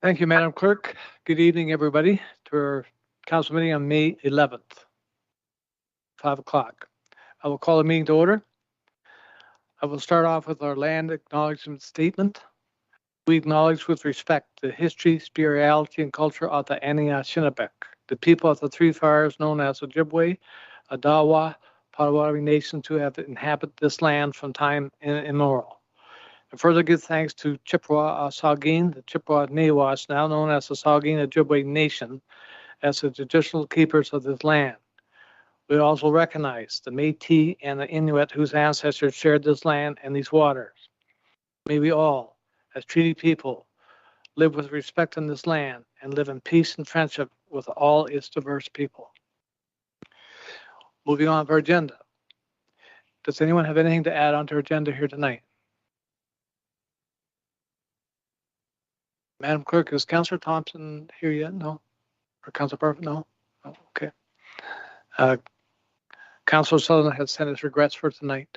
Thank you, Madam Clerk. Good evening, everybody, to our council meeting on May 11th, 5 o'clock. I will call the meeting to order. I will start off with our land acknowledgement statement. We acknowledge with respect the history, spirituality, and culture of the Anishinaabe, the people of the Three Fires known as Ojibwe, Odawa, Potawatomi nations who have inhabited this land from time immemorial. And further give thanks to Chippewa Saugeen, the Chippewa Nawash, now known as the Saugeen Ojibwe Nation, as the traditional keepers of this land. We also recognize the Métis and the Inuit whose ancestors shared this land and these waters. May we all, as treaty people, live with respect in this land and live in peace and friendship with all its diverse people. Moving on to our agenda. Does anyone have anything to add onto our agenda here tonight? Madam Clerk, is Councillor Thompson here yet? No? Or Councillor Barfoot? No? Oh, okay. Councillor Sutherland has sent his regrets for tonight.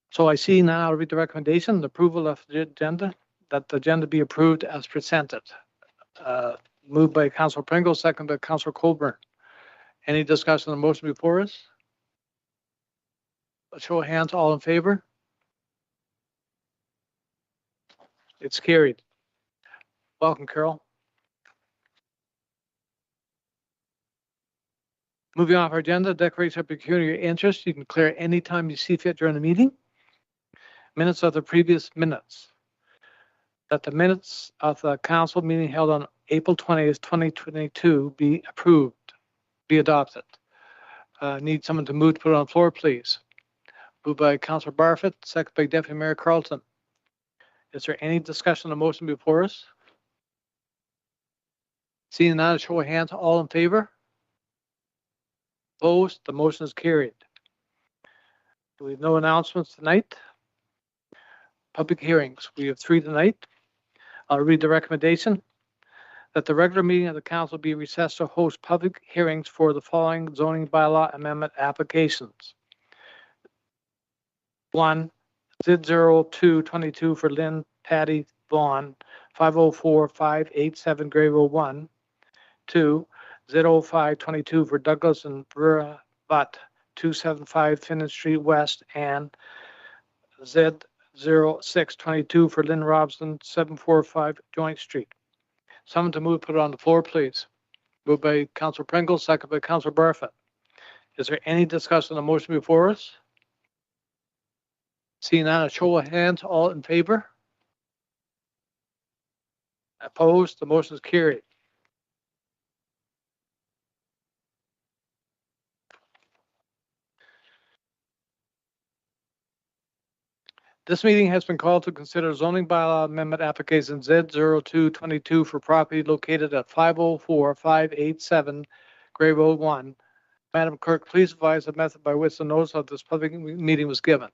So I see now, I'll read the recommendation, the approval of the agenda, that the agenda be approved as presented. Moved by Councillor Pringle, second by Councillor Colburn. Any discussion on the motion before us? A show of hands, all in favor? It's carried. Welcome, Carol. Moving off our agenda, declaration of peculiar interest. You can declare anytime you see fit during the meeting. Minutes of the previous minutes. That the minutes of the council meeting held on April 20th, 2022 be approved, be adopted. Need someone to move to put it on the floor, please. Moved by Councillor Barfoot, second by Deputy Mayor Carlton. Is there any discussion on the motion before us? Seeing none, show of hands, all in favor? Opposed? The motion is carried. We have no announcements tonight. Public hearings. We have 3 tonight. I'll read the recommendation that the regular meeting of the council be recessed to host public hearings for the following zoning bylaw amendment applications. 1, ZID 0222 for Lynn Patty Vaughn, 504-587 Grayville 1. 2, ZID 0522 for Douglas and Vera Butt, 275 Finnan Street West, and ZID 0622 for Lynn Robson, 745 Joint Street. Someone to move, put it on the floor, please. Moved by Councillor Pringle, second by Councillor Barfoot. Is there any discussion on the motion before us? Seeing none, a show of hands, all in favor? Opposed? The motion is carried. This meeting has been called to consider zoning bylaw amendment application Z0222 for property located at 504-587 Gray Road 1. Madam Clerk, please advise the method by which the notice of this public meeting was given.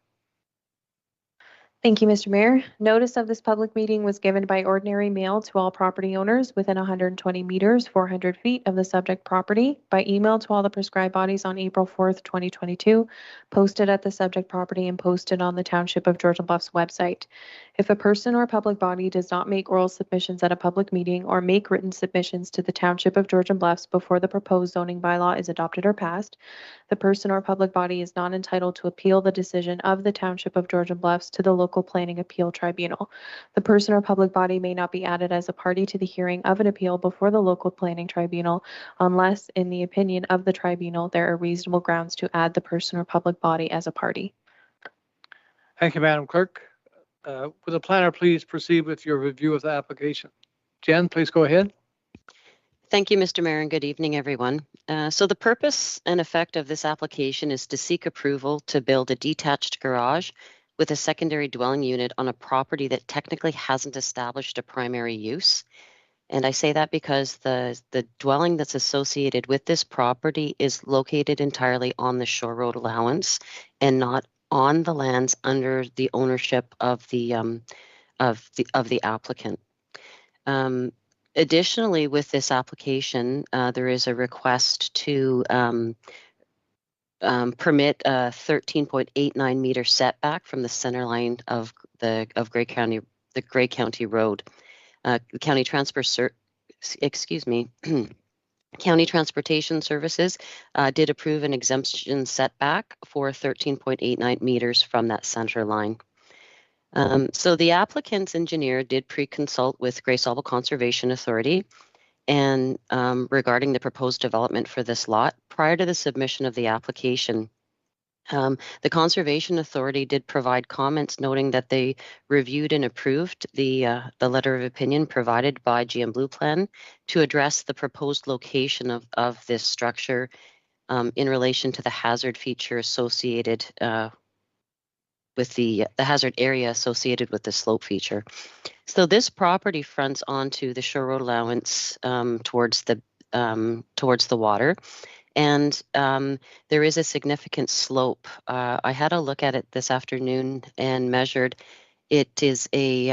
Thank you, Mr. Mayor. Notice of this public meeting was given by ordinary mail to all property owners within 120 meters, 400 feet of the subject property, by email to all the prescribed bodies on April 4th, 2022, posted at the subject property and posted on the Township of Georgian Bluffs website. If a person or public body does not make oral submissions at a public meeting or make written submissions to the Township of Georgian Bluffs before the proposed zoning bylaw is adopted or passed, the person or public body is not entitled to appeal the decision of the Township of Georgian Bluffs to the local planning appeal tribunal. The person or public body may not be added as a party to the hearing of an appeal before the local planning tribunal unless, in the opinion of the tribunal, there are reasonable grounds to add the person or public body as a party. Thank you, Madam Clerk. Would the planner please proceed with your review of the application? Jen, please go ahead. Thank you, Mr. Mayor, and good evening, everyone. So the purpose and effect of this application is to seek approval to build a detached garage with a secondary dwelling unit on a property that technically hasn't established a primary use. And I say that because the dwelling that's associated with this property is located entirely on the Shore Road allowance and not on the lands under the ownership of the applicant. Additionally, with this application, there is a request to permit a 13.89 meter setback from the center line of Grey County, the Grey County Road. County County Transportation Services did approve an exemption setback for 13.89 meters from that center line. So the applicant's engineer did pre-consult with Grey Sauble Conservation Authority and regarding the proposed development for this lot prior to the submission of the application. The Conservation Authority did provide comments noting that they reviewed and approved the letter of opinion provided by GM Blue Plan to address the proposed location of this structure in relation to the hazard feature associated with the hazard area associated with the slope feature. So this property fronts onto the shore road allowance towards the water. And there is a significant slope. I had a look at it this afternoon and measured. It is a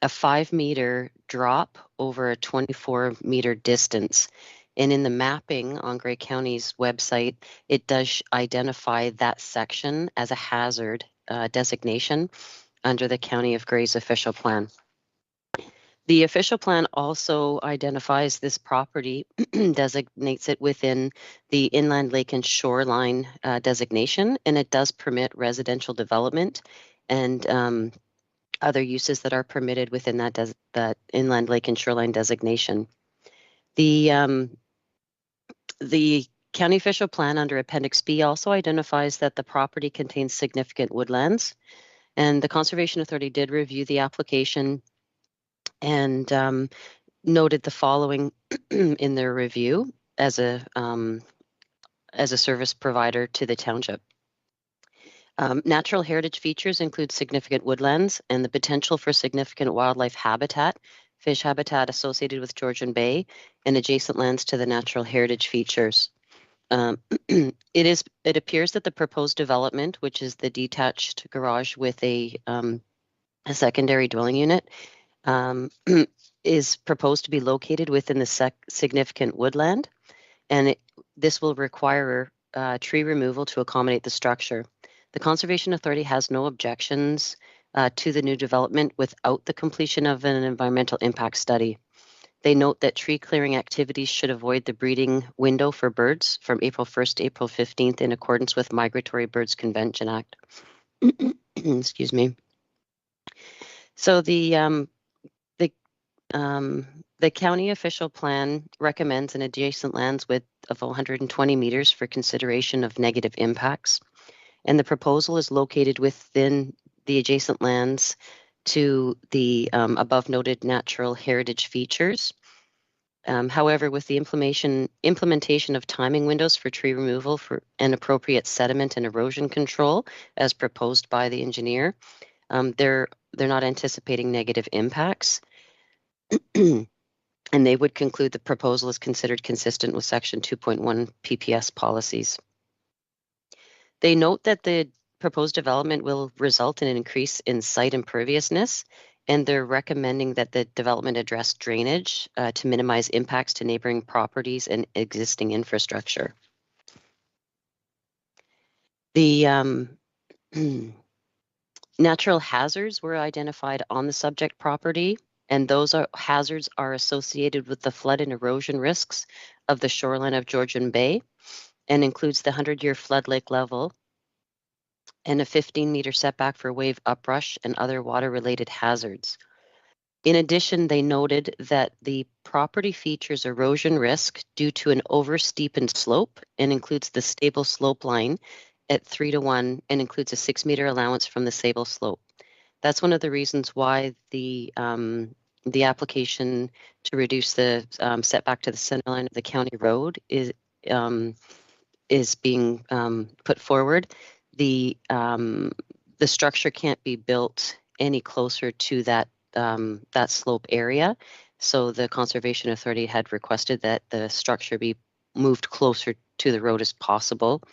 5-meter drop over a 24-meter distance. And in the mapping on Grey County's website, it does identify that section as a hazard designation under the County of Grey's official plan. The official plan also identifies this property, designates it within the inland lake and shoreline designation, and it does permit residential development and other uses that are permitted within that inland lake and shoreline designation. The county official plan under Appendix B also identifies that the property contains significant woodlands, and the Conservation Authority did review the application and noted the following in their review as a service provider to the township. Natural heritage features include significant woodlands and the potential for significant wildlife habitat, fish habitat associated with Georgian Bay, and adjacent lands to the natural heritage features. It appears that the proposed development, which is the detached garage with a secondary dwelling unit, is proposed to be located within the significant woodland, and this will require tree removal to accommodate the structure. The Conservation Authority has no objections to the new development without the completion of an environmental impact study. They note that tree clearing activities should avoid the breeding window for birds from April 1st to April 15th in accordance with Migratory Birds Convention Act. Excuse me. So the county official plan recommends an adjacent lands width of 120 meters for consideration of negative impacts. And the proposal is located within the adjacent lands to the above noted natural heritage features. However, with the implementation of timing windows for tree removal for an appropriate sediment and erosion control as proposed by the engineer, they're not anticipating negative impacts. And they would conclude the proposal is considered consistent with Section 2.1 PPS policies. They note that the proposed development will result in an increase in site imperviousness, and they're recommending that the development address drainage to minimize impacts to neighboring properties and existing infrastructure. The natural hazards were identified on the subject property, and those hazards are associated with the flood and erosion risks of the shoreline of Georgian Bay and includes the 100-year flood lake level and a 15-meter setback for wave uprush and other water-related hazards. In addition, they noted that the property features erosion risk due to an oversteepened slope and includes the stable slope line at 3:1 and includes a 6-meter allowance from the stable slope. That's one of the reasons why the application to reduce the setback to the center line of the county road is being put forward. The structure can't be built any closer to that slope area, so the Conservation Authority had requested that the structure be moved closer to the road as possible,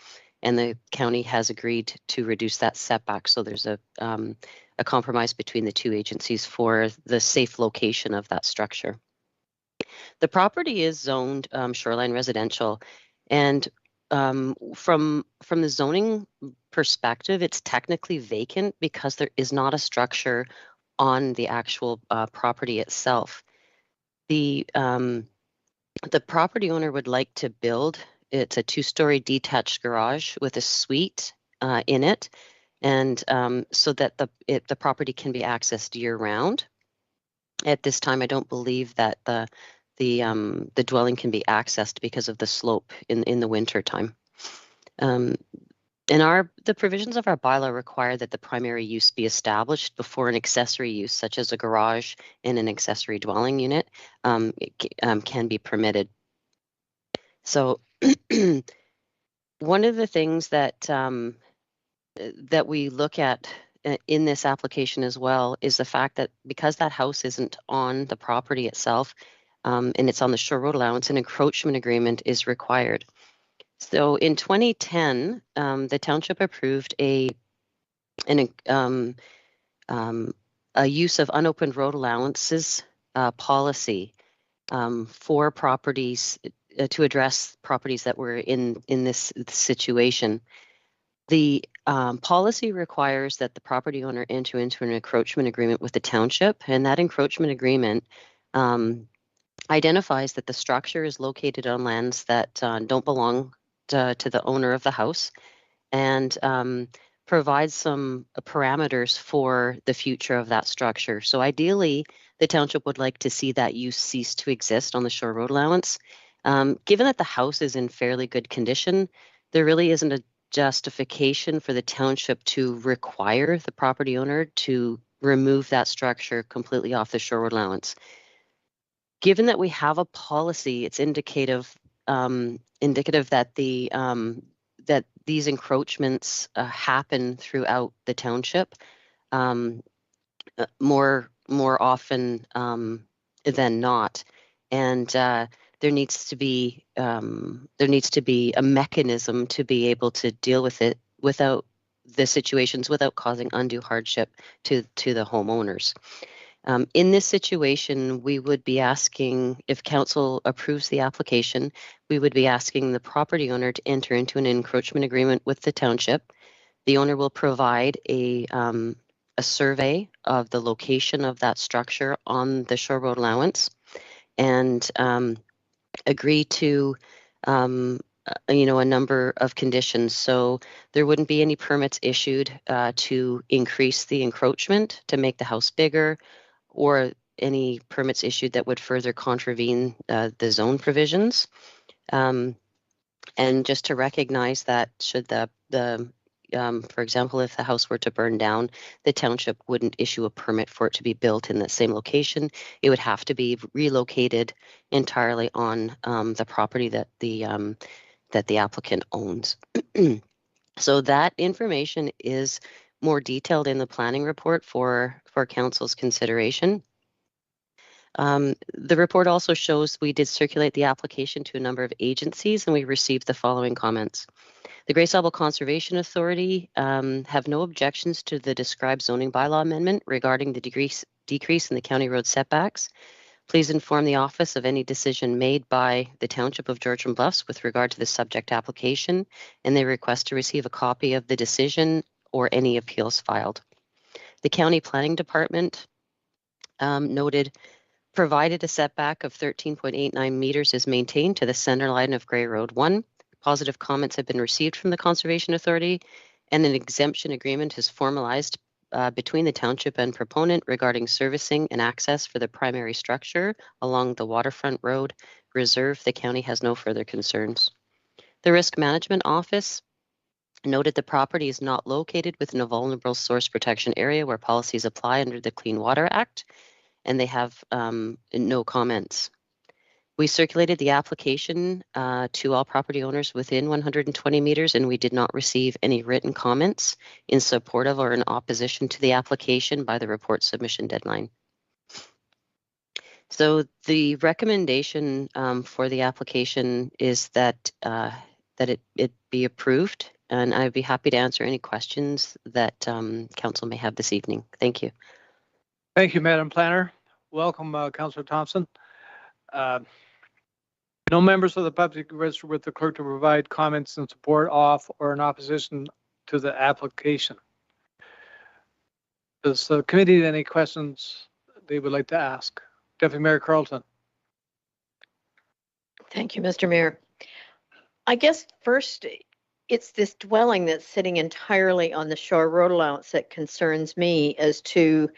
and the county has agreed to reduce that setback. So there's a compromise between the two agencies for the safe location of that structure. The property is zoned shoreline residential, and from the zoning perspective, it's technically vacant because there is not a structure on the actual property itself. The property owner would like to build, it's a 2-story detached garage with a suite in it, and so that the property can be accessed year round. At this time, I don't believe that the dwelling can be accessed because of the slope in the winter time. The provisions of our bylaw require that the primary use be established before an accessory use, such as a garage and an accessory dwelling unit, can be permitted. So one of the things that that we look at in this application as well is the fact that because that house isn't on the property itself, and it's on the shore road allowance, an encroachment agreement is required. So in 2010, the township approved a use of unopened road allowances policy for properties to address properties that were in this situation. The policy requires that the property owner enter into an encroachment agreement with the township, and that encroachment agreement identifies that the structure is located on lands that don't belong to the owner of the house, and provides some parameters for the future of that structure. So ideally, the township would like to see that use cease to exist on the shore road allowance. Given that the house is in fairly good condition, there really isn't a justification for the township to require the property owner to remove that structure completely off the shore road allowance. Given that we have a policy, it's indicative that that these encroachments happen throughout the township more often than not, and there needs to be a mechanism to be able to deal with it without causing undue hardship to the homeowners. In this situation, we would be asking, if council approves the application, we would be asking the property owner to enter into an encroachment agreement with the township. The owner will provide a survey of the location of that structure on the shore road allowance, and agree to a number of conditions. So there wouldn't be any permits issued to increase the encroachment, to make the house bigger, or any permits issued that would further contravene the zone provisions. And just to recognize that should for example, if the house were to burn down, the township wouldn't issue a permit for it to be built in the same location. It would have to be relocated entirely on the property that the applicant owns. So that information is more detailed in the planning report for council's consideration. The report also shows we did circulate the application to a number of agencies, and we received the following comments. The Grace Isle Conservation Authority have no objections to the described zoning bylaw amendment regarding the decrease in the county road setbacks. Please inform the office of any decision made by the Township of Georgian Bluffs with regard to the subject application, and they request to receive a copy of the decision or any appeals filed. The County Planning Department noted, provided a setback of 13.89 meters is maintained to the center line of Grey Road 1. Positive comments have been received from the Conservation Authority, and an exemption agreement is formalized between the township and proponent regarding servicing and access for the primary structure along the waterfront road reserve. The county has no further concerns. The Risk Management Office noted the property is not located within a vulnerable source protection area where policies apply under the Clean Water Act, and they have no comments. We circulated the application to all property owners within 120 meters, and we did not receive any written comments in support of or in opposition to the application by the report submission deadline. So the recommendation for the application is that it be approved, and I'd be happy to answer any questions that council may have this evening. Thank you. Thank you, Madam Planner. Welcome, Councillor Thompson. No members of the public register with the clerk to provide comments in support of or in opposition to the application. Does the committee have any questions they would like to ask? Deputy Mayor Carlton. Thank you, Mr. Mayor. I guess first, it's this dwelling that's sitting entirely on the shore road allowance that concerns me as to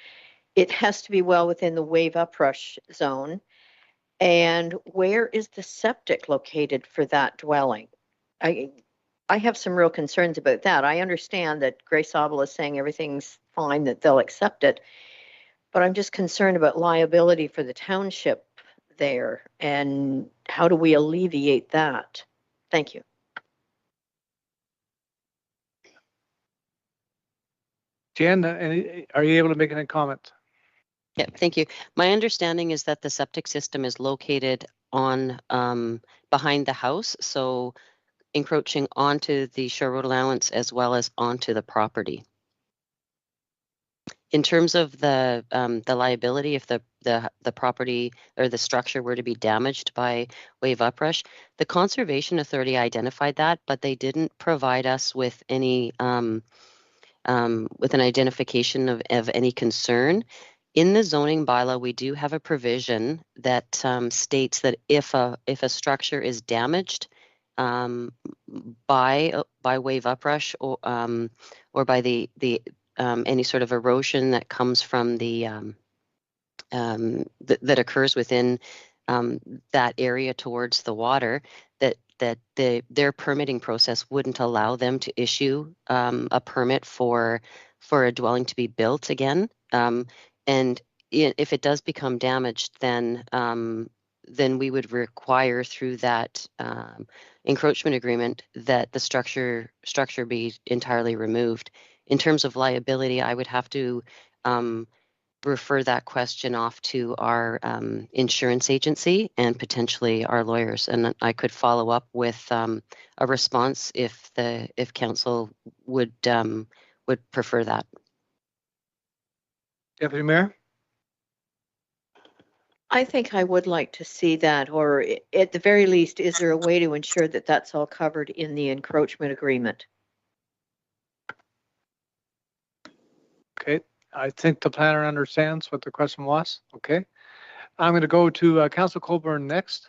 it has to be well within the wave uprush zone. And where is the septic located for that dwelling? I have some real concerns about that. I understand that Grace Auble is saying everything's fine, that they'll accept it. But I'm just concerned about liability for the township there, and how do we alleviate that? Thank you. Jan, are you able to make any comment? Yeah, thank you. My understanding is that the septic system is located on behind the house, so encroaching onto the shore road allowance as well as onto the property. In terms of the liability, if the property or the structure were to be damaged by wave uprush, the Conservation Authority identified that, but they didn't provide us with any with an identification of any concern. In the zoning bylaw, we do have a provision that states that if a structure is damaged by wave uprush or by the any sort of erosion that comes from the that occurs within that area towards the water, that their permitting process wouldn't allow them to issue a permit for a dwelling to be built again. And if it does become damaged, then we would require through that encroachment agreement that the structure be entirely removed. In terms of liability, I would have to refer that question off to our insurance agency and potentially our lawyers, and I could follow up with a response if council would prefer that. Deputy Mayor? I think I would like to see that, or at the very least, is there a way to ensure that that's all covered in the encroachment agreement? Okay, I think the planner understands what the question was. Okay. I'm going to go to Councillor Colburn next.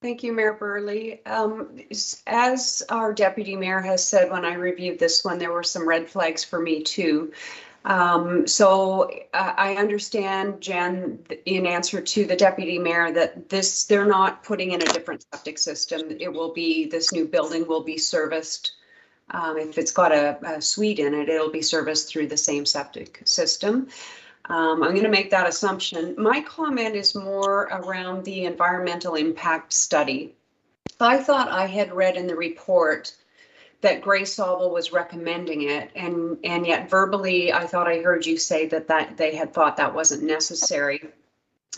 Thank you, Mayor Burley. As our deputy mayor has said, when I reviewed this one, there were some red flags for me too. So I understand, Jen, in answer to the deputy mayor, that they're not putting in a different septic system. It will be, this new building will be serviced. If it's got a suite in it, it'll be serviced through the same septic system. I'm going to make that assumption. My comment is more around the environmental impact study. I thought I had read in the report that Grace Auble was recommending it, and yet verbally I thought I heard you say that they had thought that wasn't necessary.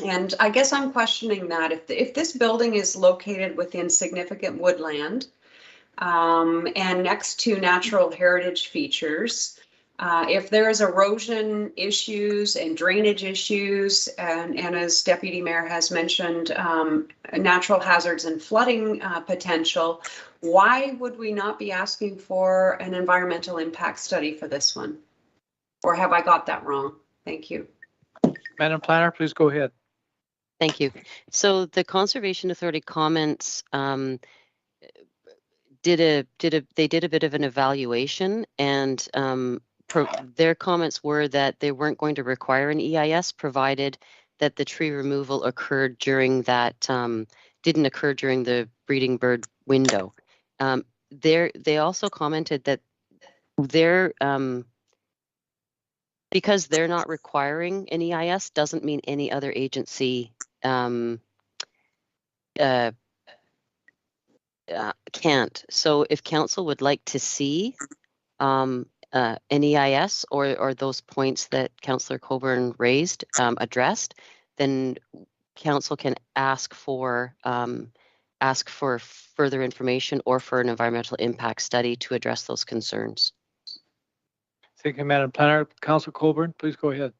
And I guess I'm questioning that. If this building is located within significant woodland and next to natural heritage features, if there's erosion issues and drainage issues, and as Deputy Mayor has mentioned, natural hazards and flooding potential, why would we not be asking for an environmental impact study for this one? Or have I got that wrong? Thank you. Madam Planner, please go ahead. Thank you. So the Conservation Authority comments did a bit of an evaluation, and their comments were that they weren't going to require an EIS provided that the tree removal occurred during that didn't occur during the breeding bird window. They also commented that because they're not requiring an EIS doesn't mean any other agency can't. So if council would like to see an EIS or those points that Councillor Colburn raised addressed, then council can ask for further information or for an environmental impact study to address those concerns. Thank you, Madam Planner. Councillor Colburn, please go ahead.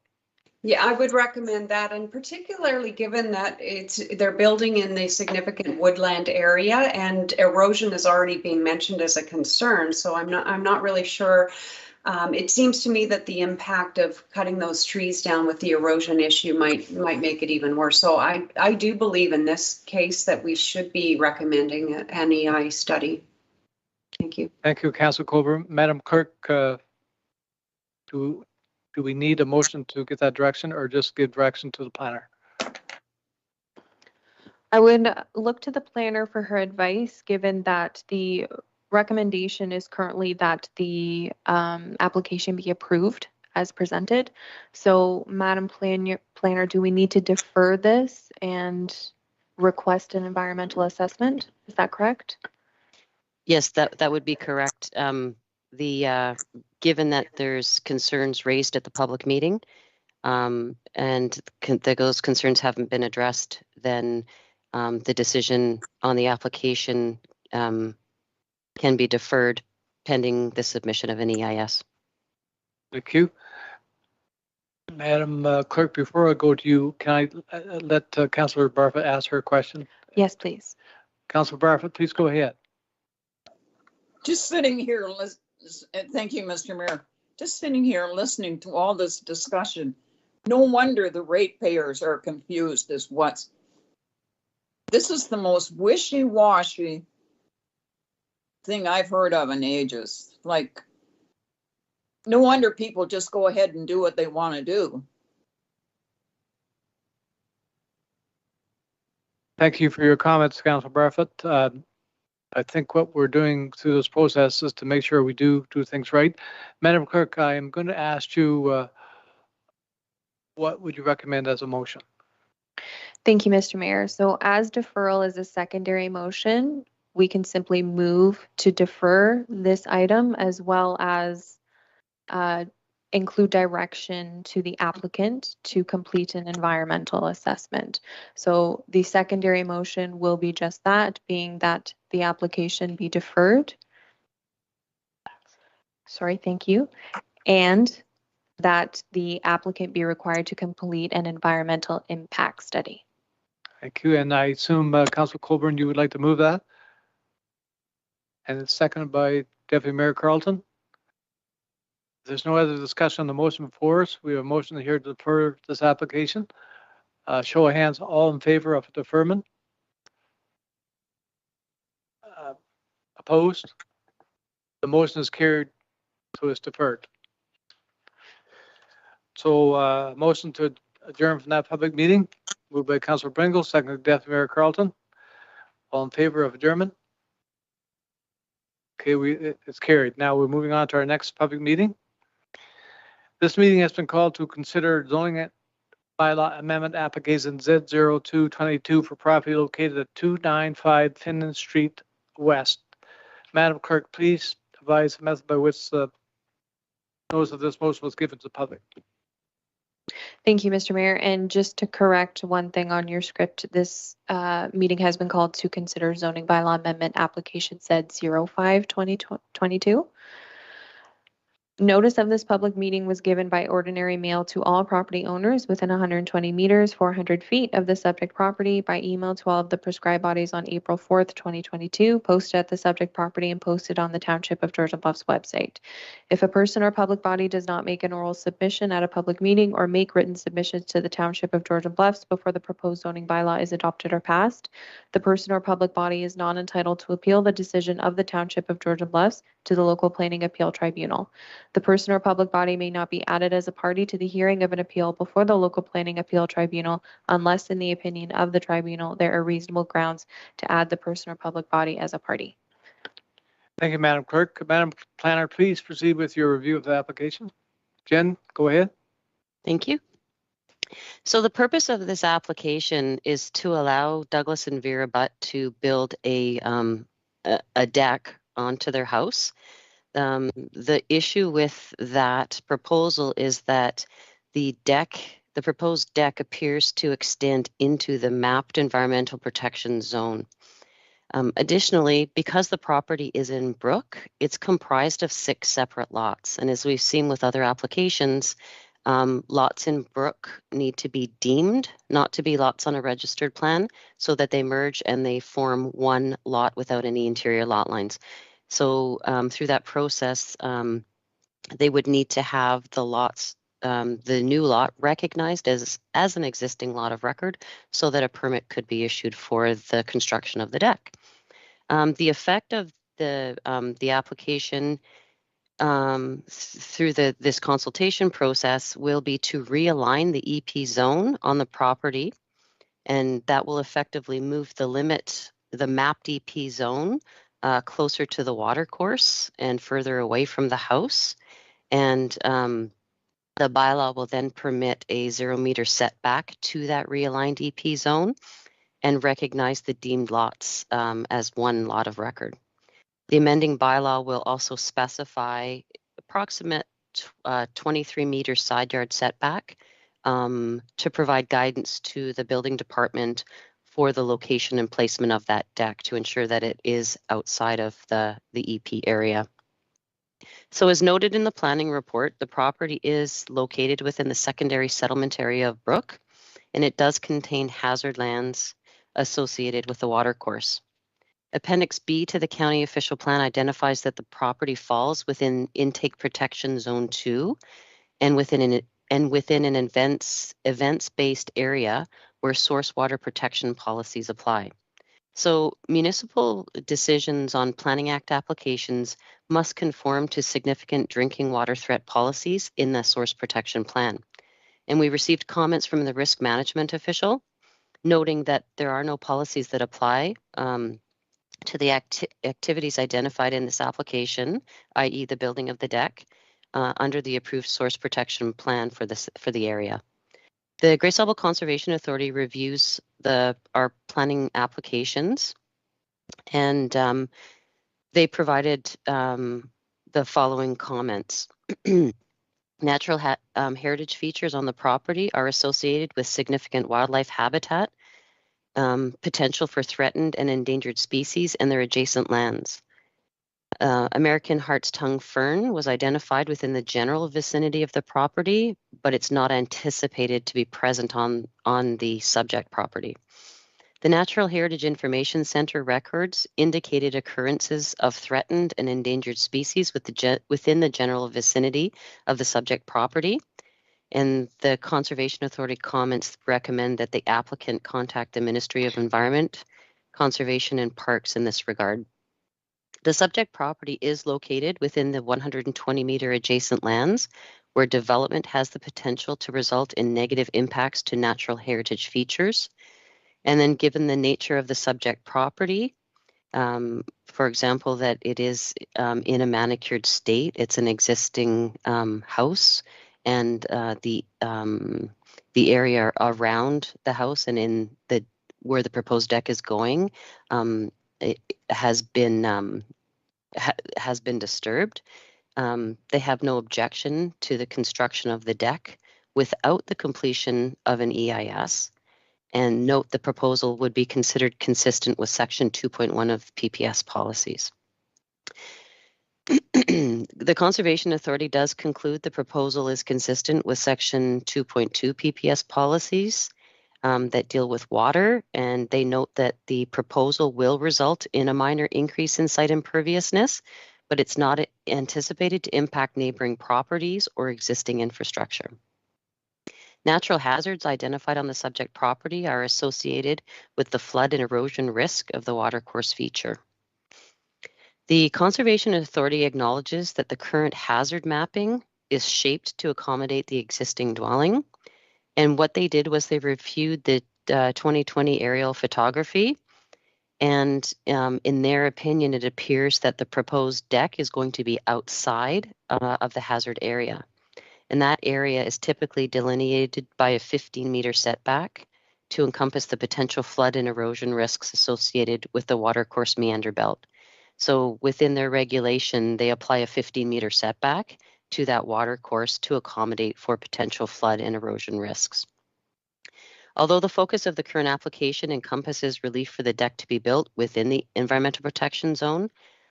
Yeah, I would recommend that, and particularly given that they're building in the significant woodland area, and erosion is already being mentioned as a concern. So I'm not really sure. It seems to me that the impact of cutting those trees down with the erosion issue might make it even worse. So I do believe in this case that we should be recommending an EI study. Thank you. Thank you, Councillor Colburn. Madam Clerk, do we need a motion to get that direction or just give direction to the planner? I would look to the planner for her advice, given that the recommendation is currently that the application be approved as presented. So, Madam Planner, do we need to defer this and request an environmental assessment? Is that correct? Yes, that would be correct. Given that there's concerns raised at the public meeting, and those concerns haven't been addressed, then the decision on the application can be deferred pending the submission of an EIS. Thank you. Madam Clerk, before I go to you, can I let Councillor Barfoot ask her question? Yes, please. Councillor Barfoot, please go ahead. Just sitting here, thank you, Mr. Mayor. Just sitting here listening to all this discussion, no wonder the ratepayers are confused as what. This is the most wishy-washy thing I've heard of in ages. Like, no wonder people just go ahead and do what they want to do. Thank you for your comments, Councillor Barfoot. I think what we're doing through this process is to make sure we do things right. Madam Clerk, I am going to ask you, what would you recommend as a motion? Thank you, Mr. Mayor. So as deferral is a secondary motion, we can simply move to defer this item as well as include direction to the applicant to complete an environmental assessment. So the secondary motion will be just that, being that the application be deferred. Sorry, thank you. And that the applicant be required to complete an environmental impact study. Thank you. And I assume, Councillor Colburn, you would like to move that? And it's seconded by Deputy Mayor Carleton. There's no other discussion on the motion before us. We have a motion here to defer this application. Show of hands, all in favor of deferment? Opposed? The motion is carried, so it's deferred. So motion to adjourn from that public meeting, moved by Councillor Pringle, seconded by Deputy Mayor Carleton. All in favor of adjournment? Okay, it's carried. Now we're moving on to our next public meeting. This meeting has been called to consider zoning bylaw amendment application Z0222 for property located at 295 Finland Street West. Madam Clerk, please advise the method by which the notice of this motion was given to the public. Thank you, Mr. Mayor. And just to correct one thing on your script, this meeting has been called to consider zoning bylaw amendment application Z05-2022. Notice of this public meeting was given by ordinary mail to all property owners within 120 meters, 400 feet of the subject property by email to all of the prescribed bodies on April 4th, 2022, posted at the subject property and posted on the Township of Georgian Bluffs website. If a person or public body does not make an oral submission at a public meeting or make written submissions to the Township of Georgian Bluffs before the proposed zoning bylaw is adopted or passed, the person or public body is not entitled to appeal the decision of the Township of Georgian Bluffs to the local planning appeal tribunal. The person or public body may not be added as a party to the hearing of an appeal before the local planning appeal tribunal unless, in the opinion of the tribunal, there are reasonable grounds to add the person or public body as a party. Thank you, Madam Clerk. Madam Planner, please proceed with your review of the application. Jen, go ahead. Thank you. So the purpose of this application is to allow Douglas and Vera Butt to build a deck onto their house. The issue with that proposal is that the proposed deck appears to extend into the mapped environmental protection zone. Additionally, because the property is in Brook, it's comprised of 6 separate lots. And as we've seen with other applications, Lots in Brook need to be deemed not to be lots on a registered plan so that they merge and they form one lot without any interior lot lines. So through that process, they would need to have the lots, the new lot recognized as an existing lot of record so that a permit could be issued for the construction of the deck. The effect of the application through this consultation process will be to realign the EP zone on the property, and that will effectively move the limit, the mapped EP zone, closer to the water course and further away from the house. And the bylaw will then permit a 0 meter setback to that realigned EP zone and recognize the deemed lots as one lot of record. The amending bylaw will also specify approximate 23 meter side yard setback to provide guidance to the building department for the location and placement of that deck to ensure that it is outside of the EP area. So as noted in the planning report, the property is located within the secondary settlement area of Brook, and it does contain hazard lands associated with the water course. Appendix B to the county official plan identifies that the property falls within intake protection zone 2 and within an events-based area where source water protection policies apply. So municipal decisions on Planning Act applications must conform to significant drinking water threat policies in the source protection plan. And we received comments from the risk management official noting that there are no policies that apply to the activities identified in this application, i.e. the building of the deck, under the approved source protection plan for the area. The Grace Harbor Conservation Authority reviews our planning applications, and they provided the following comments. Natural heritage features on the property are associated with significant wildlife habitat, potential for threatened and endangered species and their adjacent lands. American Hart's tongue fern was identified within the general vicinity of the property, but it's not anticipated to be present on the subject property. The Natural Heritage Information Center records indicated occurrences of threatened and endangered species within the general vicinity of the subject property. And the Conservation Authority comments recommend that the applicant contact the Ministry of Environment, Conservation and Parks in this regard. The subject property is located within the 120 meter adjacent lands where development has the potential to result in negative impacts to natural heritage features. And then given the nature of the subject property, for example, that it is in a manicured state, it's an existing house, and the area around the house and in where the proposed deck is going, it has been disturbed. They have no objection to the construction of the deck without the completion of an EIS. And note the proposal would be considered consistent with Section 2.1 of PPS policies. The Conservation Authority does conclude the proposal is consistent with Section 2.2 PPS policies that deal with water, and they note that the proposal will result in a minor increase in site imperviousness, but it's not anticipated to impact neighboring properties or existing infrastructure. Natural hazards identified on the subject property are associated with the flood and erosion risk of the watercourse feature. The Conservation Authority acknowledges that the current hazard mapping is shaped to accommodate the existing dwelling. And what they did was they reviewed the 2020 aerial photography. And in their opinion, it appears that the proposed deck is going to be outside of the hazard area. And that area is typically delineated by a 15 meter setback to encompass the potential flood and erosion risks associated with the watercourse meander belt. So within their regulation, they apply a 15 meter setback to that watercourse to accommodate for potential flood and erosion risks. Although the focus of the current application encompasses relief for the deck to be built within the environmental protection zone,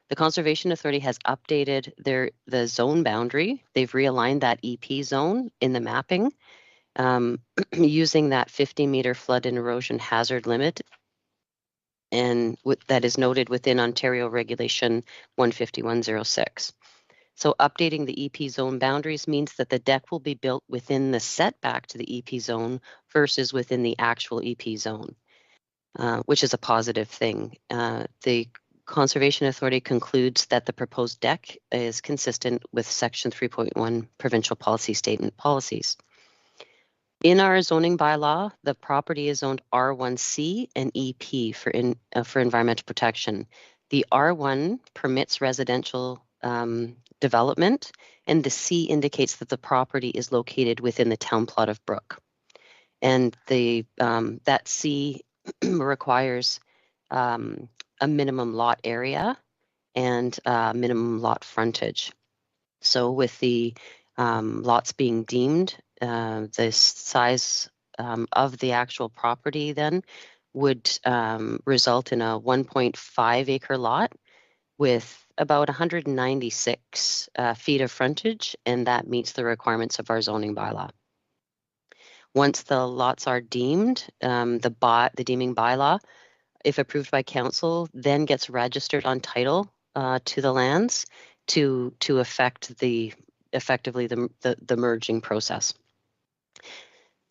The Conservation Authority has updated the zone boundary. They've realigned that EP zone in the mapping using that 50-meter flood and erosion hazard limit, and that is noted within Ontario Regulation 15106. So updating the EP zone boundaries means that the deck will be built within the setback to the EP zone versus within the actual EP zone, which is a positive thing. The Conservation Authority concludes that the proposed deck is consistent with Section 3.1 Provincial Policy Statement policies. In our zoning bylaw, the property is zoned R1C and EP for environmental protection. The R1 permits residential development, and the C indicates that the property is located within the town plot of Brook. And that C requires a minimum lot area and minimum lot frontage. So with the lots being deemed, the size of the actual property then would result in a 1.5 acre lot with about 196 feet of frontage, and that meets the requirements of our zoning bylaw. Once the lots are deemed, the deeming bylaw, if approved by council, then gets registered on title to the lands to affect effectively the merging process.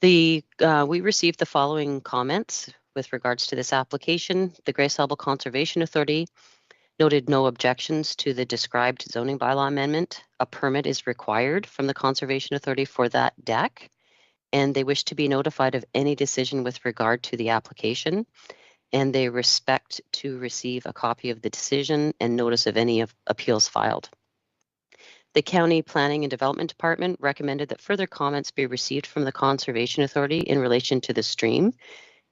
We received the following comments with regards to this application. The Grey Sabel Conservation Authority noted no objections to the described zoning bylaw amendment. A permit is required from the Conservation Authority for that deck, and they wish to be notified of any decision with regard to the application, and they expect to receive a copy of the decision and notice of any appeals filed. The County Planning and Development Department recommended that further comments be received from the Conservation Authority in relation to the stream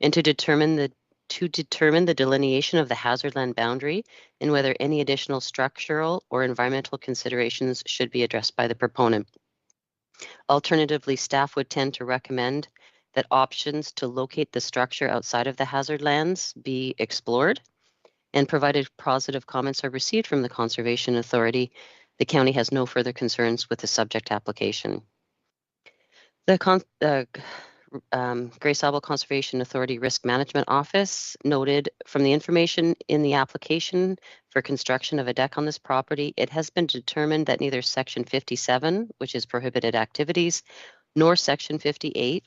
and to determine the delineation of the hazard land boundary and whether any additional structural or environmental considerations should be addressed by the proponent. Alternatively, staff would tend to recommend that options to locate the structure outside of the hazard lands be explored, and provided positive comments are received from the Conservation Authority, the county has no further concerns with the subject application. The Grey Sabel Conservation Authority Risk Management Office noted from the information in the application for construction of a deck on this property, it has been determined that neither Section 57, which is prohibited activities, nor Section 58,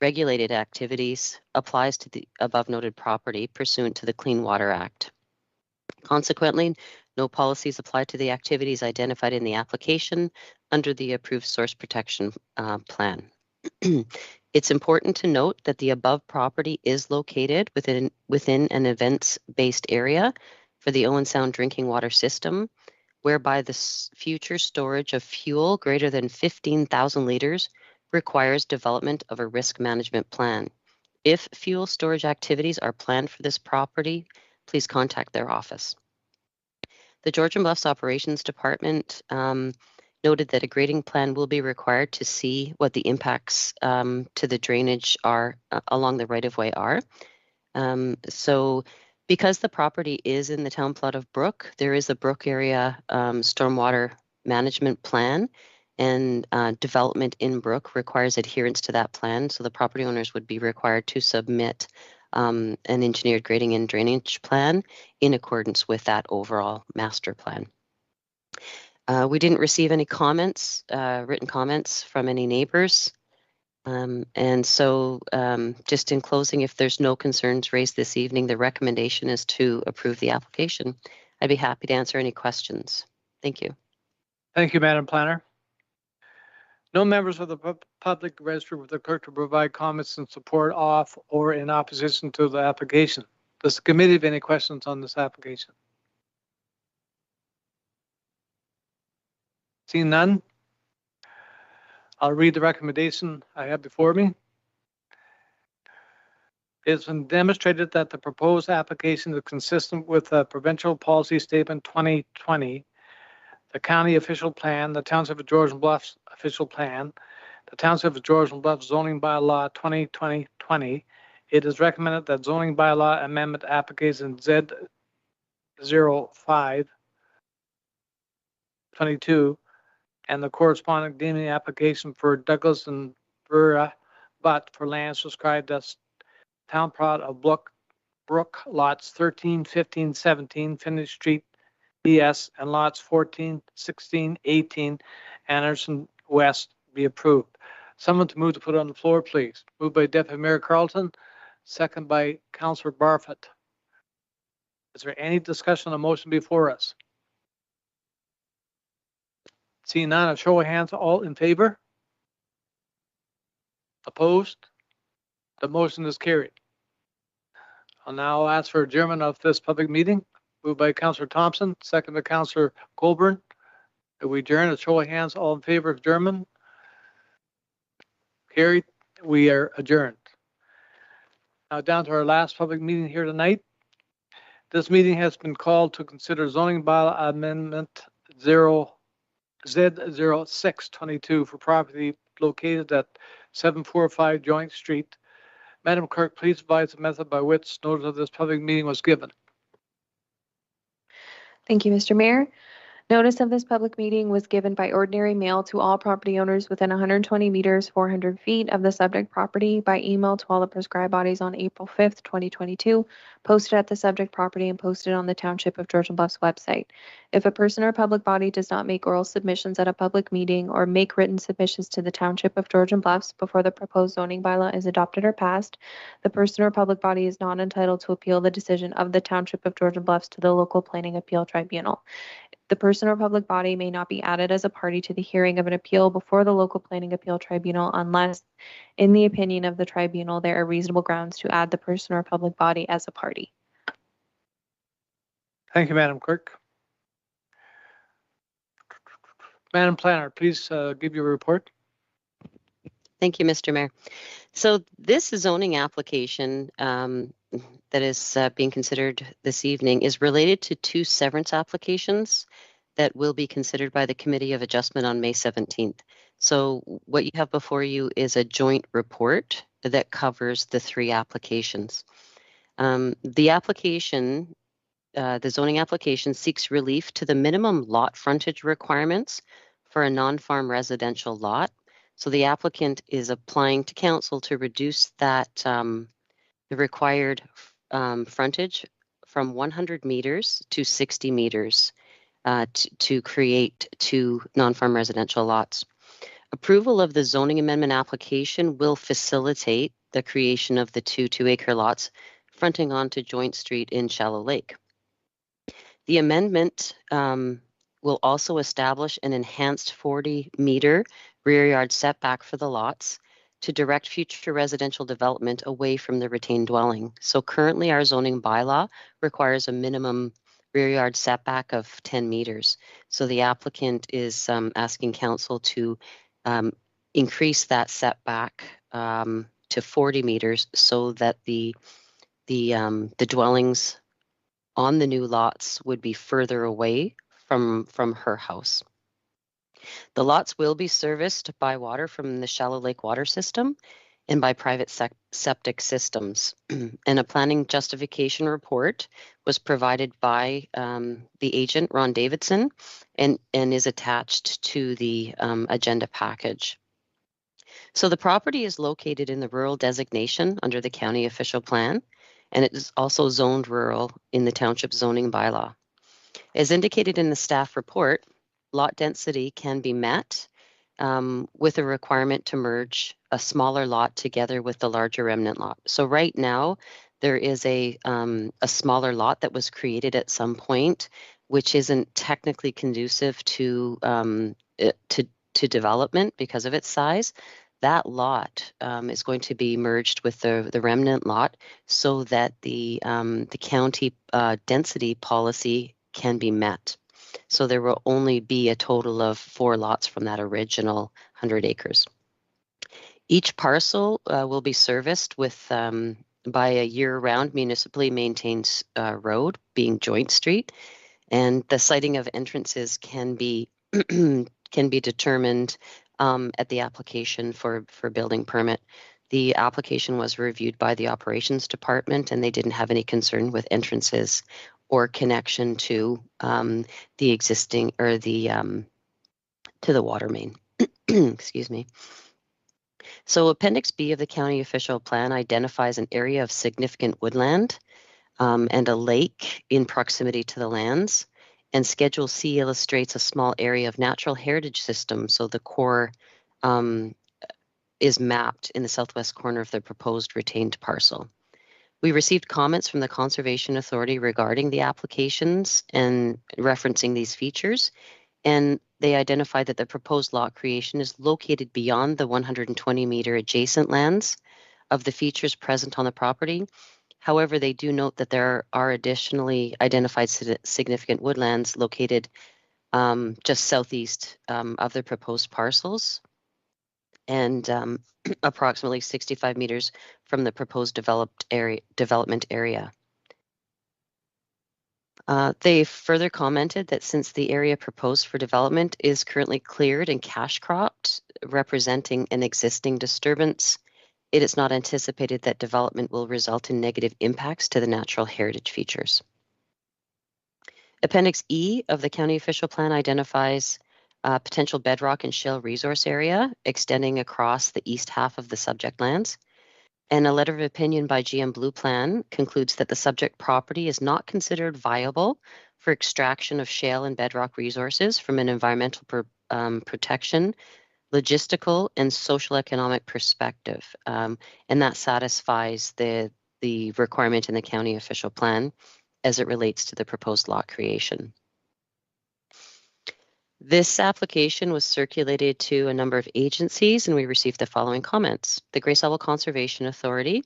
regulated activities, applies to the above noted property pursuant to the Clean Water Act. Consequently, no policies apply to the activities identified in the application under the approved source protection plan. It's important to note that the above property is located within an events-based area for the Owen Sound drinking water system, whereby the future storage of fuel greater than 15,000 liters requires development of a risk management plan. If fuel storage activities are planned for this property, please contact their office. The Georgian Bluffs Operations Department noted that a grading plan will be required to see what the impacts to the drainage are along the right-of-way are. So because the property is in the town plot of Brook, there is a Brook area stormwater management plan, and development in Brook requires adherence to that plan. So the property owners would be required to submit an engineered grading and drainage plan in accordance with that overall master plan. We didn't receive any comments, written comments from any neighbors. And so just in closing, if there's no concerns raised this evening, the recommendation is to approve the application. I'd be happy to answer any questions. Thank you. Thank you, Madam Planner. No members of the public registered with the clerk to provide comments in support of or in opposition to the application. Does the committee have any questions on this application? Seeing none, I'll read the recommendation I have before me. It's been demonstrated that the proposed application is consistent with the Provincial Policy Statement 2020, the County Official Plan, the Township of Georgian Bluffs Official Plan, the Township of Georgian Bluffs Zoning Bylaw 2020. It is recommended that zoning bylaw amendment application Z05 22, and the corresponding deeming application for Douglas and Vera Butt for lands described as town plot of Brook lots 13, 15, 17, Finnish Street, BS, and lots 14, 16, 18, Anderson West be approved. Someone to move to put on the floor, please. Moved by Deputy Mayor Carlton, second by Councillor Barfoot. Is there any discussion on the motion before us? Seeing none, a show of hands, all in favor? Opposed? The motion is carried. I'll now ask for adjournment of this public meeting. Moved by Councillor Thompson, second by Councillor Colburn. We adjourn. A show of hands, all in favor of adjournment? Carried. We are adjourned. Now down to our last public meeting here tonight. This meeting has been called to consider zoning bylaw amendment Z0622 for property located at 745 Joint Street. Madam Clerk, please advise the method by which notice of this public meeting was given. Thank you, Mr. Mayor. Notice of this public meeting was given by ordinary mail to all property owners within 120 meters, 400 feet of the subject property by email to all the prescribed bodies on April 5th, 2022, posted at the subject property and posted on the Township of Georgian Bluffs website. If a person or public body does not make oral submissions at a public meeting or make written submissions to the Township of Georgian Bluffs before the proposed zoning bylaw is adopted or passed, the person or public body is not entitled to appeal the decision of the Township of Georgian Bluffs to the local planning appeal tribunal. The person or public body may not be added as a party to the hearing of an appeal before the local planning appeal tribunal unless, in the opinion of the tribunal, there are reasonable grounds to add the person or public body as a party. Thank you, Madam Clerk. Madam Planner, please give your report. Thank you, Mr. Mayor. So this zoning application that is being considered this evening is related to two severance applications that will be considered by the Committee of Adjustment on May 17th. So what you have before you is a joint report that covers the three applications. The application, the zoning application, seeks relief to the minimum lot frontage requirements for a non-farm residential lot. So the applicant is applying to council to reduce that the required frontage from 100 meters to 60 meters to create two non-farm residential lots. Approval of the zoning amendment application will facilitate the creation of the two 2-acre lots fronting onto Joint Street in Shallow Lake. The amendment will also establish an enhanced 40-meter rear yard setback for the lots to direct future residential development away from the retained dwelling. So currently our zoning bylaw requires a minimum rear yard setback of 10 meters. So the applicant is asking council to increase that setback to 40 meters so that the dwellings on the new lots would be further away from her house. The lots will be serviced by water from the Shallow Lake water system and by private septic systems. And a planning justification report was provided by the agent, Ron Davidson, and is attached to the agenda package. So the property is located in the rural designation under the county official plan, and it is also zoned rural in the township zoning bylaw. As indicated in the staff report, lot density can be met with a requirement to merge a smaller lot together with the larger remnant lot. So right now, there is a smaller lot that was created at some point, which isn't technically conducive to development because of its size. That lot is going to be merged with the remnant lot so that the county density policy can be met. So there will only be a total of 4 lots from that original 100 acres. Each parcel will be serviced with by a year-round municipally maintained road, being Joint Street, and the siting of entrances can be determined at the application for building permit. The application was reviewed by the operations department, and they didn't have any concern with entrances or connection to the existing or the to the water main. Excuse me. So Appendix B of the county official plan identifies an area of significant woodland and a lake in proximity to the lands. And Schedule C illustrates a small area of natural heritage system. So the core is mapped in the southwest corner of the proposed retained parcel. We received comments from the Conservation Authority regarding the applications and referencing these features. And they identified that the proposed lot creation is located beyond the 120-meter adjacent lands of the features present on the property. However, they do note that there are additionally identified significant woodlands located just southeast of the proposed parcels and approximately 65 meters from the proposed development area. They further commented that since the area proposed for development is currently cleared and cash cropped, representing an existing disturbance, it is not anticipated that development will result in negative impacts to the natural heritage features. Appendix E of the county official plan identifies potential bedrock and shale resource area extending across the east half of the subject lands. And a letter of opinion by GM Blue Plan concludes that the subject property is not considered viable for extraction of shale and bedrock resources from an environmental protection, logistical, and social economic perspective. And that satisfies the requirement in the county official plan as it relates to the proposed lot creation. This application was circulated to a number of agencies and we received the following comments. The Grace Level Conservation Authority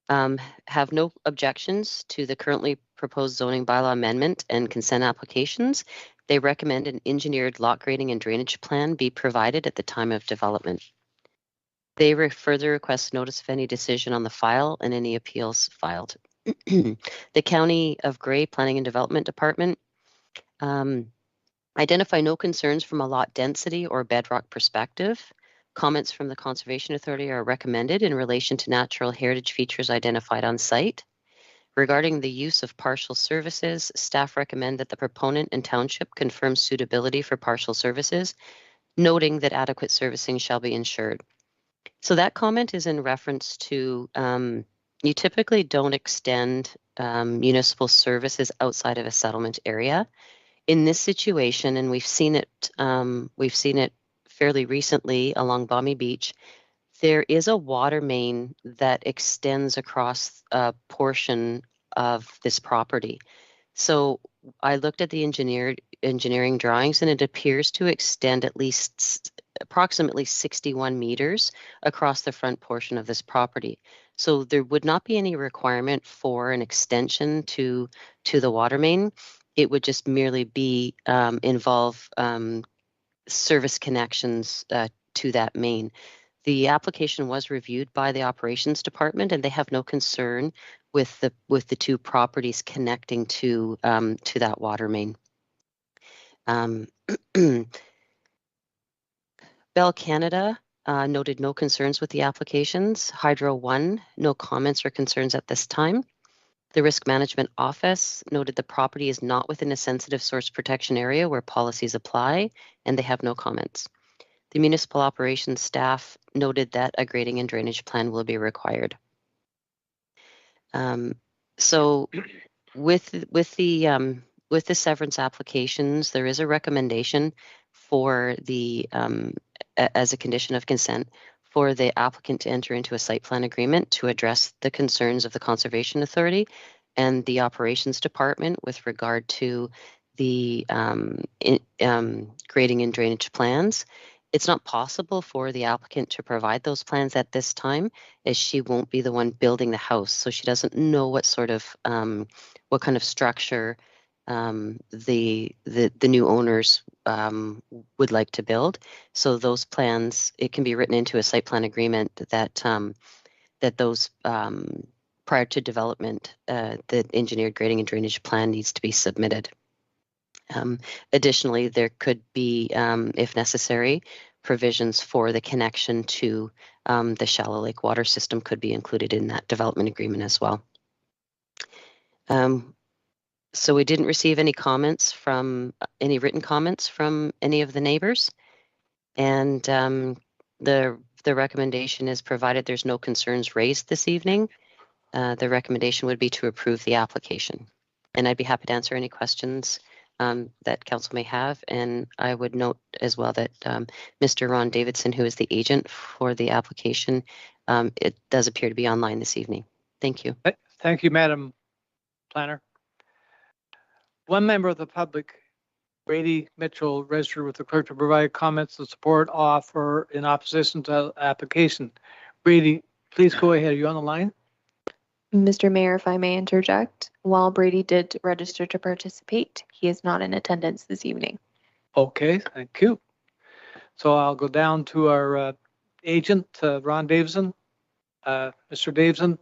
have no objections to the currently proposed zoning bylaw amendment and consent applications. They recommend an engineered lot grading and drainage plan be provided at the time of development. They further request notice of any decision on the file and any appeals filed. The County of Grey Planning and Development Department identify no concerns from a lot density or bedrock perspective. Comments from the Conservation Authority are recommended in relation to natural heritage features identified on site. Regarding the use of partial services, staff recommend that the proponent and township confirm suitability for partial services, noting that adequate servicing shall be ensured. So that comment is in reference to you typically don't extend municipal services outside of a settlement area. In this situation, and we've seen it fairly recently along Balmy Beach, there is a water main that extends across a portion of this property. So I looked at the engineering drawings and it appears to extend at least approximately 61 meters across the front portion of this property. So there would not be any requirement for an extension to the water main. It would just merely be involve service connections to that main. The application was reviewed by the operations department, and they have no concern with the two properties connecting to that water main. Bell Canada noted no concerns with the applications. Hydro One, no comments or concerns at this time. The Risk Management Office noted the property is not within a sensitive source protection area where policies apply, and they have no comments. The municipal operations staff noted that a grading and drainage plan will be required. So with the severance applications, there is a recommendation for the as a condition of consent for the applicant to enter into a site plan agreement to address the concerns of the Conservation Authority and the Operations Department with regard to the grading and drainage plans. It's not possible for the applicant to provide those plans at this time, as she won't be the one building the house, so she doesn't know what sort of what kind of structure the new owners would like to build. So those plans, it can be written into a site plan agreement that that those prior to development, the engineered grading and drainage plan needs to be submitted. Additionally, there could be, if necessary, provisions for the connection to the shallow lake water system could be included in that development agreement as well. So we didn't receive any comments from, any written comments from any of the neighbors. And the recommendation is, provided there's no concerns raised this evening, the recommendation would be to approve the application. And I'd be happy to answer any questions that council may have. And I would note as well that Mr. Ron Davidson, who is the agent for the application, it does appear to be online this evening. Thank you. Thank you, Madam Planner. One member of the public, Brady Mitchell, registered with the clerk to provide comments to support, off, or in opposition to the application. Brady, please go ahead. Are you on the line? Mr. Mayor, if I may interject, while Brady did register to participate, he is not in attendance this evening. Okay, thank you. So I'll go down to our agent, Ron Davison. Mr. Davison,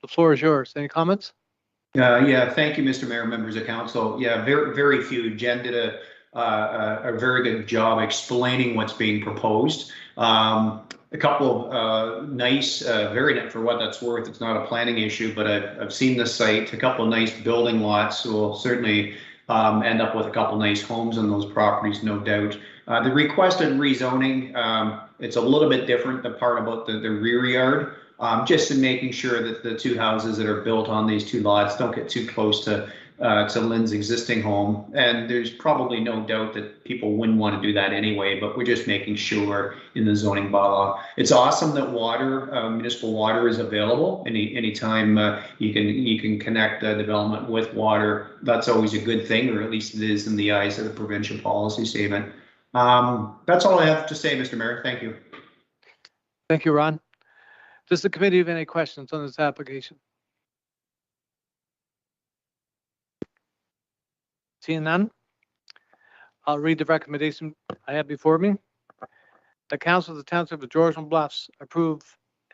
the floor is yours. Any comments? Yeah, thank you, Mr. Mayor, members of council. Yeah, very few. Jen did a very good job explaining what's being proposed. A couple of nice, very, for what that's worth, it's not a planning issue, but I've seen the site, a couple of nice building lots, so we'll certainly end up with a couple nice homes on those properties, no doubt. The requested rezoning, it's a little bit different, the part about the rear yard. Just in making sure that the two houses that are built on these two lots don't get too close to Lynn's existing home. And there's probably no doubt that people wouldn't want to do that anyway, but we're just making sure in the zoning bylaw. It's awesome that water, municipal water is available anytime you can connect development with water. That's always a good thing, or at least it is in the eyes of the provincial policy statement. That's all I have to say, Mr. Mayor. Thank you. Thank you, Ron. Does the committee have any questions on this application? Seeing none, I'll read the recommendation I have before me. The Council of the Township of Georgian Bluffs approve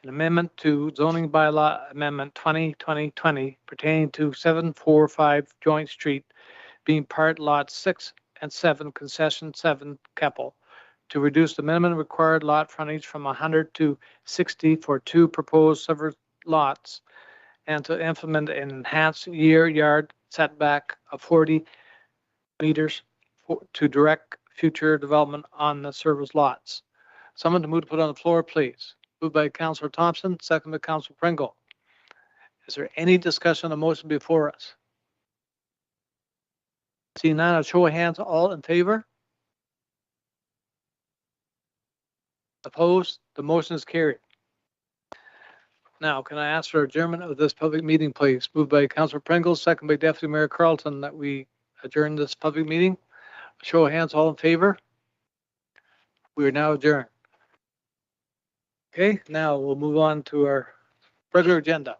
an amendment to zoning bylaw amendment 2020 pertaining to 745 Joint Street, being part lots 6 and 7, concession 7, Keppel, to reduce the minimum required lot frontage from 100 to 60 for two proposed separate lots, and to implement an enhanced rear yard setback of 40 meters to direct future development on the service lots. Someone to move to put on the floor, please. Moved by Councillor Thompson, second by Councillor Pringle. Is there any discussion on the motion before us? Seeing none, I'll show of hands, all in favor? Opposed? The motion is carried. Now, can I ask for adjournment of this public meeting, please? Moved by Councillor Pringle, second by Deputy Mayor Carlton, that we adjourn this public meeting. Show of hands, all in favor? We are now adjourned. Okay, now we'll move on to our regular agenda.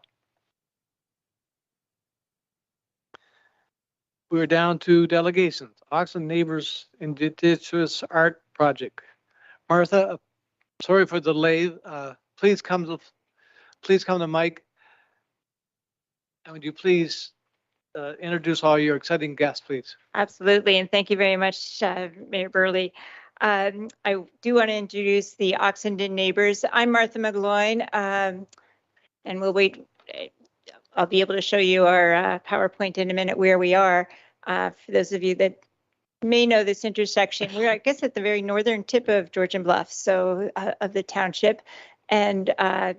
We're down to delegations. Oxon Neighbors Indigenous Art Project. Martha, sorry for the delay. Please come to the mic. And would you please introduce all your exciting guests, please? Absolutely, and thank you very much, Mayor Burley. I do want to introduce the Oxenden neighbors. I'm Martha McGloin, and we'll wait. I'll be able to show you our PowerPoint in a minute where we are. For those of you that may know this intersection, we're, I guess, at the very northern tip of Georgian Bluffs, so of the township. And I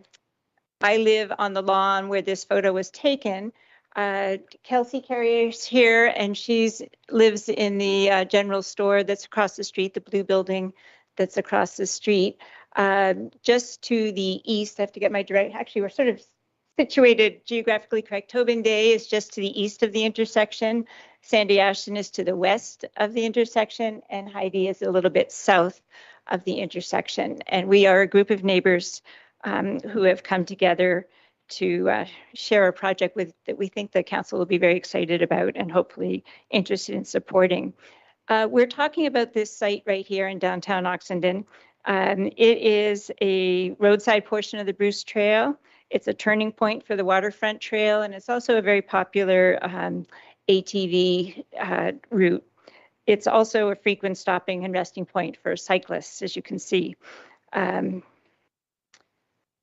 live on the lawn where this photo was taken. Kelsey Carrier's here, and she lives in the general store that's across the street, the blue building that's across the street. Just to the east, I have to get my direct, actually we're sort of situated geographically correct. Tobin Day is just to the east of the intersection. Sandy Ashton is to the west of the intersection, and Heidi is a little bit south of the intersection. And we are a group of neighbors who have come together to share a project that we think the council will be very excited about and hopefully interested in supporting. We're talking about this site right here in downtown Oxenden. It is a roadside portion of the Bruce Trail. It's a turning point for the waterfront trail, and it's also a very popular ATV route. It's also a frequent stopping and resting point for cyclists, as you can see.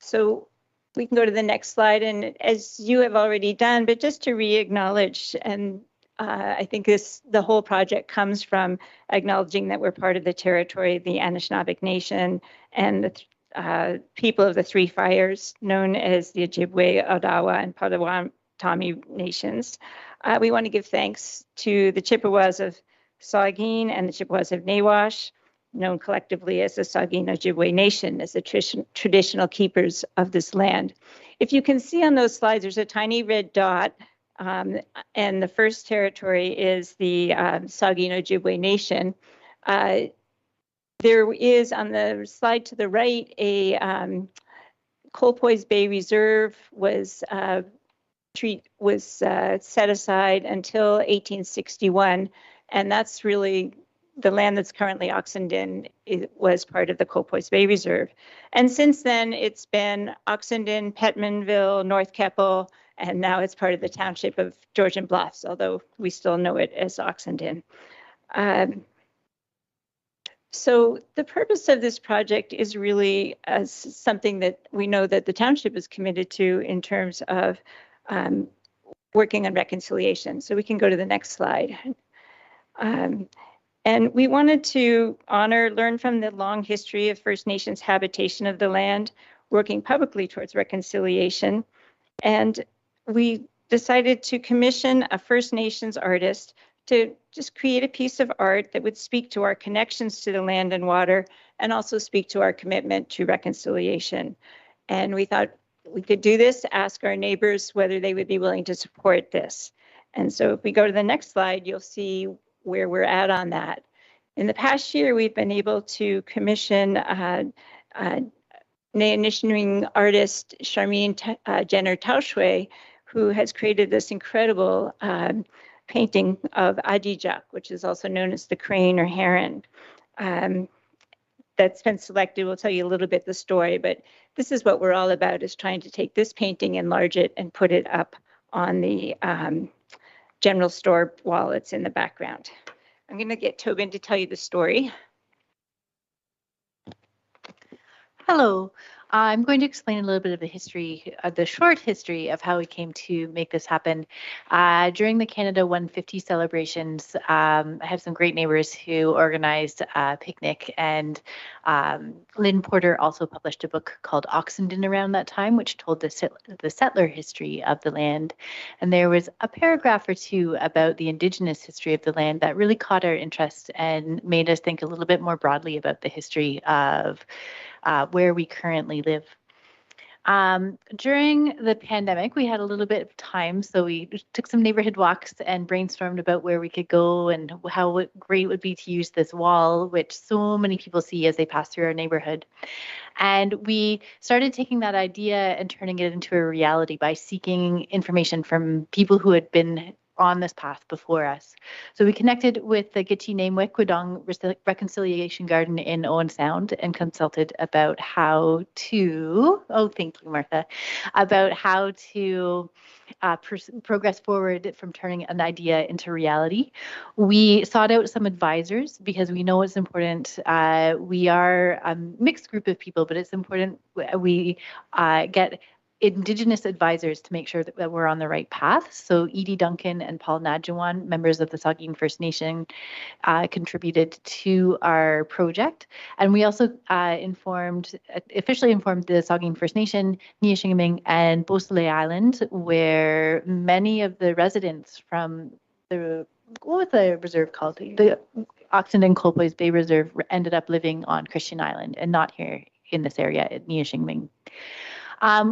So we can go to the next slide, and as you have already done, but just to re-acknowledge and I think the whole project comes from acknowledging that we're part of the territory of the Anishinaabeg Nation and the people of the Three Fires, known as the Ojibwe, Odawa, and Potawatomi nations. We want to give thanks to the Chippewas of Saugeen and the Chippewas of Nawash, known collectively as the Saugeen Ojibwe Nation, as the traditional keepers of this land. If you can see on those slides, there's a tiny red dot, and the first territory is the Saugeen Ojibwe Nation. There is on the slide to the right a Colpoys Bay Reserve was set aside until 1861, and that's really the land that's currently Oxenden. It was part of the Colpoys Bay Reserve. And since then, it's been Oxenden, Petmanville, North Keppel, and now it's part of the township of Georgian Bluffs, although we still know it as Oxenden. So the purpose of this project is really as something that we know that the township is committed to in terms of working on reconciliation. So we can go to the next slide. And we wanted to learn from the long history of First Nations habitation of the land, working publicly towards reconciliation. And we decided to commission a First Nations artist to just create a piece of art that would speak to our connections to the land and water, and also speak to our commitment to reconciliation. And we thought we could do this, ask our neighbors whether they would be willing to support this. And so if we go to the next slide, you'll see where we're at on that. In the past year, we've been able to commission Anishinaabe artist Charmaine Jenner Taushwe, who has created this incredible painting of Adijak, which is also known as the crane or heron. That's been selected. We'll tell you a little bit the story, but this is what we're all about, is trying to take this painting, enlarge it, and put it up on the general store wall. It's in the background. I'm going to get Tobin to tell you the story. Hello. I'm going to explain a little bit of the history, the short history of how we came to make this happen. During the Canada 150 celebrations, I have some great neighbors who organized a picnic, and Lynn Porter also published a book called Oxenden around that time, which told the settler history of the land. And there was a paragraph or two about the Indigenous history of the land that really caught our interest and made us think a little bit more broadly about the history of where we currently live. During the pandemic, we had a little bit of time, so we took some neighborhood walks and brainstormed about where we could go and how great it would be to use this wall, which so many people see as they pass through our neighborhood. And we started taking that idea and turning it into a reality by seeking information from people who had been on this path before us. So we connected with the Gitche Wekwadong Reconciliation Garden in Owen Sound and consulted about how to, thank you, Martha, about how to progress forward from turning an idea into reality. We sought out some advisors because we know it's important. We are a mixed group of people, but it's important we get Indigenous advisors to make sure that we're on the right path. So Edie Duncan and Paul Nadjawan, members of the Saugeen First Nation, contributed to our project. And we also officially informed the Saugeen First Nation, Niashingaming, and Beausoleil Island, where many of the residents from what was the reserve called? The Oxenden Colpoys Bay Reserve ended up living on Christian Island and not here in this area at Niashingaming.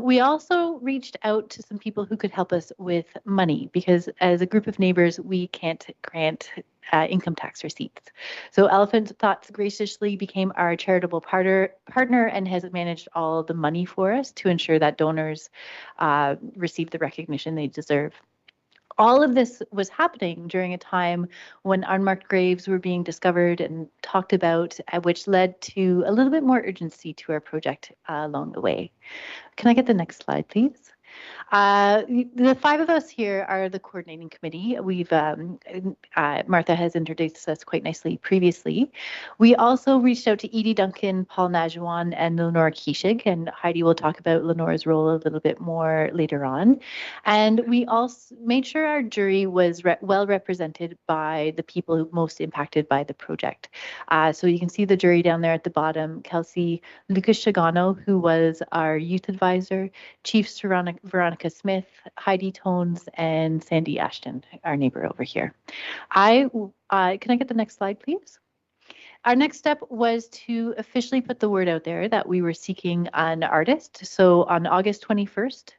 We also reached out to some people who could help us with money, because as a group of neighbors, we can't grant income tax receipts. So Elephant Thoughts graciously became our charitable partner and has managed all the money for us to ensure that donors receive the recognition they deserve. All of this was happening during a time when unmarked graves were being discovered and talked about, which led to a little bit more urgency to our project along the way. Can I get the next slide, please? The five of us here are the coordinating committee. We've Martha has introduced us quite nicely previously. We also reached out to Edie Duncan, Paul Najuan, and Lenore Kishig, and Heidi will talk about Lenore's role a little bit more later on. And we also made sure our jury was well represented by the people most impacted by the project. So you can see the jury down there at the bottom: Kelsey Lucas Chagano, who was our youth advisor, Chief Veronica Smith, Heidi Tones, and Sandy Ashton, our neighbor over here. Can I get the next slide, please? Our next step was to officially put the word out there that we were seeking an artist. So on August 21st,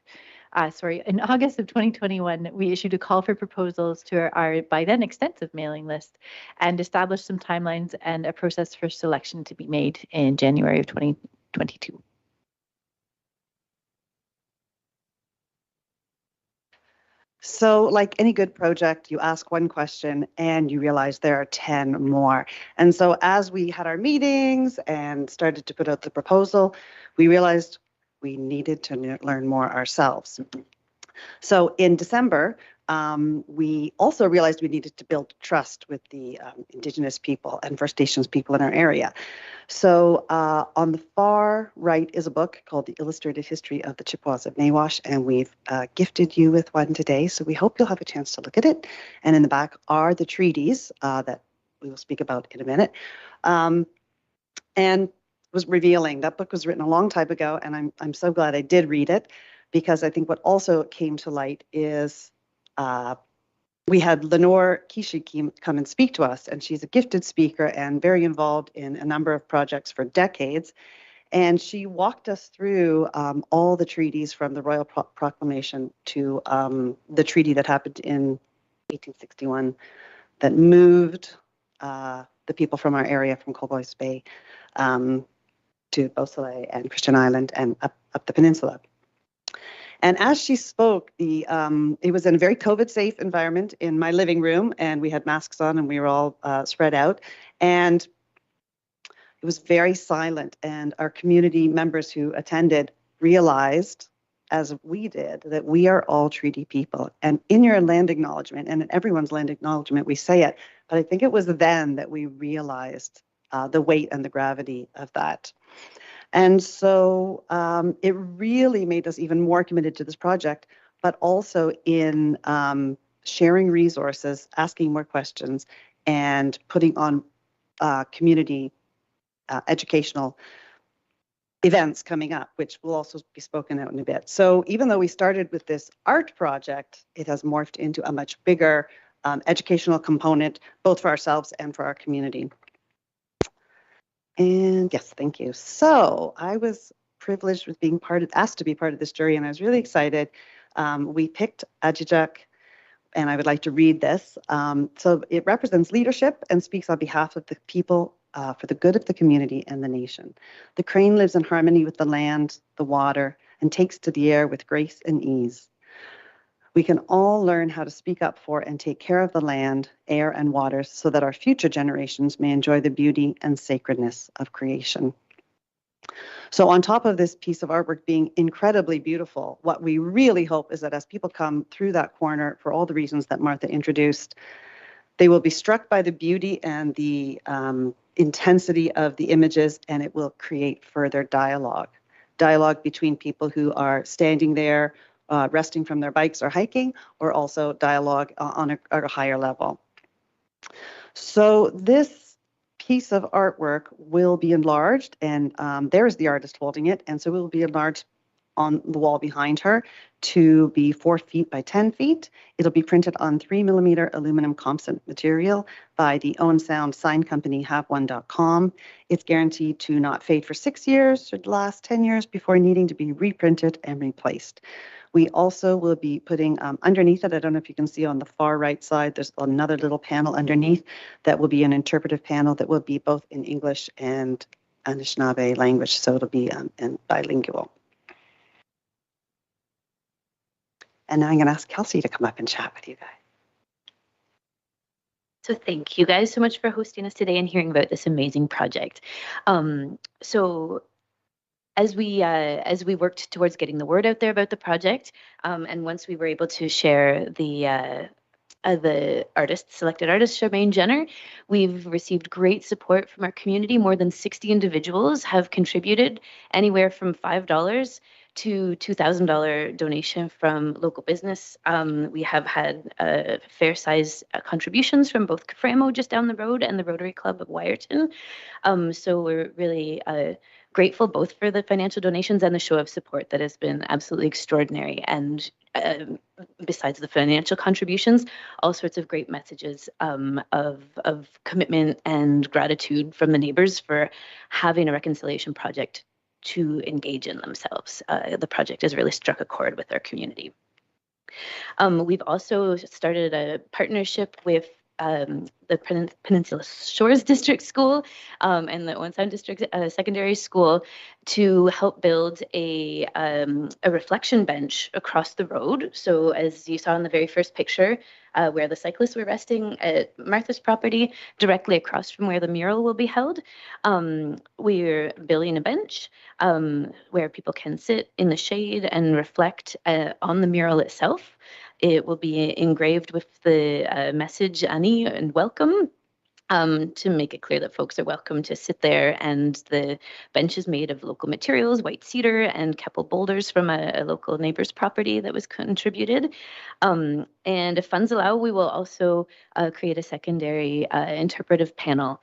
in August of 2021, we issued a call for proposals to our by then extensive mailing list and established some timelines and a process for selection to be made in January of 2022. So like any good project, you ask one question and you realize there are 10 more. And so as we had our meetings and started to put out the proposal, we realized we needed to learn more ourselves. So in December, we also realized we needed to build trust with the Indigenous people and First Nations people in our area. So on the far right is a book called The Illustrated History of the Chippewas of Nawash, and we've gifted you with one today. So we hope you'll have a chance to look at it. And in the back are the treaties that we will speak about in a minute. And was revealing. That book was written a long time ago, and I'm so glad I did read it, because I think what also came to light is we had Lenore Kishig come and speak to us, and she's a gifted speaker and very involved in a number of projects for decades. And she walked us through all the treaties from the Royal Proclamation to the treaty that happened in 1861 that moved the people from our area from Colboys Bay to Beausoleil and Christian Island and up the peninsula. And as she spoke, it was in a very COVID-safe environment in my living room, and we had masks on and we were all spread out. And it was very silent, and our community members who attended realized, as we did, that we are all treaty people. And in your land acknowledgement, and in everyone's land acknowledgement, we say it, but I think it was then that we realized the weight and the gravity of that. And so it really made us even more committed to this project, but also in sharing resources, asking more questions, and putting on community educational events coming up, which will also be spoken out in a bit. So even though we started with this art project, it has morphed into a much bigger educational component, both for ourselves and for our community. And yes, thank you. So I was privileged with being asked to be part of this jury, and I was really excited. We picked Ajijak, and I would like to read this. So it represents leadership and speaks on behalf of the people for the good of the community and the nation. The crane lives in harmony with the land, the water, and takes to the air with grace and ease. We can all learn how to speak up for and take care of the land, air, and waters so that our future generations may enjoy the beauty and sacredness of creation. So on top of this piece of artwork being incredibly beautiful, what we really hope is that as people come through that corner, for all the reasons that Martha introduced, they will be struck by the beauty and the intensity of the images, and it will create further dialogue between people who are standing there, resting from their bikes or hiking, or also dialogue at a higher level. So this piece of artwork will be enlarged, and there's the artist holding it, and so it will be enlarged on the wall behind her to be 4 feet by 10 feet. It'll be printed on 3mm aluminum composite material by the Owen Sound sign company HaveOne.com. It's guaranteed to not fade for 6 years or last 10 years before needing to be reprinted and replaced. We also will be putting underneath it, I don't know if you can see on the far right side, there's another little panel underneath that will be an interpretive panel that will be both in English and Anishinaabe language, so it'll be bilingual. And now I'm going to ask Kelsey to come up and chat with you guys. So thank you guys so much for hosting us today and hearing about this amazing project. So as we worked towards getting the word out there about the project, and once we were able to share the selected artist, Charmaine Jenner, we've received great support from our community. More than 60 individuals have contributed, anywhere from $5 to $2,000 donation from local business. We have had fair size contributions from both Framo just down the road and the Rotary Club of Wyerton. So we're really grateful both for the financial donations and the show of support that has been absolutely extraordinary. And besides the financial contributions, all sorts of great messages of commitment and gratitude from the neighbors for having a reconciliation project to engage in themselves. The project has really struck a chord with our community. We've also started a partnership with the Peninsula Shores District School and the Owen Sound District Secondary School to help build a reflection bench across the road. So as you saw in the very first picture, where the cyclists were resting at Martha's property, directly across from where the mural will be held, we're building a bench where people can sit in the shade and reflect on the mural itself. It will be engraved with the message Ani and welcome, to make it clear that folks are welcome to sit there. And the bench is made of local materials, white cedar and Keppel boulders from a local neighbor's property that was contributed. And if funds allow, we will also create a secondary interpretive panel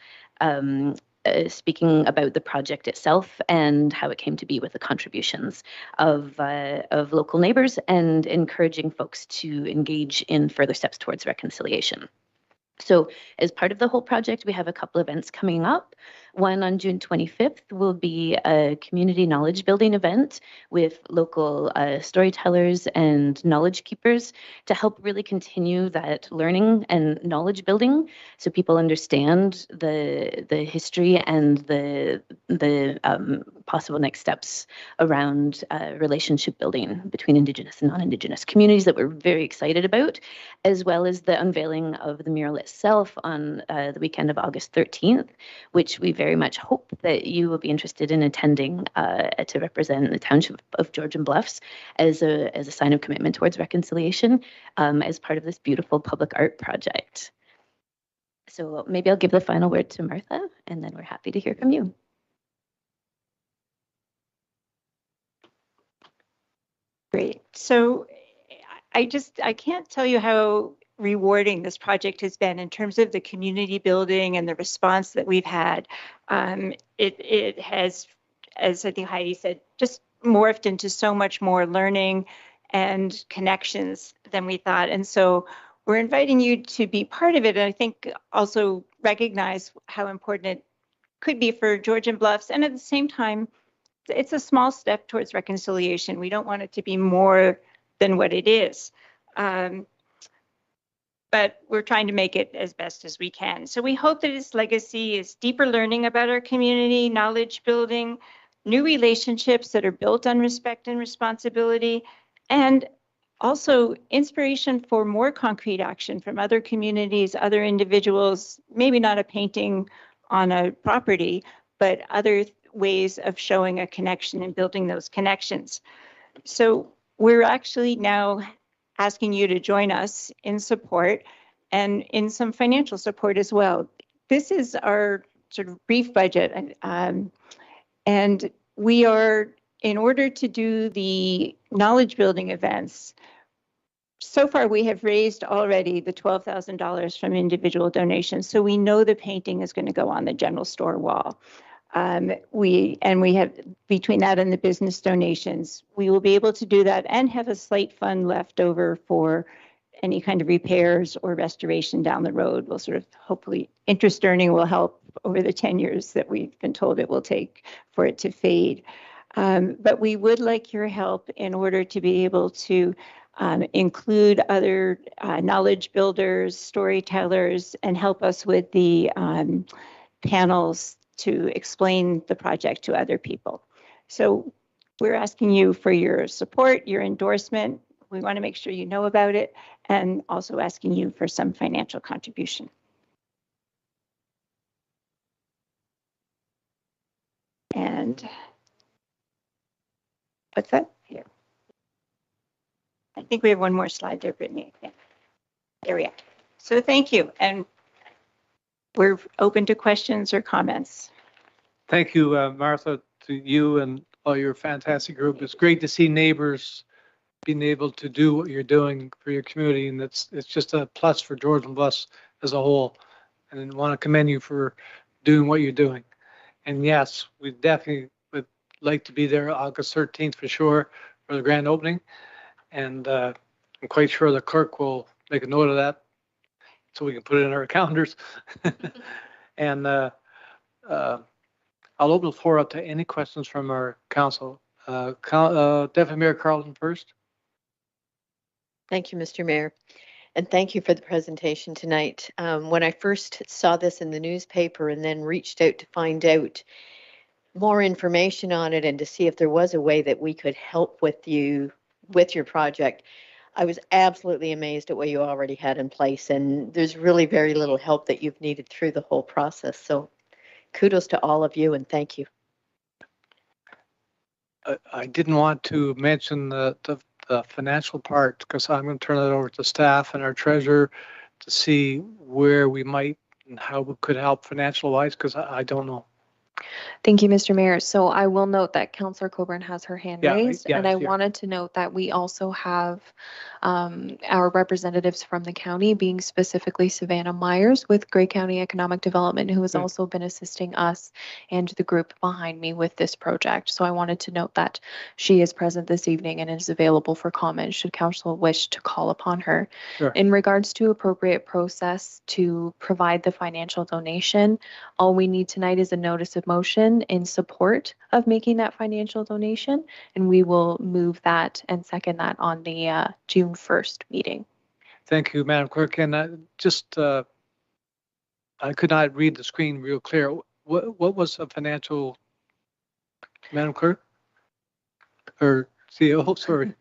speaking about the project itself and how it came to be with the contributions of local neighbors and encouraging folks to engage in further steps towards reconciliation. So as part of the whole project, we have a couple events coming up. One on June 25th will be a community knowledge building event with local storytellers and knowledge keepers to help really continue that learning and knowledge building so people understand the history and the possible next steps around relationship building between Indigenous and non-Indigenous communities that we're very excited about, as well as the unveiling of the mural itself on the weekend of August 13th, which we very much hope that you will be interested in attending to represent the township of Georgian Bluffs as a sign of commitment towards reconciliation as part of this beautiful public art project. So maybe I'll give the final word to Martha, and then we're happy to hear from you. Great. So I can't tell you how rewarding this project has been in terms of the community building and the response that we've had. It has, as I think Heidi said, just morphed into so much more learning and connections than we thought. And so we're inviting you to be part of it. And I think also recognize how important it could be for Georgian Bluffs. And at the same time, it's a small step towards reconciliation. We don't want it to be more than what it is. But we're trying to make it as best as we can. So we hope that its legacy is deeper learning about our community, knowledge building, new relationships that are built on respect and responsibility, and also inspiration for more concrete action from other communities, other individuals, maybe not a painting on a property, but other ways of showing a connection and building those connections. So we're actually now asking you to join us in support and in some financial support as well. This is our sort of brief budget, and we are, in order to do the knowledge building events, so far we have raised already the $12,000 from individual donations. So we know the painting is going to go on the general store wall. We have, between that and the business donations, we will be able to do that and have a slight fund left over for any kind of repairs or restoration down the road. We'll sort of, hopefully, interest earning will help over the 10 years that we've been told it will take for it to fade. But we would like your help in order to be able to include other knowledge builders, storytellers, and help us with the panels to explain the project to other people. So we're asking you for your support, your endorsement. We want to make sure you know about it, and also asking you for some financial contribution. And What's that? Here. I think we have one more slide there, Brittany. Yeah. There we are. So thank you. And we're open to questions or comments. Thank you, Martha, to you and all your fantastic group. It's great to see neighbors being able to do what you're doing for your community, and it's just a plus for Georgian Bluffs as a whole. And I want to commend you for doing what you're doing. And yes, we definitely would like to be there August 13th for sure for the grand opening. And I'm quite sure the clerk will make a note of that so we can put it in our calendars. And I'll open the floor up to any questions from our council. Deputy Mayor Carlton first. Thank you, Mr. Mayor. And thank you for the presentation tonight. When I first saw this in the newspaper and then reached out to find out more information on it and to see if there was a way that we could help with you with your project, I was absolutely amazed at what you already had in place. And there's really very little help that you've needed through the whole process. So kudos to all of you and thank you. I didn't want to mention the financial part because I'm going to turn it over to staff and our treasurer to see where we might and how we could help financial wise because I don't know. Thank you, Mr. Mayor. So I will note that Councillor Coburn has her hand Yeah, raised, yeah, and I it's here. wanted to note that we also have our representatives from the county, being specifically Savannah Myers with Grey County Economic Development, who has Good. also been assisting us and the group behind me with this project. So I wanted to note that she is present this evening and is available for comment should council wish to call upon her. Sure. In regards to appropriate process to provide the financial donation, all we need tonight is a notice of motion in support of making that financial donation, and we will move that and second that on the June 1st meeting. Thank you, Madam Clerk. And I could not read the screen real clear. What was the financial, Madam Clerk? Or CEO, sorry.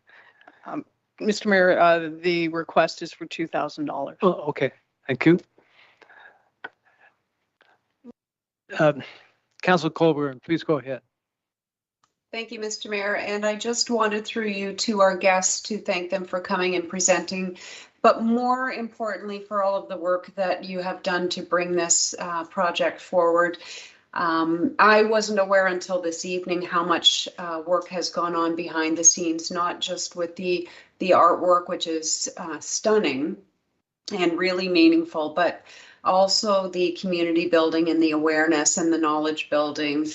Mr. Mayor, the request is for $2,000. Oh, okay, thank you. Councilor Colburn, please go ahead. Thank you, Mr. Mayor. And I just wanted through you to our guests to thank them for coming and presenting, but more importantly for all of the work that you have done to bring this project forward. I wasn't aware until this evening how much work has gone on behind the scenes, not just with the artwork, which is stunning and really meaningful, but also the community building and the awareness and the knowledge building.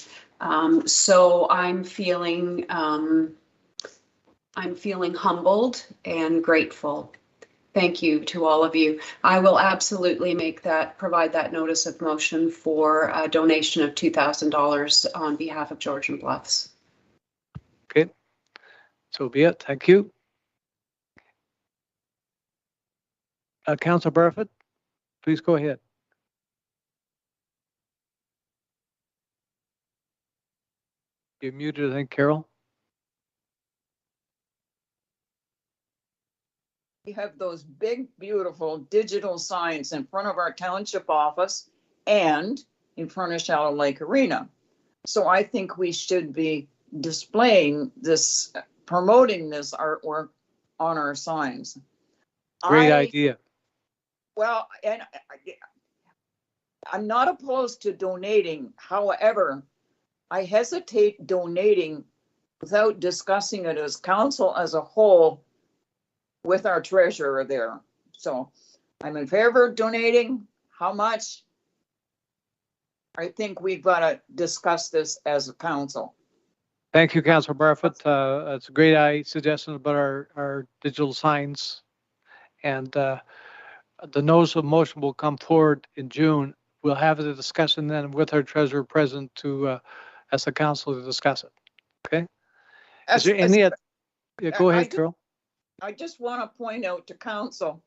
So I'm feeling humbled and grateful. Thank you to all of you. I will absolutely provide that notice of motion for a donation of $2,000 on behalf of Georgian Bluffs. Okay, so be it. Thank you. Councilor Barfoot, please go ahead. You're muted, I think, Carol. We have those big, beautiful digital signs in front of our township office and in front of Shallow Lake Arena. So I think we should be displaying this, promoting this artwork on our signs. Great idea. Well, and I'm not opposed to donating. However, I hesitate donating without discussing it as council as a whole with our treasurer there. So I'm in favor of donating. How much? I think we've got to discuss this as a council. Thank you, Councilor Barfoot. It's a great suggestion about our digital signs. And the notice of motion will come forward in June. We'll have the discussion then with our treasurer present to as a council to discuss it. Okay. Is there any other? Yeah, go ahead, Carol. I just want to point out to council,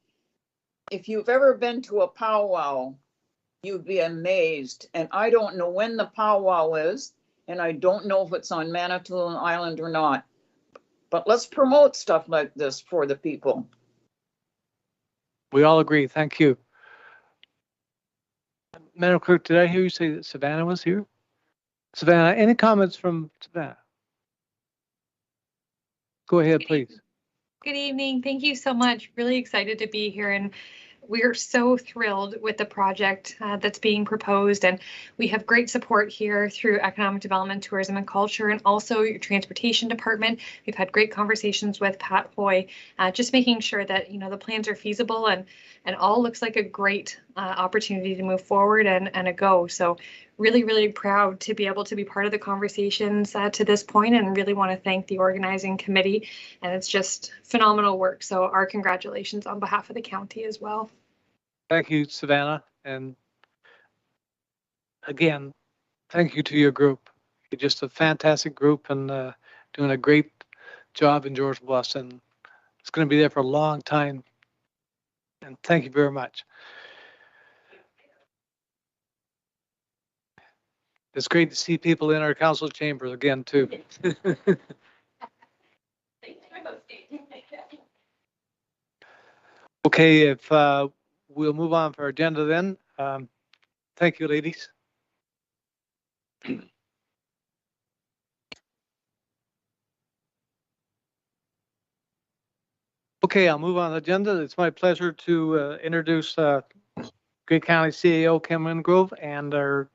if you've ever been to a powwow, you'd be amazed. And I don't know when the powwow is, and I don't know if it's on Manitoulin Island or not. But let's promote stuff like this for the people. We all agree. Thank you. Madam Clerk, did I hear you say that Savannah was here? Savannah, any comments from Savannah? Go ahead, please. Good evening. Thank you so much. Really excited to be here, and we're so thrilled with the project that's being proposed, and we have great support here through Economic Development, Tourism and Culture, and also your Transportation Department. We've had great conversations with Pat Hoy, just making sure that the plans are feasible and all looks like a great opportunity to move forward and a go. So really, really proud to be able to be part of the conversations to this point, and really want to thank the organizing committee. And it's just phenomenal work. So our congratulations on behalf of the county as well. Thank you, Savannah. And again, thank you to your group. You're just a fantastic group and doing a great job in George Bluffs, and it's going to be there for a long time. And thank you very much. It's great to see people in our council chambers again, too. Okay, if we'll move on for our agenda then. Thank you, ladies. Okay, I'll move on the agenda. It's my pleasure to introduce Grey County CAO Kim Wingrove and our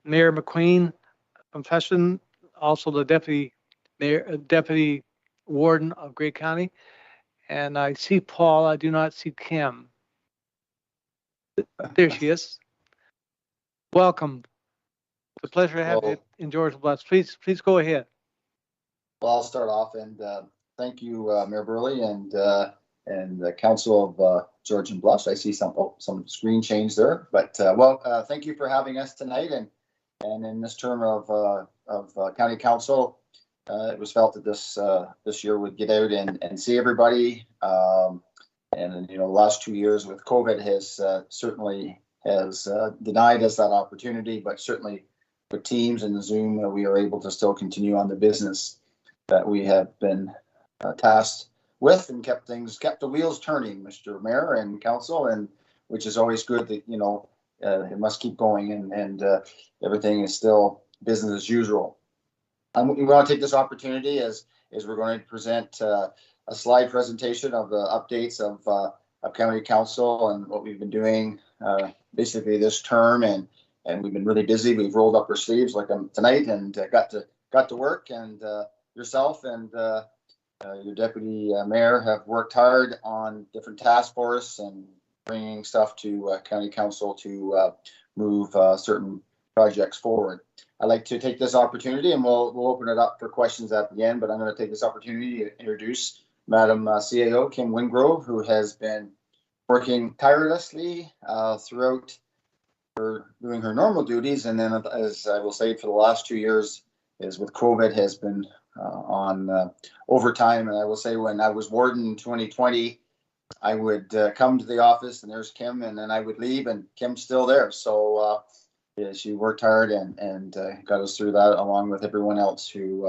Mayor McQueen confession, also the deputy warden of Grey County. And I see Paul, I do not see Kim. There she is. Welcome. It's a pleasure to have you in George Bluffs. Please go ahead. Well, I'll start off and thank you, Mayor Burley and the Council of Georgian Bluffs. I see some screen change there, but thank you for having us tonight. And in this term of County Council, it was felt that this year would get out and see everybody. And the last 2 years with COVID has certainly denied us that opportunity, but certainly with Teams and the Zoom, we are able to still continue on the business that we have been tasked with and kept the wheels turning, Mr. Mayor and Council, and which is always good that it must keep going and everything is still business as usual. We want to take this opportunity as we're going to present a slide presentation of the updates of County Council and what we've been doing basically this term, and we've been really busy. We've rolled up our sleeves like tonight and got to work, and yourself and your deputy mayor have worked hard on different task force and bringing stuff to County Council to move certain projects forward. I'd like to take this opportunity, and we'll open it up for questions at the end, but I'm going to take this opportunity to introduce Madam CAO Kim Wingrove, who has been working tirelessly throughout doing her normal duties, and then, as I will say, for the last 2 years, is with COVID, has been on overtime. And I will say, when I was warden in 2020, I would come to the office and there's Kim, and then I would leave and Kim's still there. So yeah, she worked hard and got us through that, along with everyone else who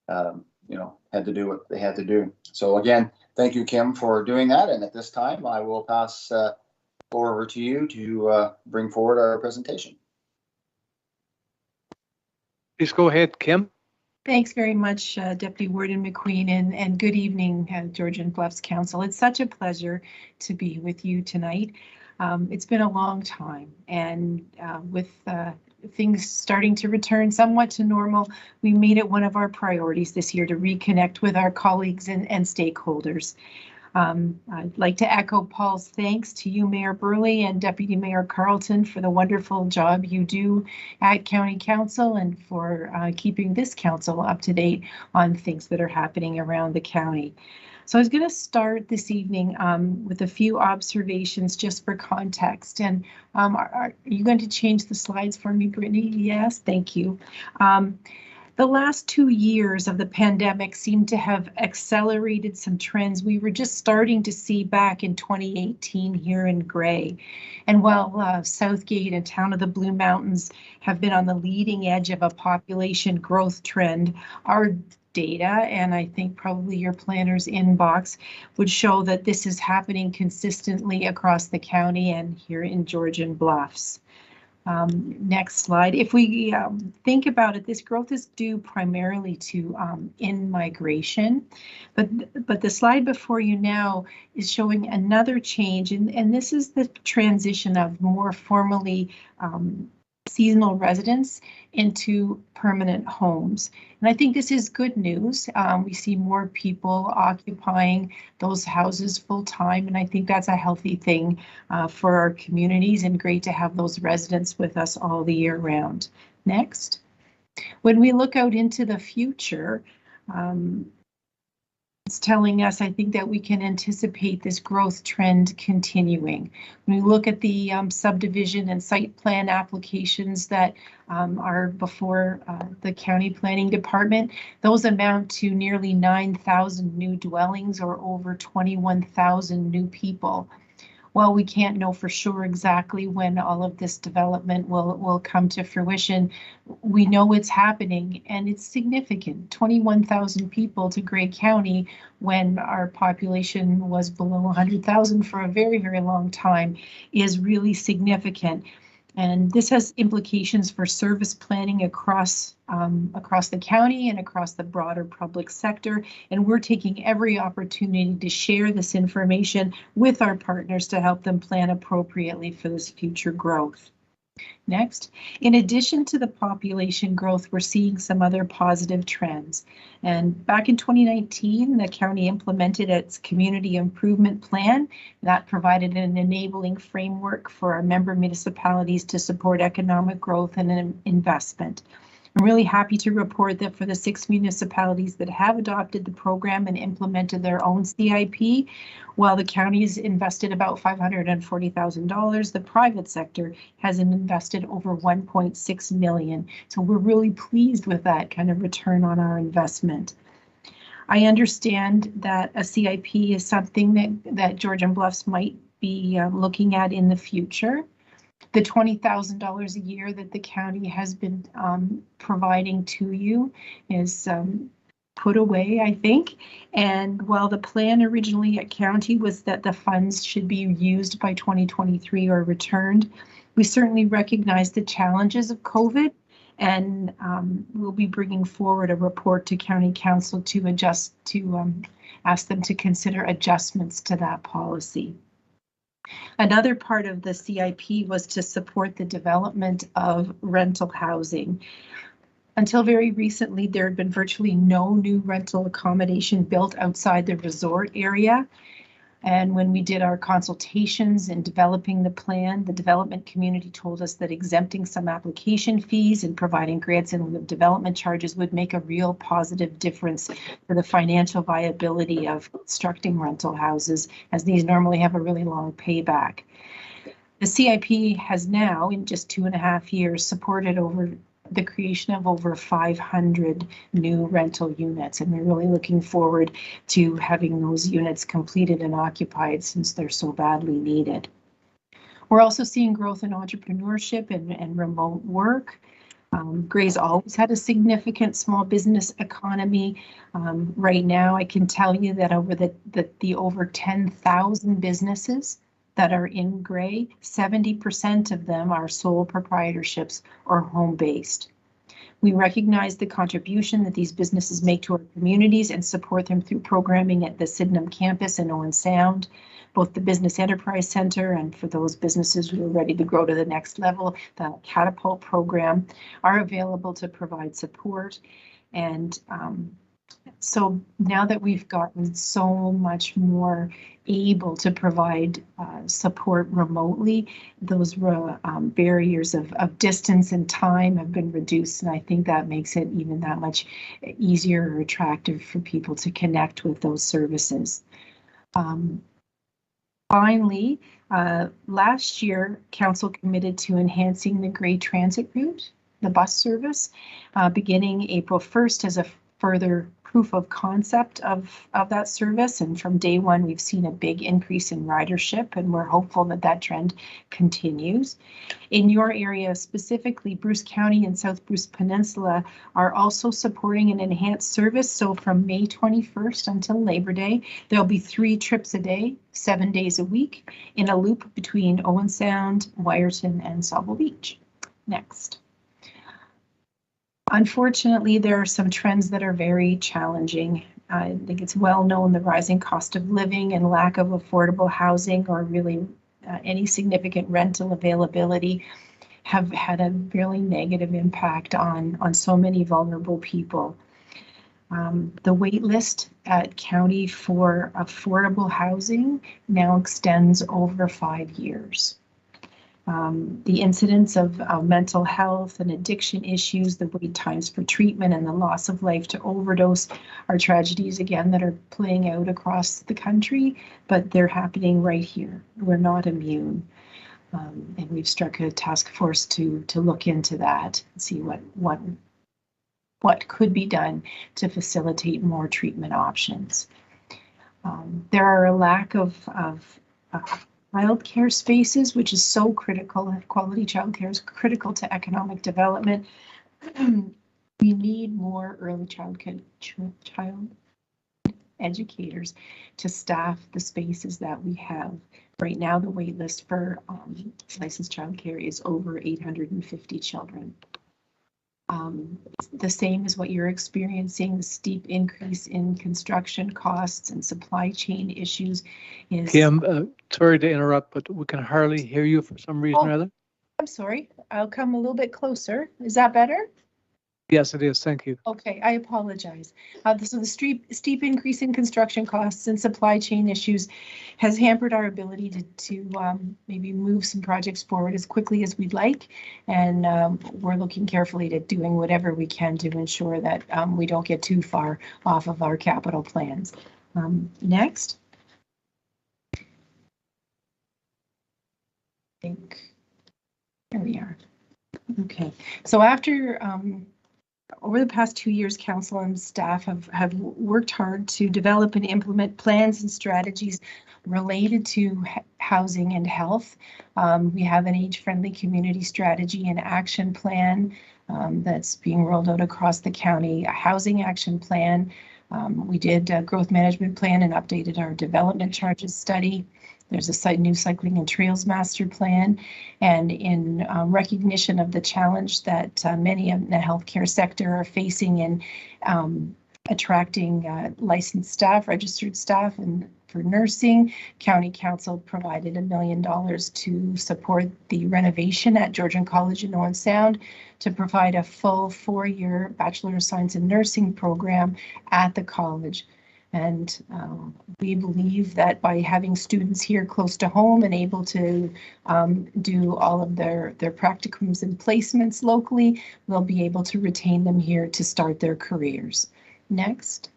had to do what they had to do. So again, thank you, Kim, for doing that. And at this time, I will pass the floor over to you to bring forward our presentation. Please go ahead, Kim. Thanks very much, Deputy Warden McQueen, and good evening, Georgian Bluffs Council. It's such a pleasure to be with you tonight. It's been a long time, and with things starting to return somewhat to normal, we made it one of our priorities this year to reconnect with our colleagues and stakeholders. I'd like to echo Paul's thanks to you, Mayor Burley and Deputy Mayor Carlton, for the wonderful job you do at County Council and for keeping this council up to date on things that are happening around the county. So I was going to start this evening with a few observations just for context. And are you going to change the slides for me, Brittany? Yes, thank you. The last 2 years of the pandemic seem to have accelerated some trends we were just starting to see back in 2018 here in Grey. And while Southgate and Town of the Blue Mountains have been on the leading edge of a population growth trend, our data, and I think probably your planner's inbox, would show that this is happening consistently across the county and here in Georgian Bluffs. Next slide. If we think about it, this growth is due primarily to in-migration, but the slide before you now is showing another change, and this is the transition of more formally seasonal residents into permanent homes. And I think this is good news. We see more people occupying those houses full time, and I think that's a healthy thing for our communities, and great to have those residents with us all the year round. Next. When we look out into the future, it's telling us, I think, that we can anticipate this growth trend continuing. When we look at the subdivision and site plan applications that are before the county planning department, those amount to nearly 9,000 new dwellings or over 21,000 new people. While we can't know for sure exactly when all of this development will come to fruition, we know it's happening, and it's significant. 21,000 people to Grey County when our population was below 100,000 for a very, very long time is really significant. And this has implications for service planning across the county and across the broader public sector. And we're taking every opportunity to share this information with our partners to help them plan appropriately for this future growth. Next, in addition to the population growth, we're seeing some other positive trends. And back in 2019, the county implemented its community improvement plan that provided an enabling framework for our member municipalities to support economic growth and investment. I'm really happy to report that for the 6 municipalities that have adopted the program and implemented their own CIP, while the county has invested about $540,000, the private sector has invested over $1.6 million. So we're really pleased with that kind of return on our investment. I understand that a CIP is something that Georgian Bluffs might be looking at in the future. The $20,000 a year that the county has been providing to you is put away, I think. And while the plan originally at county was that the funds should be used by 2023 or returned, we certainly recognize the challenges of COVID, and we'll be bringing forward a report to County Council to ask them to consider adjustments to that policy. Another part of the CIP was to support the development of rental housing. Until very recently, there had been virtually no new rental accommodation built outside the resort area. And when we did our consultations in developing the plan, the development community told us that exempting some application fees and providing grants in lieu of development charges would make a real positive difference for the financial viability of constructing rental houses, as these normally have a really long payback. The CIP has now, in just 2.5 years, supported over the creation of over 500 new rental units, and we're really looking forward to having those units completed and occupied since they're so badly needed. We're also seeing growth in entrepreneurship and remote work. Grey's always had a significant small business economy. Right now, I can tell you that over the over 10,000 businesses that are in Grey, 70% of them are sole proprietorships or home-based. We recognize the contribution that these businesses make to our communities and support them through programming at the Sydenham campus in Owen Sound, both the Business Enterprise Center, and for those businesses who are ready to grow to the next level, the Catapult program are available to provide support. And so now that we've gotten so much more able to provide support remotely, those barriers of distance and time have been reduced, and I think that makes it even that much easier or attractive for people to connect with those services. Finally, last year, Council committed to enhancing the Grey Transit route, the bus service, beginning April 1st as a further proof of concept of that service. And from day one, we've seen a big increase in ridership, and we're hopeful that that trend continues. In your area specifically, Bruce County and South Bruce Peninsula are also supporting an enhanced service. So from May 21st until Labor Day, there'll be 3 trips a day, 7 days a week, in a loop between Owen Sound, Wyerton, and Sauble Beach. Next. Unfortunately, there are some trends that are very challenging. I think it's well known the rising cost of living and lack of affordable housing or really any significant rental availability have had a really negative impact on so many vulnerable people. The wait list at county for affordable housing now extends over 5 years. The incidence of mental health and addiction issues, the wait times for treatment, and the loss of life to overdose are tragedies, again, that are playing out across the country, but they're happening right here. We're not immune. And we've struck a task force to look into that and see what could be done to facilitate more treatment options. There are a lack of childcare spaces, which is so critical. Quality childcare is critical to economic development. We need more early child educators to staff the spaces that we have. Right now, the wait list for licensed childcare is over 850 children. The same as what you're experiencing, the steep increase in construction costs and supply chain issues is... Kim, sorry to interrupt, but we can hardly hear you for some reason or other. I'm sorry, I'll come a little bit closer. Is that better? Yes, it is. Thank you. Okay, I apologize. So the steep increase in construction costs and supply chain issues has hampered our ability to maybe move some projects forward as quickly as we'd like. And we're looking carefully at doing whatever we can to ensure that we don't get too far off of our capital plans. Next. I think, here we are. Okay, so after over the past 2 years, council and staff have worked hard to develop and implement plans and strategies related to housing and health. We have an age-friendly community strategy and action plan that's being rolled out across the county, a housing action plan. We did a growth management plan and updated our development charges study. There's a new cycling and trails master plan, and in recognition of the challenge that many in the healthcare sector are facing in attracting licensed staff, registered staff, and for nursing, County Council provided $1 million to support the renovation at Georgian College in Owen Sound to provide a full 4-year Bachelor of Science in Nursing program at the college. And we believe that by having students here close to home and able to do all of their practicums and placements locally, we'll be able to retain them here to start their careers. Next.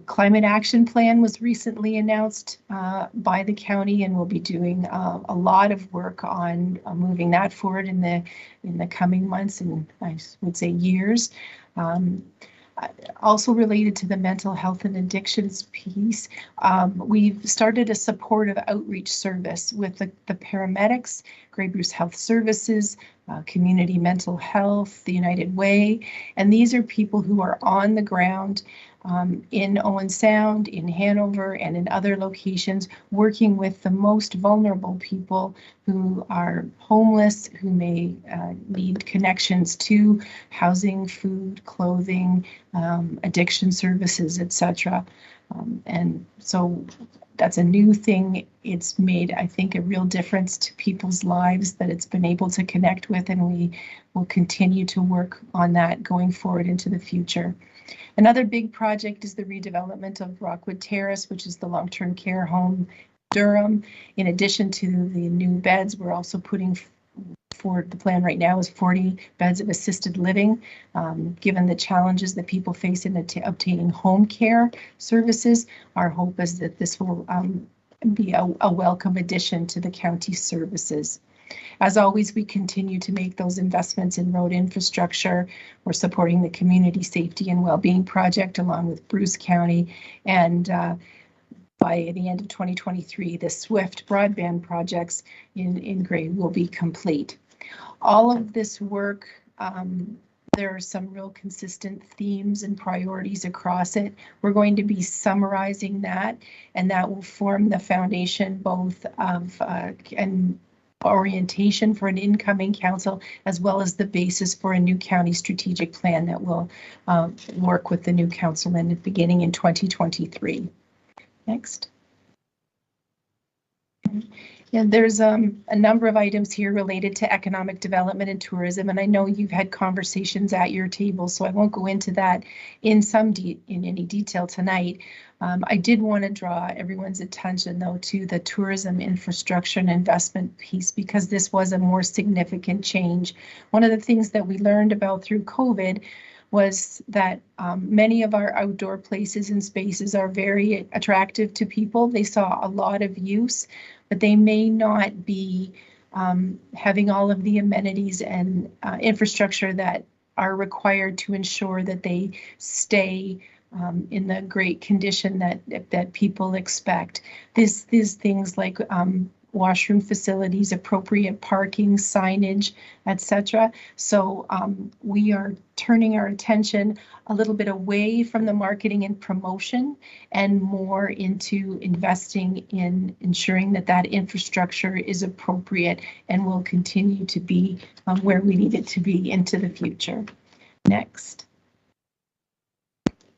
Climate action plan was recently announced by the county, and we'll be doing a lot of work on moving that forward in the coming months and I would say years. Also related to the mental health and addictions piece, we've started a supportive outreach service with the paramedics, Grey Bruce Health Services, Community Mental Health, the United Way, and these are people who are on the ground in Owen Sound, in Hanover, and in other locations, working with the most vulnerable people who are homeless, who may need connections to housing, food, clothing, addiction services, etc. And so that's a new thing. It's made, I think, a real difference to people's lives that it's been able to connect with, and we will continue to work on that going forward into the future. Another big project is the redevelopment of Rockwood Terrace, which is the long-term care home Durham. In addition to the new beds, we're also putting forward, the plan right now is 40 beds of assisted living. Given the challenges that people face in obtaining home care services, our hope is that this will be a welcome addition to the county services. As always, we continue to make those investments in road infrastructure. We're supporting the Community Safety and Wellbeing Project along with Bruce County, and by the end of 2023, the SWIFT broadband projects in Grey will be complete. All of this work, there are some real consistent themes and priorities across it. We're going to be summarizing that, and that will form the foundation both of orientation for an incoming council, as well as the basis for a new county strategic plan that will work with the new councilman beginning in 2023. Next. Yeah, there's a number of items here related to economic development and tourism, and I know you've had conversations at your table, so I won't go into that in any detail tonight. I did want to draw everyone's attention, though, to the tourism infrastructure and investment piece, because this was a more significant change. One of the things that we learned about through COVID was that many of our outdoor places and spaces are very attractive to people. They saw a lot of use, but they may not be having all of the amenities and infrastructure that are required to ensure that they stay in the great condition that people expect. These things like washroom facilities, appropriate parking, signage, etc. So we are turning our attention a little bit away from the marketing and promotion and more into investing in ensuring that that infrastructure is appropriate and will continue to be where we need it to be into the future. Next.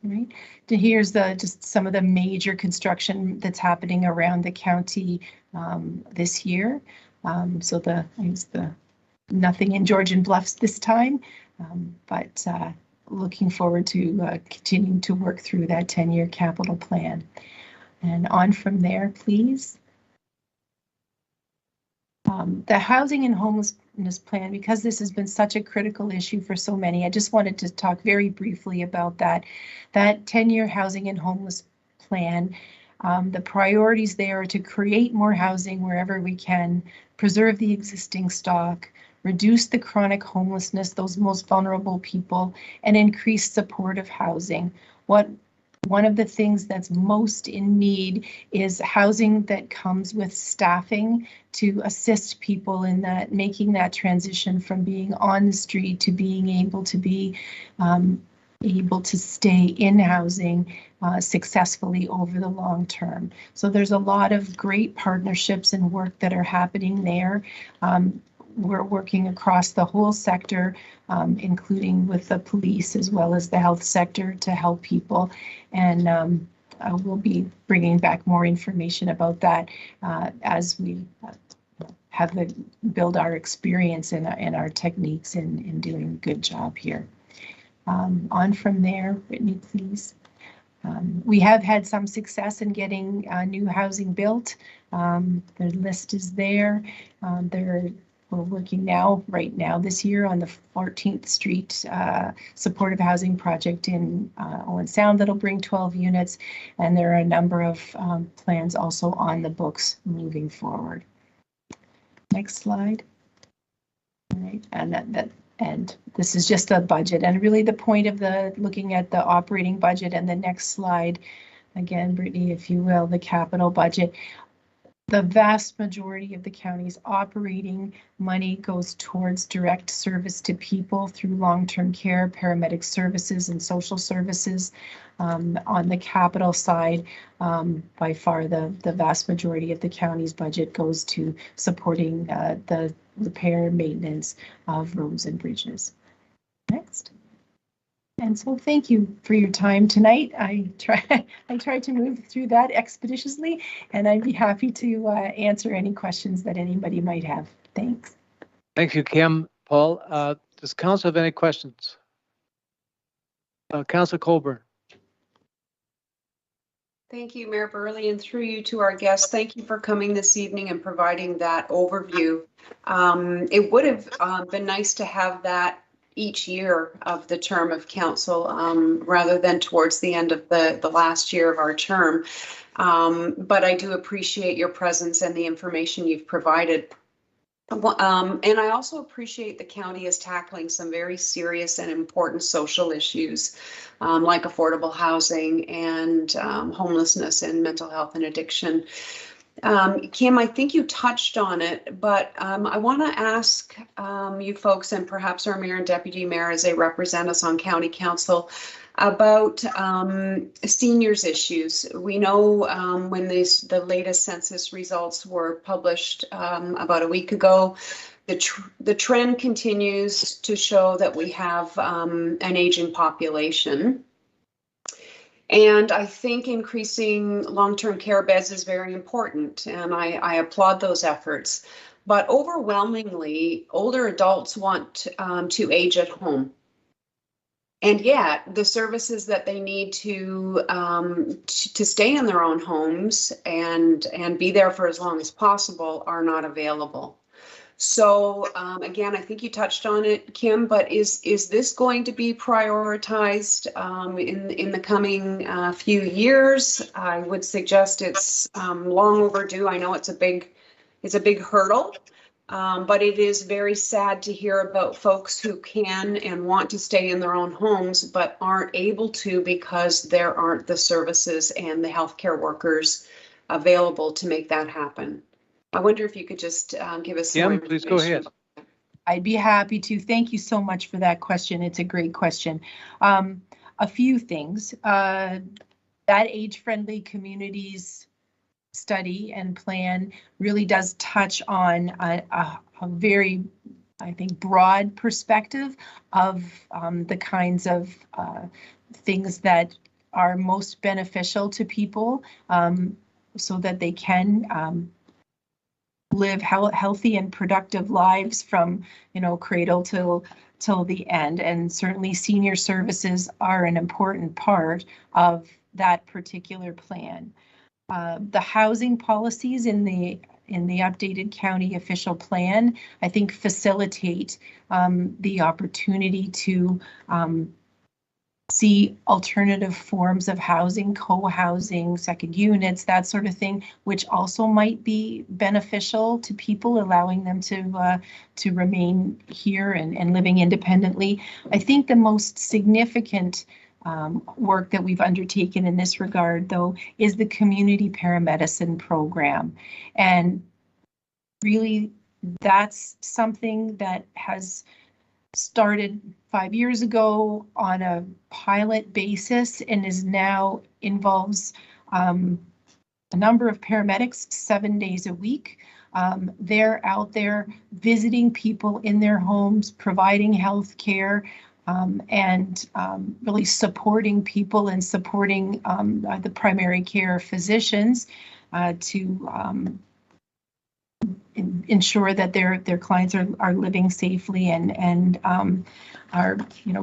Right. Here's just some of the major construction that's happening around the county this year. So nothing in Georgian Bluffs this time, but looking forward to continuing to work through that 10-year capital plan. And on from there, please. The housing and homelessness plan, because this has been such a critical issue for so many, I just wanted to talk very briefly about that 10-year housing and homeless plan. The priorities there are to create more housing wherever we can, preserve the existing stock, reduce the chronic homelessness, those most vulnerable people, and increase supportive housing. One of the things that's most in need is housing that comes with staffing to assist people in that, making that transition from being on the street to being able to be able to stay in housing successfully over the long term. So there's a lot of great partnerships and work that are happening there. We're working across the whole sector, including with the police as well as the health sector to help people. And we'll be bringing back more information about that as we build our experience and our techniques in doing a good job here. On from there, Whitney, please. We have had some success in getting new housing built. The list is there. We're working right now this year on the 14th Street supportive housing project in Owen Sound that'll bring 12 units. And there are a number of plans also on the books moving forward. Next slide. All right, and this is just a budget, and really the point of looking at the operating budget. And the next slide, again, Brittany, if you will, the capital budget. The vast majority of the county's operating money goes towards direct service to people through long-term care, paramedic services, and social services. On the capital side, by far the vast majority of the county's budget goes to supporting the repair and maintenance of roads and bridges. Next. And so thank you for your time tonight. I tried to move through that expeditiously, and I'd be happy to answer any questions that anybody might have. Thanks. Thank you, Kim. Paul, does council have any questions? Councilor Colburn. Thank you, Mayor Burley, and through you to our guests. Thank you for coming this evening and providing that overview. It would have been nice to have that each year of the term of council rather than towards the end of the last year of our term. But I do appreciate your presence and the information you've provided. And I also appreciate the county is tackling some very serious and important social issues like affordable housing and homelessness and mental health and addiction. Kim, I think you touched on it, but I want to ask you folks, and perhaps our mayor and deputy mayor as they represent us on county council, about seniors issues. We know when the latest census results were published about a week ago, the trend continues to show that we have an aging population. And I think increasing long-term care beds is very important, and I applaud those efforts. But overwhelmingly, older adults want to age at home. And yet, the services that they need to stay in their own homes and be there for as long as possible are not available. So again, I think you touched on it, Kim, but is this going to be prioritized in the coming few years? I would suggest it's long overdue. I know it's a big hurdle, but it is very sad to hear about folks who can and want to stay in their own homes but aren't able to because there aren't the services and the healthcare workers available to make that happen. I wonder if you could just give us some more Kim, please go ahead. I'd be happy to. Thank you so much for that question. It's a great question. A few things. That age-friendly communities study and plan really does touch on a very, I think, broad perspective of the kinds of things that are most beneficial to people so that they can live healthy and productive lives from, cradle till the end. And certainly senior services are an important part of that particular plan. The housing policies in the updated county official plan, I think, facilitate the opportunity to see alternative forms of housing, co-housing, second units, that sort of thing, which also might be beneficial to people, allowing them to remain here and living independently. I think the most significant work that we've undertaken in this regard, though, is the community paramedicine program. And really, that's something that has started 5 years ago on a pilot basis and is now involves a number of paramedics 7 days a week. They're out there visiting people in their homes, providing health care, and really supporting people and supporting the primary care physicians to ensure that their clients are living safely and are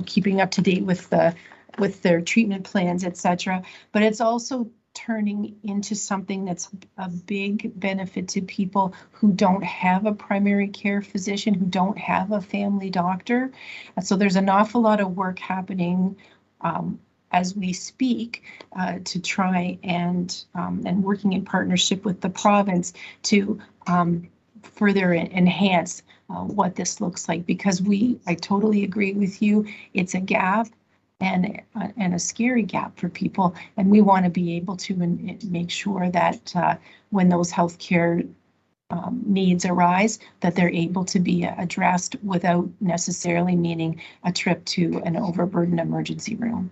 keeping up to date with their treatment plans, etc. But it's also turning into something that's a big benefit to people who don't have a primary care physician, who don't have a family doctor. And so there's an awful lot of work happening as we speak to try and working in partnership with the province to further enhance what this looks like, because I totally agree with you. It's a gap and a scary gap for people, and we want to be able to make sure that when those healthcare needs arise, that they're able to be addressed without necessarily meaning a trip to an overburdened emergency room.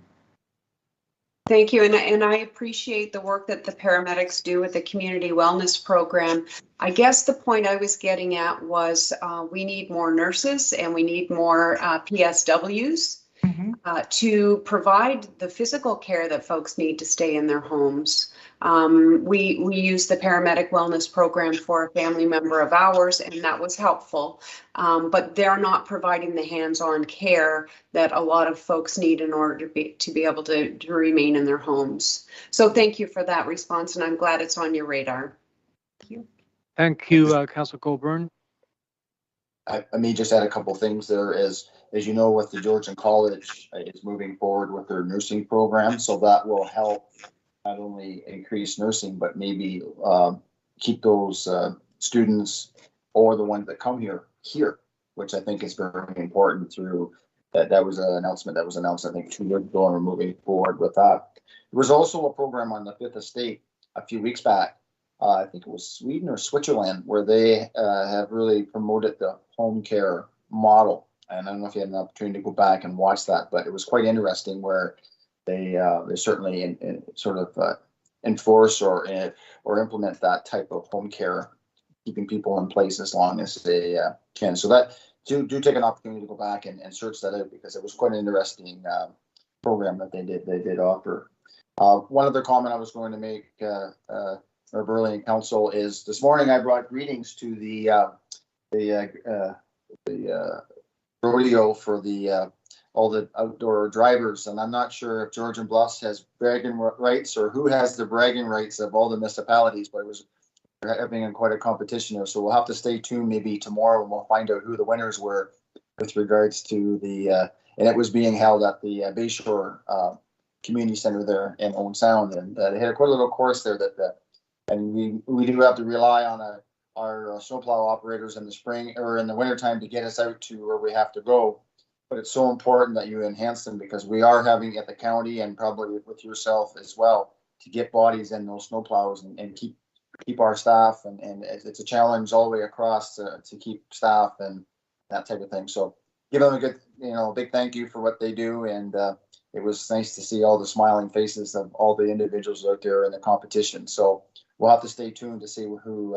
Thank you, and I appreciate the work that the paramedics do with the community wellness program. I guess the point I was getting at was we need more nurses and we need more PSWs to provide the physical care that folks need to stay in their homes. We use the paramedic wellness program for a family member of ours, and that was helpful. But they're not providing the hands-on care that a lot of folks need in order to be able to remain in their homes. So thank you for that response, and I'm glad it's on your radar. Thank you. Thank you, Councillor Colburn. I may just add a couple things there. As you know, with the Georgian College is moving forward with their nursing program, so that will help not only increase nursing, but maybe keep those students or the ones that come here, which I think is very important through that. That was an announcement that was announced, I think, 2 years ago, and we're moving forward with that. There was also a program on the Fifth Estate a few weeks back. I think it was Sweden or Switzerland, where they have really promoted the home care model. And I don't know if you had an opportunity to go back and watch that, but it was quite interesting where they certainly sort of enforce or implement that type of home care, keeping people in place as long as they can. So that do take an opportunity to go back and search that out, because it was quite an interesting program that they did offer. One other comment I was going to make, Mayor Burley and Council, is this morning I brought greetings to the rodeo for all the outdoor drivers, and I'm not sure if Georgian Bluffs has bragging rights or who has the bragging rights of all the municipalities, but it was having quite a competition there. So we'll have to stay tuned maybe tomorrow, and we'll find out who the winners were with regards to and it was being held at the Bayshore Community Center there in Owen Sound, and they had quite a little course there and we do have to rely on our snowplow operators in the spring or in the wintertime to get us out to where we have to go. But it's so important that you enhance them, because we are having at the county, and probably with yourself as well, to get bodies in those snowplows and keep our staff, and it's a challenge all the way across to keep staff and that type of thing. So give them a good, big thank you for what they do, and it was nice to see all the smiling faces of all the individuals out there in the competition. So we'll have to stay tuned to see who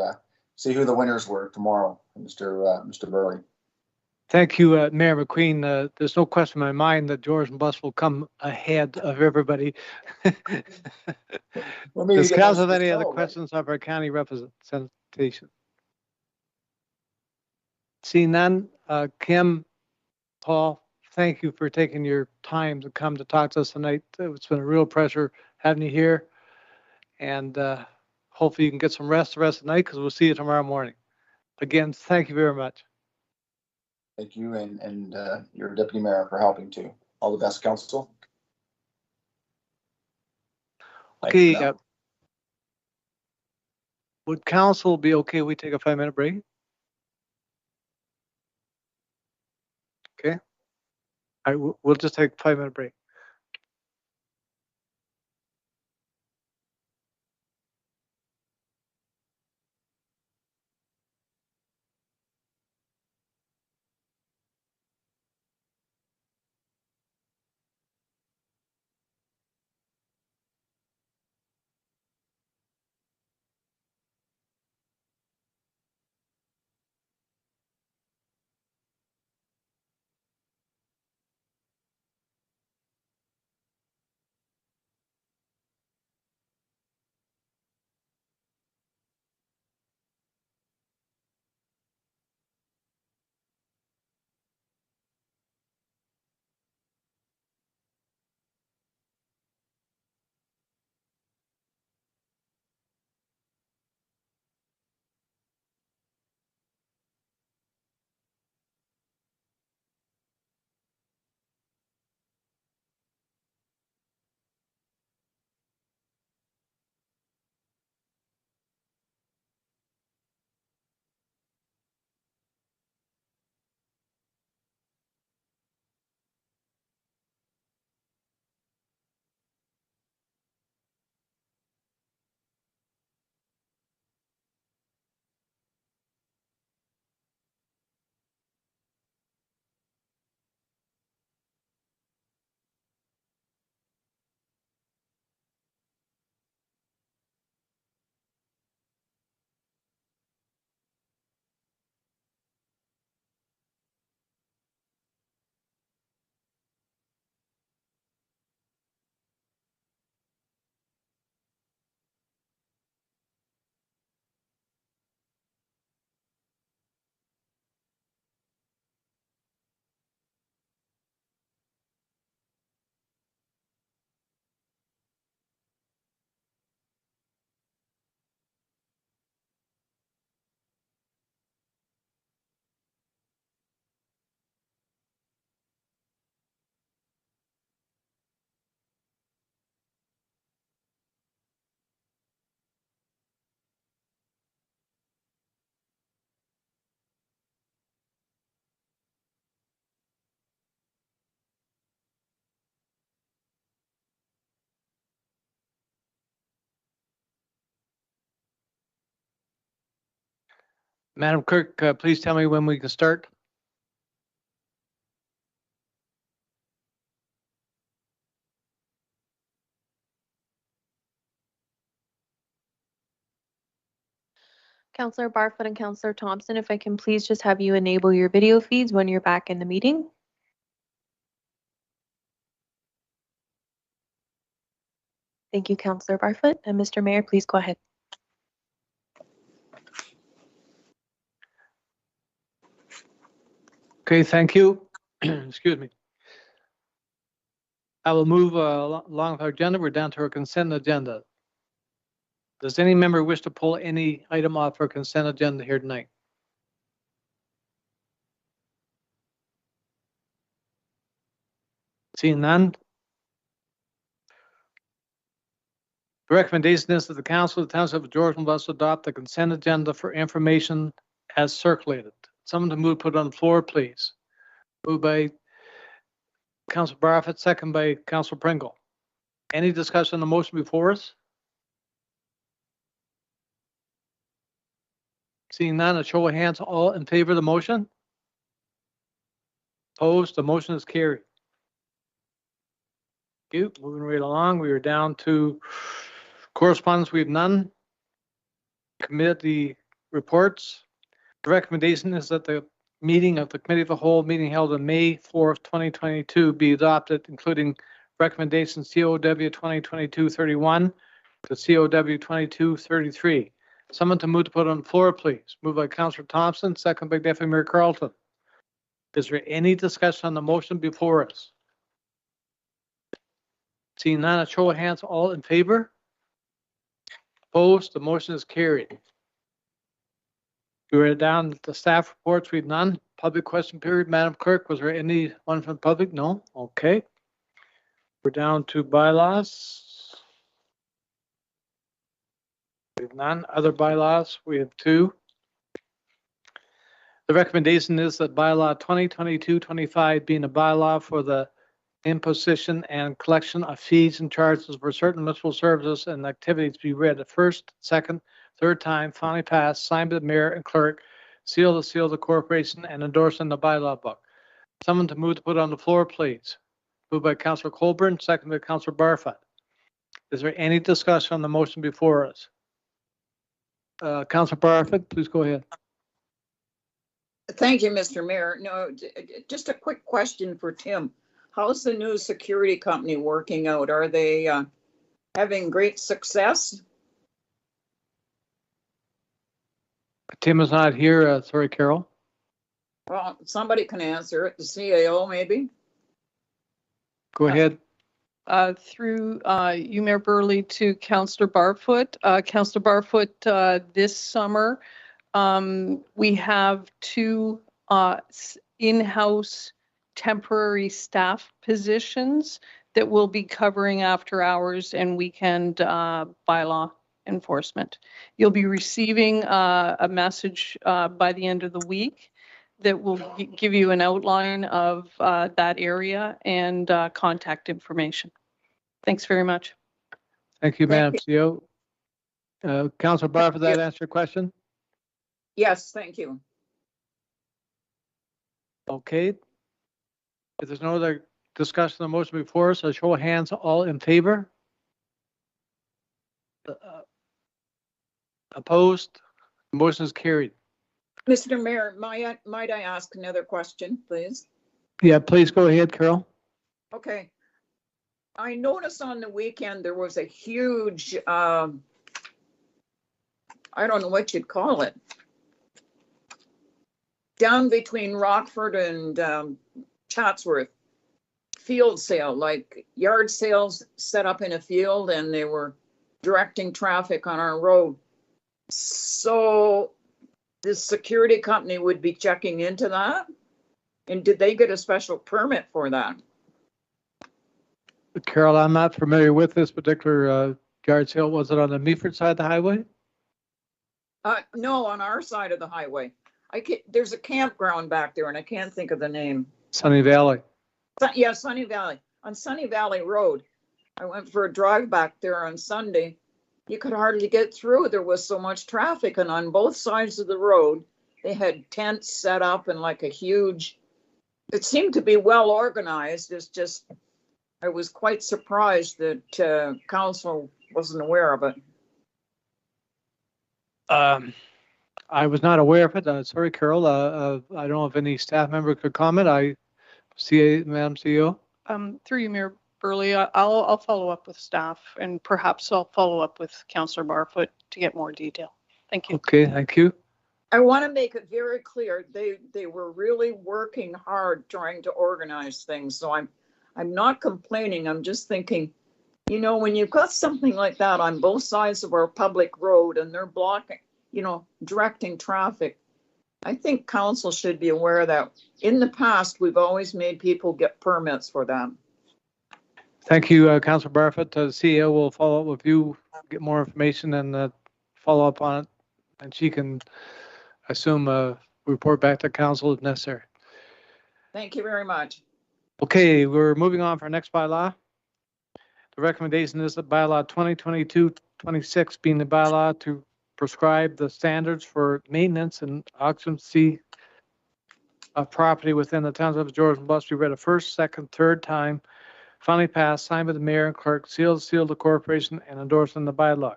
the winners were tomorrow, Mr. Burley. Thank you, Mayor McQueen. There's no question in my mind that Georgian Bluffs will come ahead of everybody. Does council have any other questions of our county representation? Seeing none, Kim, Paul, thank you for taking your time to come to talk to us tonight. It's been a real pleasure having you here, and hopefully you can get some rest the rest of the night, because we'll see you tomorrow morning. Again, thank you very much. Thank you, and your deputy mayor for helping too. All the best, council. Okay. Would council be okay if we take a 5-minute break? Okay. All right, we'll just take a 5-minute break. Madam Clerk, please tell me when we can start. Counselor Barfoot and Counselor Thompson, if I can please just have you enable your video feeds when you're back in the meeting. Thank you, Counselor Barfoot. And Mr. Mayor, please go ahead. Okay, thank you. Excuse me. I will move along with our agenda. We're down to our consent agenda. Does any member wish to pull any item off our consent agenda here tonight? Seeing none. The recommendation is that the Council of the Township of Georgian Bluffs adopt the consent agenda for information as circulated. Someone to move, put on the floor, please. Moved by Councilor Barfoot, second by Councilor Pringle. Any discussion on the motion before us? Seeing none, a show of hands, all in favor of the motion? Opposed, the motion is carried. Thank you. Moving right along, we are down to correspondence. We have none. Committee reports. The recommendation is that the meeting of the Committee of the Whole meeting held on May 4th, 2022 be adopted, including recommendations COW 2022-31 to COW 22-33. Someone to move to put on the floor, please. Moved by Councillor Thompson, second by Deputy Mayor Carlton. Is there any discussion on the motion before us? Seeing none, a show of hands, all in favor? Opposed, the motion is carried. We're down to the staff reports. We've none. Public question period. Madam Clerk, was there any one from the public? No? Okay. We're down to bylaws. We have none. Other bylaws, we have two. The recommendation is that bylaw 2022-25 being a bylaw for the imposition and collection of fees and charges for certain municipal services and activities be read the first, second, third time, finally passed, signed by the mayor and clerk, sealed of the corporation, and endorsed in the bylaw book. Someone to move to put on the floor, please. Moved by Councillor Colburn, second by Councillor Barfoot. Is there any discussion on the motion before us? Councillor Barfoot, please go ahead. Thank you, Mr. Mayor. No, just a quick question for Tim. How's the new security company working out? Are they having great success? Tim is not here. Sorry, Carol. Well, somebody can answer it. The CAO, maybe? Go ahead. Through you, Mayor Burley, to Councillor Barfoot. Councillor Barfoot, this summer, we have two in-house temporary staff positions that will be covering after hours and weekend bylaw enforcement. You'll be receiving a message by the end of the week that will give you an outline of that area and contact information. Thanks very much. Thank you, Madam CEO. Councillor Barfoot, that answer your question? Yes, thank you. Okay. If there's no other discussion on the motion before us, a show of hands, all in favor? Opposed? The motion is carried. Mr. Mayor, might I ask another question, please? Yeah, please go ahead, Carol. Okay. I noticed on the weekend there was a huge, I don't know what you'd call it, down between Rockford and Chatsworth, field sale, like yard sales set up in a field, and they were directing traffic on our road. So this security company would be checking into that? And did they get a special permit for that? Carol, I'm not familiar with this particular yard sale. Was it on the Meaford side of the highway? No, on our side of the highway. There's a campground back there and I can't think of the name. Sunny Valley. Yeah, Sunny Valley. On Sunny Valley Road. I went for a drive back there on Sunday. You could hardly get through. There was so much traffic, and on both sides of the road, they had tents set up and like a huge, it seemed to be well organized. It's just, I was quite surprised that council wasn't aware of it. I was not aware of it. Sorry, Carol. I don't know if any staff member could comment. Madam CEO. Through you, Mayor Burley, I'll follow up with staff and perhaps I'll follow up with Councillor Barfoot to get more detail. Thank you. Okay, thank you. I want to make it very clear, they were really working hard trying to organize things. So I'm not complaining. I'm just thinking, you know, when you've got something like that on both sides of our public road and they're blocking, you know, directing traffic, I think council should be aware that in the past, we've always made people get permits for them. Thank you, Councillor Barfoot. The CEO will follow up with you, get more information and follow up on it. And she can, assume, report back to council if necessary. Thank you very much. Okay, we're moving on for our next bylaw. The recommendation is that bylaw 2022-26 being the bylaw to prescribe the standards for maintenance and occupancy of property within the township of Georgian Bluffs be read a first, second, third time, finally passed, signed by the mayor and clerk, sealed the corporation, and endorsed in the bylaw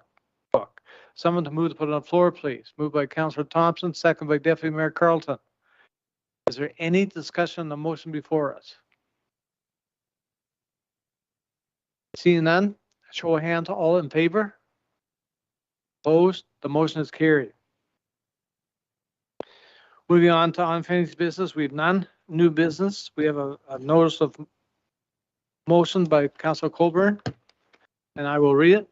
book. Someone to move to put it on the floor, please. Moved by Councillor Thompson, second by Deputy Mayor Carlton. Is there any discussion on the motion before us? Seeing none, show of hands, all in favor? Opposed? The motion is carried. Moving on to unfinished business, we have none. New business, we have a notice of motion by Councillor Colburn, and I will read it.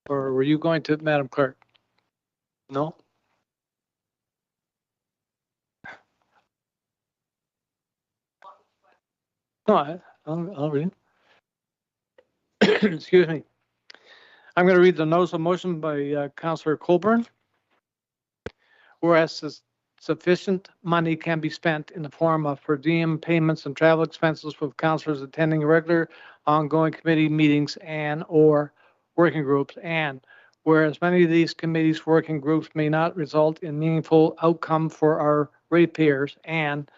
Or were you going to, Madam Clerk? No? No, I'll read it. Excuse me. I'm going to read the notice of motion by Councillor Colburn. Whereas sufficient money can be spent in the form of per diem payments and travel expenses with councillors attending regular ongoing committee meetings and or working groups, and whereas many of these committees working groups may not result in meaningful outcome for our ratepayers, and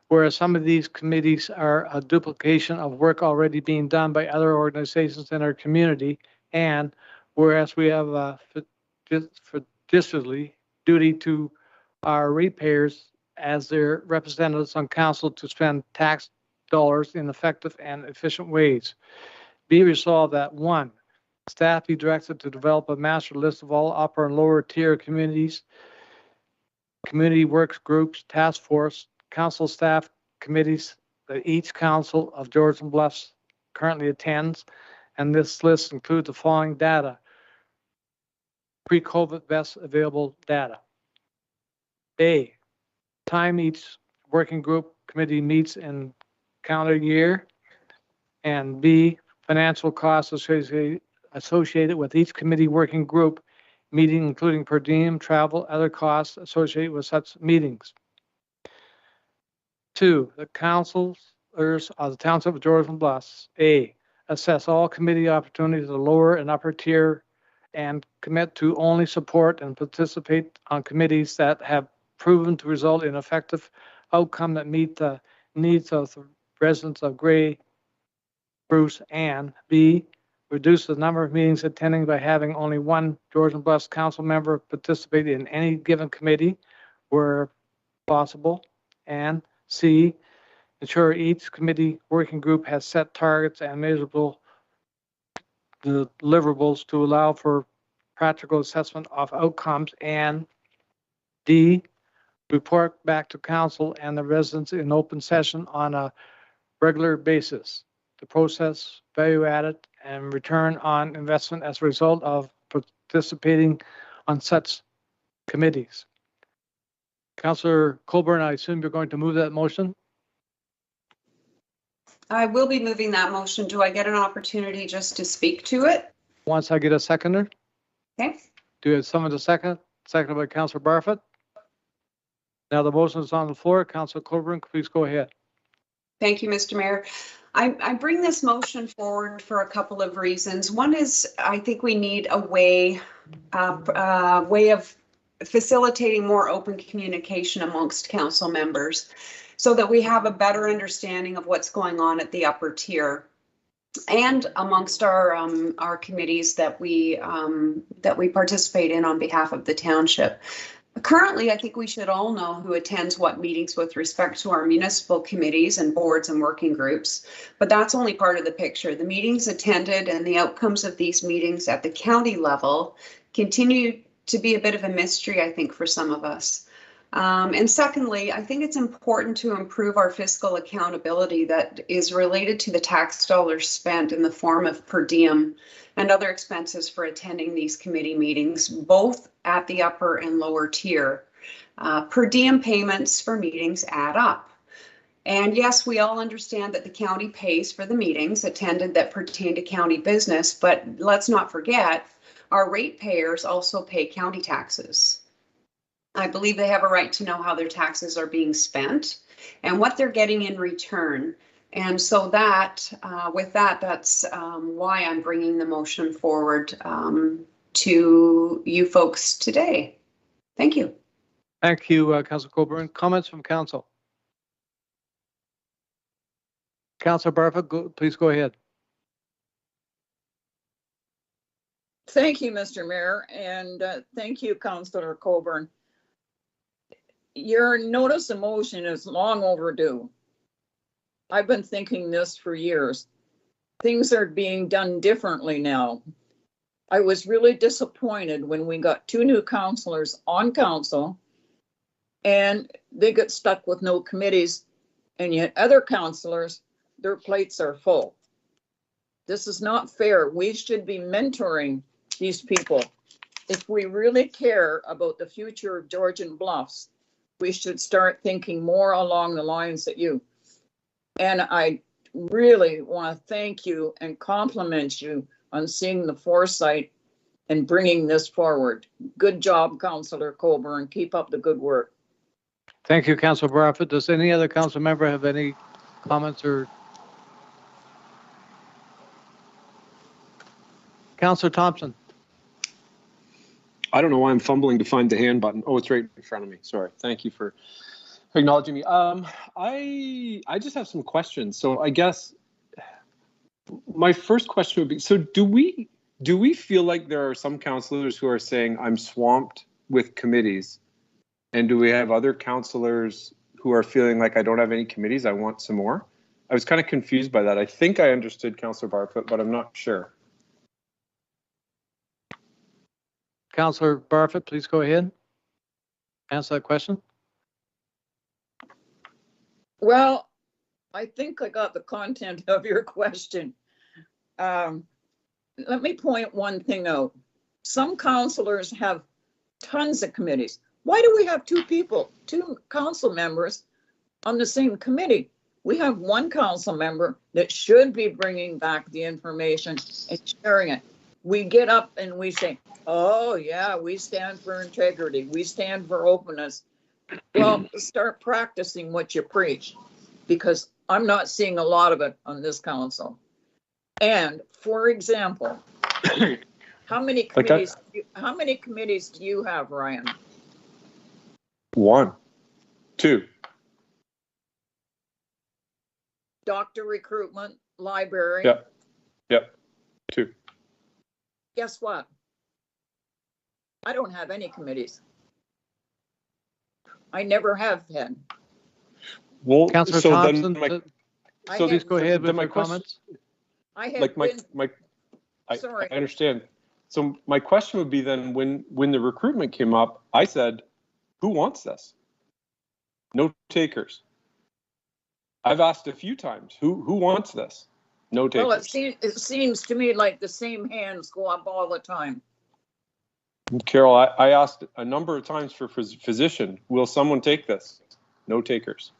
whereas some of these committees are a duplication of work already being done by other organizations in our community, and whereas we have a fiduciary duty to our ratepayers as their representatives on council to spend tax dollars in effective and efficient ways. Be resolved that 1, staff be directed to develop a master list of all upper and lower tier communities, community works groups, task force, council staff committees that each council of Georgian Bluffs currently attends, and this list includes the following data: pre-COVID best available data. A, time each working group committee meets in calendar year, and B, financial costs associated with each committee working group meeting, including per diem, travel, other costs associated with such meetings. 2, the councilors of the Township of Georgian Bluffs, A, assess all committee opportunities at the lower and upper tier and commit to only support and participate on committees that have proven to result in effective outcome that meet the needs of the residents of Gray, Bruce, and B, reduce the number of meetings attending by having only one Georgian Bluffs council member participate in any given committee where possible, and C, ensure each committee working group has set targets and measurable deliverables to allow for practical assessment of outcomes, and D, report back to council and the residents in open session on a regular basis. The process, value added, and return on investment as a result of participating on such committees. Councillor Colburn, I assume you're going to move that motion? I will be moving that motion. Do I get an opportunity just to speak to it? Once I get a seconder. Okay. Do you have someone to second? Seconded by Councillor Barfoot. Now the motion is on the floor. Councillor Colburn, please go ahead. Thank you, Mr. Mayor. I bring this motion forward for a couple of reasons. One is I think we need a way of facilitating more open communication amongst council members so that we have a better understanding of what's going on at the upper tier and amongst our committees that we participate in on behalf of the township. Currently, I think we should all know who attends what meetings with respect to our municipal committees and boards and working groups, but that's only part of the picture. The meetings attended and the outcomes of these meetings at the county level continue to be a bit of a mystery, I think, for some of us. And secondly, I think it's important to improve our fiscal accountability that is related to the tax dollars spent in the form of per diem and other expenses for attending these committee meetings, both at the upper and lower tier. Per diem payments for meetings add up. And yes, we all understand that the county pays for the meetings attended that pertain to county business, but let's not forget, our ratepayers also pay county taxes. I believe they have a right to know how their taxes are being spent and what they're getting in return. And so that, that's why I'm bringing the motion forward to you folks today. Thank you. Thank you, Councillor Coburn. Comments from council? Councillor Barfoot, please go ahead. Thank you, Mr. Mayor, and thank you, Councillor Coburn. Your notice of motion is long overdue. I've been thinking this for years. Things are being done differently now. I was really disappointed when we got 2 new councillors on council and they got stuck with no committees, and yet other councillors, their plates are full. This is not fair. We should be mentoring these people. If we really care about the future of Georgian Bluffs, we should start thinking more along the lines that you. And I really want to thank you and compliment you on seeing the foresight and bringing this forward. Good job, Councillor Coburn. Keep up the good work. Thank you, Councillor Barfoot. Does any other council member have any comments or? Councillor Thompson. I don't know why I'm fumbling to find the hand button. Oh, it's right in front of me. Sorry. Thank you for acknowledging me. I just have some questions. So I guess my first question would be, so do we feel like there are some councillors who are saying I'm swamped with committees? And do we have other councillors who are feeling like I don't have any committees, I want some more? I was kind of confused by that. I think I understood Councillor Barfoot, but I'm not sure. Councillor Barfoot, please go ahead. Answer that question. Well, I think I got the content of your question. Let me point one thing out. Some councillors have tons of committees. Why do we have 2 council members on the same committee? We have 1 council member that should be bringing back the information and sharing it. We get up and we say, oh yeah, we stand for integrity. We stand for openness. Well, start practicing what you preach, because I'm not seeing a lot of it on this council. And for example, how many committees do you have, Ryan? 1, 2. Doctor recruitment, library. Yep. 2. Guess what? I don't have any committees. I never have had. Well, Councillor so Thompson, then please go ahead with my comments. I have like been, I understand. So my question would be then, when the recruitment came up, I said, who wants this? No takers. I've asked a few times, who wants this? No takers. well, it seems to me like the same hands go up all the time. Carol, I asked a number of times for physician, will someone take this? No takers.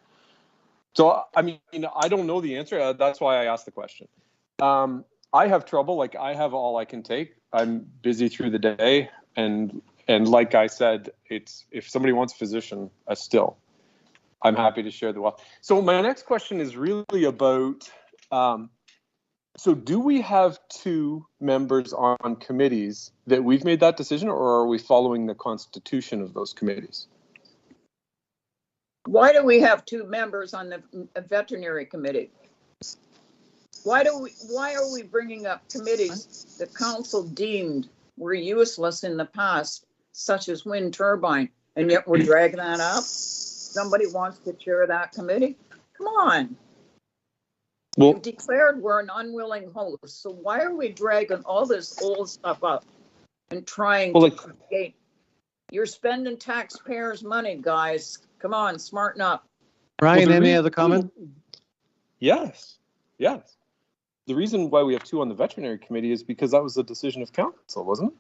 So, I mean, I don't know the answer. That's why I asked the question. I have trouble, like I have all I can take. I'm busy through the day. And like I said, it's, if somebody wants physician, I'm happy to share the wealth. So my next question is really about, so do we have 2 members on committees that we've made that decision, or are we following the constitution of those committees? Why do we have 2 members on the veterinary committee? Why are we bringing up committees the council deemed were useless in the past, such as wind turbine? and yet we're dragging that up. Somebody wants to chair that committee. Come on. Well, We've declared we're an unwilling host, so why are we dragging all this old stuff up and trying to create? You're spending taxpayers' money, guys. Come on, smarten up. Ryan, any other comment? Yes. The reason why we have 2 on the veterinary committee is because that was the decision of council, wasn't it?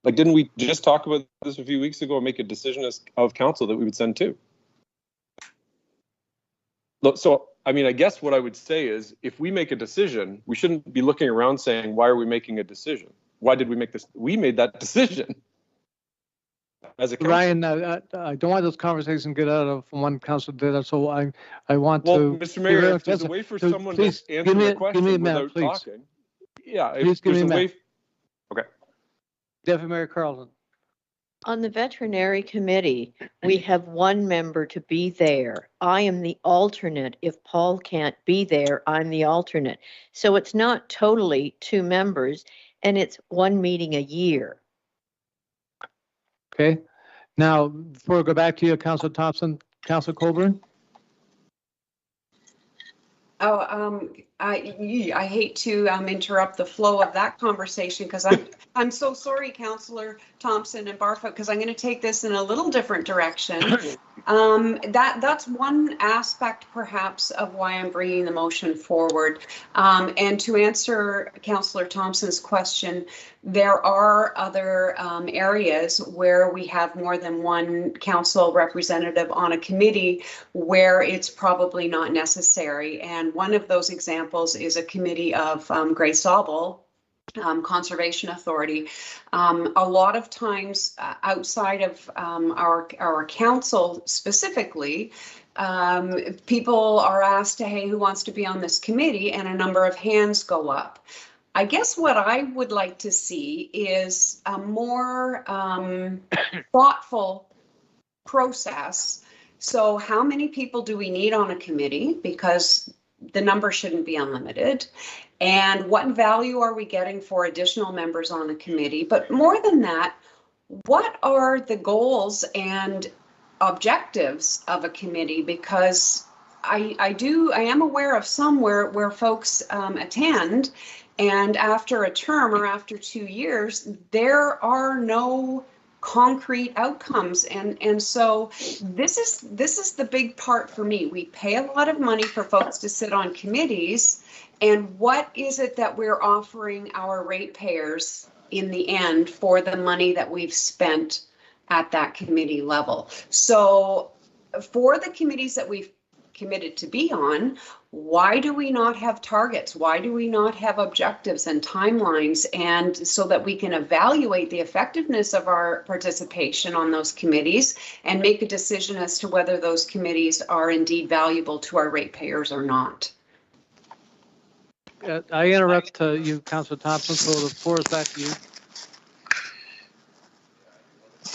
Like, didn't we just talk about this a few weeks ago and make a decision of council that we would send 2? Look, so, I mean, I guess what I would say is if we make a decision, we shouldn't be looking around saying, why are we making a decision? Why did we make this? We made that decision. As a council. Ryan, I don't want this conversation to get out of from one council to the other, so I want well, to. Mr. Mayor, if there's a way for someone to answer the question without talking. Yeah, if there's a way. Okay. Deputy Mayor Carlton. On the veterinary committee, we have 1 member to be there. I am the alternate. If Paul can't be there, I'm the alternate. So it's not totally 2 members, and it's 1 meeting a year. Okay. Now, before I go back to you, Councilor Thompson, Councilor Colburn. Oh, I hate to interrupt the flow of that conversation because I'm so sorry, Councillor Thompson and Barfoot, because I'm going to take this in a little different direction. That's one aspect, perhaps, of why I'm bringing the motion forward. And to answer Councillor Thompson's question, there are other areas where we have more than 1 council representative on a committee where it's probably not necessary. And one of those examples is a committee of Grey Sauble Conservation Authority. A lot of times outside of our council specifically, people are asked, hey, who wants to be on this committee? And a number of hands go up. I guess what I would like to see is a more thoughtful process. So how many people do we need on a committee? Because the number shouldn't be unlimited. And what value are we getting for additional members on the committee? But more than that, what are the goals and objectives of a committee? Because I am aware of some where folks attend, and after a term or after 2 years, there are no concrete outcomes. And so this is the big part for me. We pay a lot of money for folks to sit on committees. And what is it that we're offering our ratepayers in the end for the money that we've spent at that committee level? So for the committees that we've committed to be on, why do we not have targets? Why do we not have objectives and timelines? And so that we can evaluate the effectiveness of our participation on those committees and make a decision as to whether those committees are indeed valuable to our ratepayers or not. I interrupt you, Councilor Thompson, so the floor is back to you.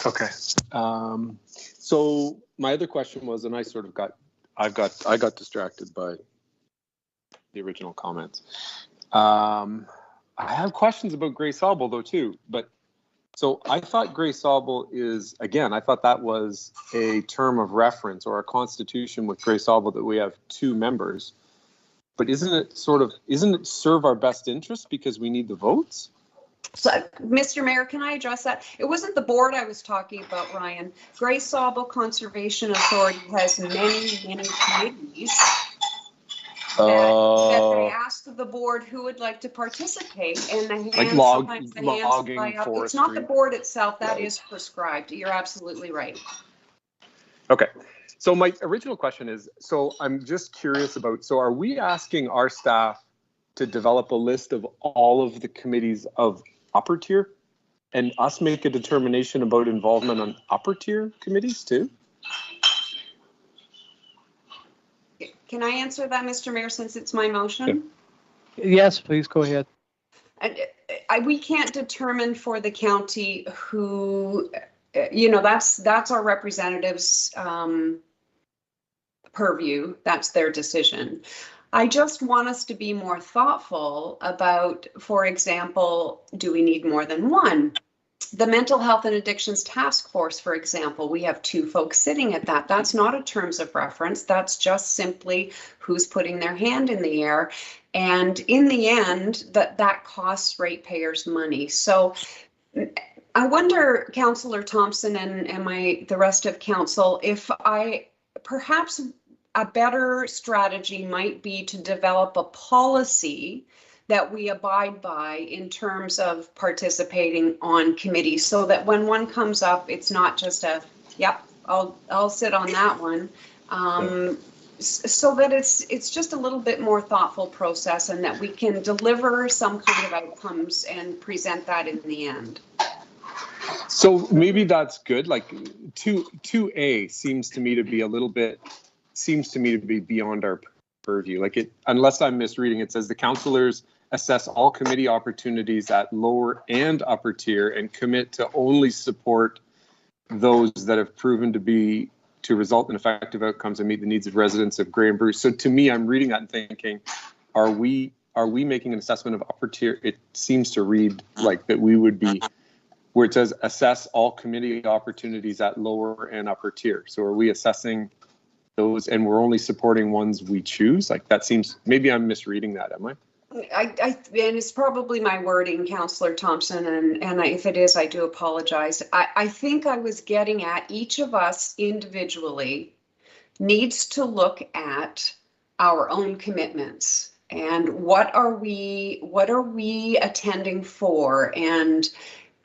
Okay. So my other question was, and I sort of I got distracted by the original comments. I have questions about Grey Sauble though too, but so I thought Grey Sauble is, again, I thought that was a term of reference or a constitution with Grey Sauble that we have 2 members. But isn't it serve our best interest because we need the votes? So, Mr. Mayor, can I address that? It wasn't the board I was talking about, Ryan. Grey Sauble Conservation Authority has many committees that they ask the board who would like to participate, and the hands, like sometimes the hands logging, fly up. forestry. It's not the board itself, that is prescribed. You're absolutely right. Okay. So my original question is, so I'm just curious about, so are we asking our staff to develop a list of all of the committees of upper tier and us make a determination about involvement on upper tier committees too? Can I answer that, Mr. Mayor, since it's my motion? Yes, please go ahead. We can't determine for the county who, that's our representatives' purview. That's their decision. I just want us to be more thoughtful about, for example, do we need more than 1 The Mental Health and Addictions Task Force, for example, we have 2 folks sitting at that. That's not a terms of reference. That's just simply who's putting their hand in the air. And in the end, that costs ratepayers money. So I wonder, Councillor Thompson and the rest of council, if perhaps a better strategy might be to develop a policy that we abide by in terms of participating on committees, so that when one comes up, it's not just a, yep, I'll sit on that one. So that it's just a little bit more thoughtful process, and that we can deliver some kind of outcomes and present that in the end. So maybe that's good. Like 2A seems to me to be beyond our purview. Like it, unless I'm misreading, it says the councillors assess all committee opportunities at lower and upper tier and commit to only support those that have proven to result in effective outcomes and meet the needs of residents of Grey and Bruce. So to me, I'm reading that and thinking, are we making an assessment of upper tier? It seems to read like that we would be, where it says assess all committee opportunities at lower and upper tier. So are we assessing those and we're only supporting ones we choose? Like that seems, maybe I'm misreading that, am I? And it's probably my wording, Councillor Thompson, and if it is, I do apologize. I think I was getting at each of us individually needs to look at our own commitments and what are we attending for, and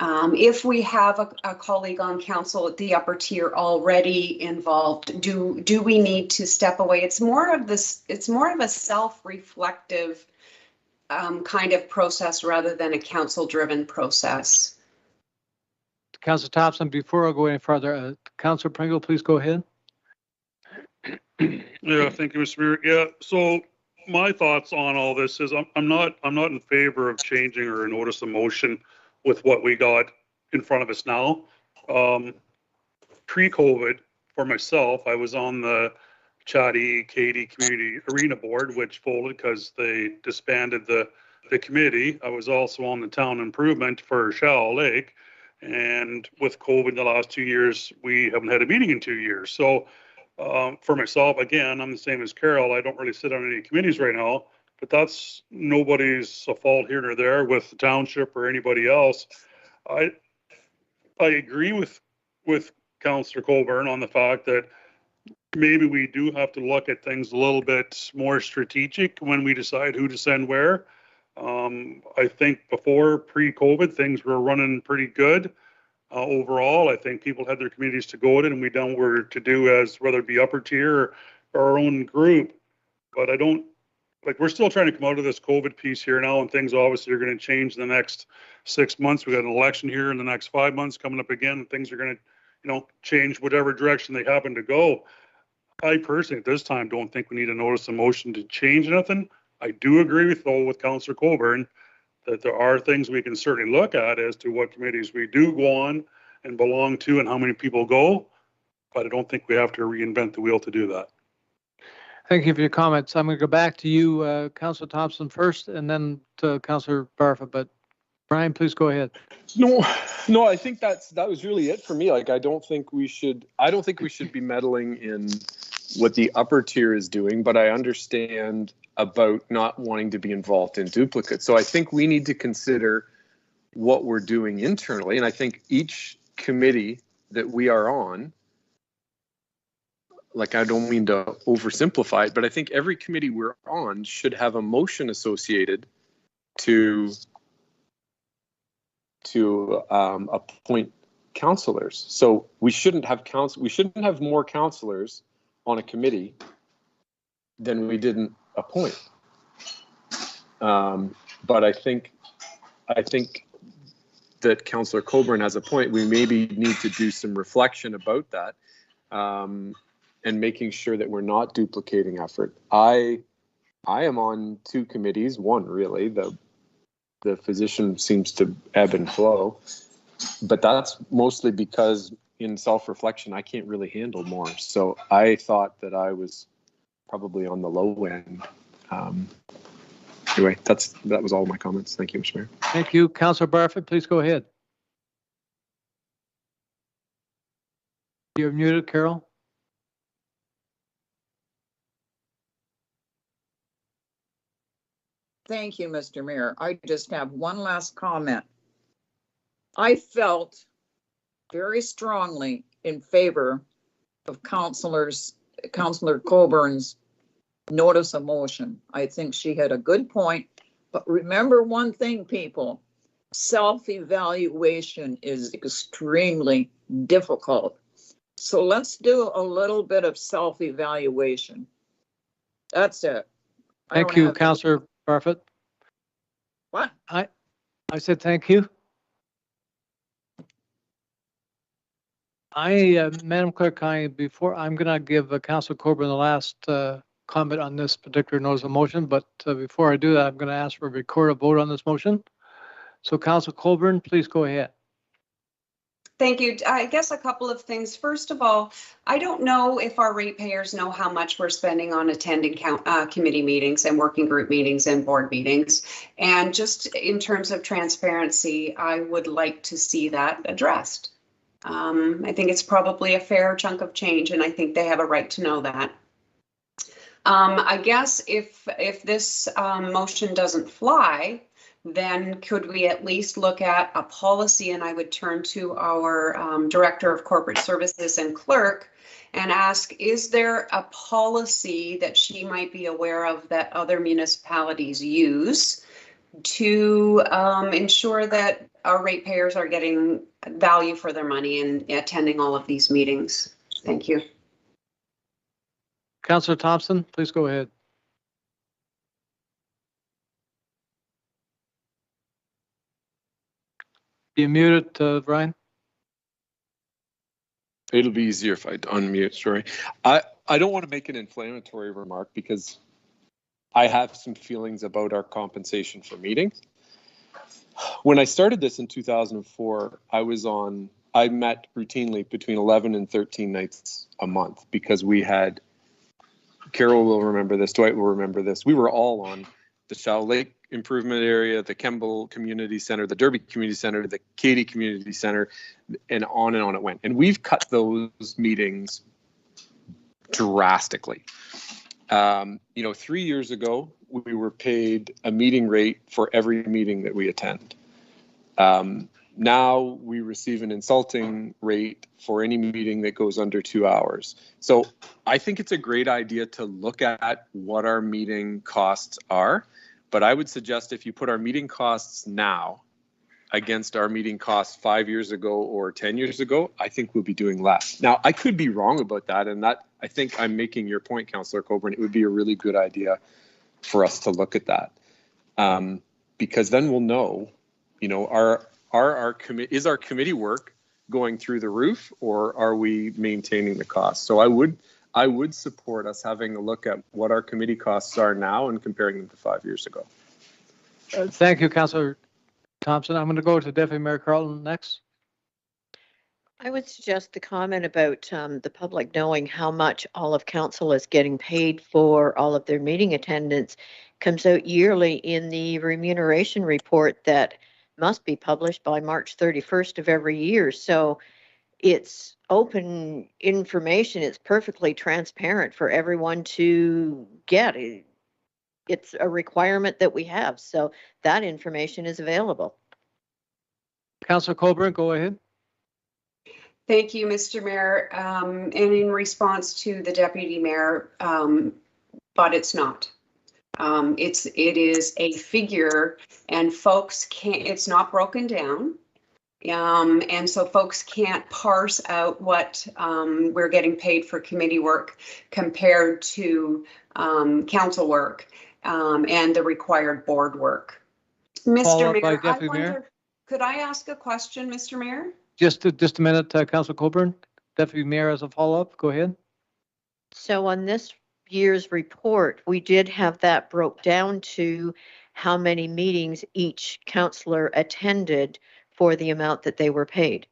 if we have a colleague on council at the upper tier already involved, do we need to step away? It's more of a self-reflective kind of process rather than a council-driven process. Councillor Thompson, before I go any further, Councillor Pringle, please go ahead. Yeah, thank you, Mr. Mayor. Yeah, so my thoughts on all this is I'm not in favor of changing or a notice of motion with what we got in front of us now. Pre-COVID, for myself, I was on the Chatty Katy Community Arena Board, which folded because they disbanded the committee. I was also on the town improvement for Shallow Lake, and with COVID the last 2 years, we haven't had a meeting in 2 years. So for myself, again, I'm the same as Carol. I don't really sit on any committees right now, but that's nobody's fault here nor there with the township or anybody else. I agree with Councillor Colburn on the fact that maybe we do have to look at things a little bit more strategic when we decide who to send where. I think before pre-COVID, things were running pretty good. Overall, I think people had their communities to go in, and we done were to do as whether it be upper tier or our own group. But I don't, like, we're still trying to come out of this COVID piece here now, and things obviously are going to change in the next 6 months. We got an election here in the next 5 months coming up again, and things are going to, change whatever direction they happen to go. I personally, at this time, don't think we need a notice of motion to change anything. I do agree with Councillor Colburn that there are things we can certainly look at as to what committees we do go on and belong to and how many people go, but I don't think we have to reinvent the wheel to do that. Thank you for your comments. I'm going to go back to you, Councillor Thompson first, and then to Councillor Barfoot, but Brian, please go ahead. No, I think that was really it for me. Like, I don't think we should be meddling in what the upper tier is doing, but I understand about not wanting to be involved in duplicates. So I think we need to consider what we're doing internally. And I think each committee that we are on, like, I don't mean to oversimplify it, but I think every committee we're on should have a motion associated to appoint councillors. So we shouldn't have more councillors on a committee than we didn't appoint. But I think that Councillor Colburn has a point. We maybe need to do some reflection about that, and making sure that we're not duplicating effort. I am on 2 committees, one really, the physician seems to ebb and flow, but that's mostly because in self-reflection, I can't really handle more. So I thought that I was probably on the low end. Anyway, that was all my comments. Thank you, Mr. Mayor. Thank you. Councillor Barfoot, please go ahead. You're muted, Carol. Thank you, Mr. Mayor. I just have one last comment. I felt very strongly in favor of Councillor Colburn's notice of motion. I think she had a good point, but remember one thing, people, self-evaluation is extremely difficult. So let's do a little bit of self-evaluation. That's it. Thank you, Councillor Barfoot. What? I said thank you. Madam Clerk, before I'm going to give Councillor Coburn the last comment on this particular notice of motion, but before I do that, I'm going to ask for a recorded vote on this motion. So Councillor Coburn, please go ahead. Thank you. I guess a couple of things. First of all, I don't know if our ratepayers know how much we're spending on attending committee meetings and working group meetings and board meetings. And just in terms of transparency, I would like to see that addressed. I think it's probably a fair chunk of change, and I think they have a right to know that. I guess if this motion doesn't fly, then could we at least look at a policy? And I would turn to our Director of Corporate Services and Clerk and ask, is there a policy that she might be aware of that other municipalities use to ensure that our ratepayers are getting value for their money and attending all of these meetings? Thank you. Councillor Thompson, please go ahead. You muted, Brian. It'll be easier if I unmute, sorry. I don't want to make an inflammatory remark because I have some feelings about our compensation for meetings. When I started this in 2004, I met routinely between 11 and 13 nights a month because we had, Carol will remember this, Dwight will remember this, we were all on the Shell Lake Improvement Area, the Kemble Community Center, the Derby Community Center, the Katy Community Center, and on it went. And we've cut those meetings drastically. 3 years ago, we were paid a meeting rate for every meeting that we attend. Now we receive an insulting rate for any meeting that goes under 2 hours. So I think it's a great idea to look at what our meeting costs are. But I would suggest if you put our meeting costs now against our meeting costs 5 years ago or 10 years ago, I think we'll be doing less. Now, I could be wrong about that, and that I think I'm making your point, Councillor Coburn. It would be a really good idea for us to look at that, because then we'll know, is our committee work going through the roof, or are we maintaining the cost? So I would support us having a look at what our committee costs are now and comparing them to 5 years ago. Thank you, Councillor Thompson. I'm going to go to Deputy Mayor Carlton next. I would suggest the comment about the public knowing how much all of council is getting paid for all of their meeting attendance comes out yearly in the remuneration report that must be published by March 31st of every year. So it's open information. It's perfectly transparent for everyone to get. It's a requirement that we have. So that information is available. Councillor Coburn, go ahead. Thank you, Mr. Mayor. And in response to the Deputy Mayor, but it's not. It is a figure, and folks can't, it's not broken down. And so folks can't parse out what we're getting paid for committee work compared to council work and the required board work. Mr. Mayor, I wonder, could I ask a question, Mr. Mayor? Just a minute, Councillor Coburn. Deputy Mayor has a follow-up. Go ahead. So on this year's report, we did have that broke down to how many meetings each councillor attended for the amount that they were paid.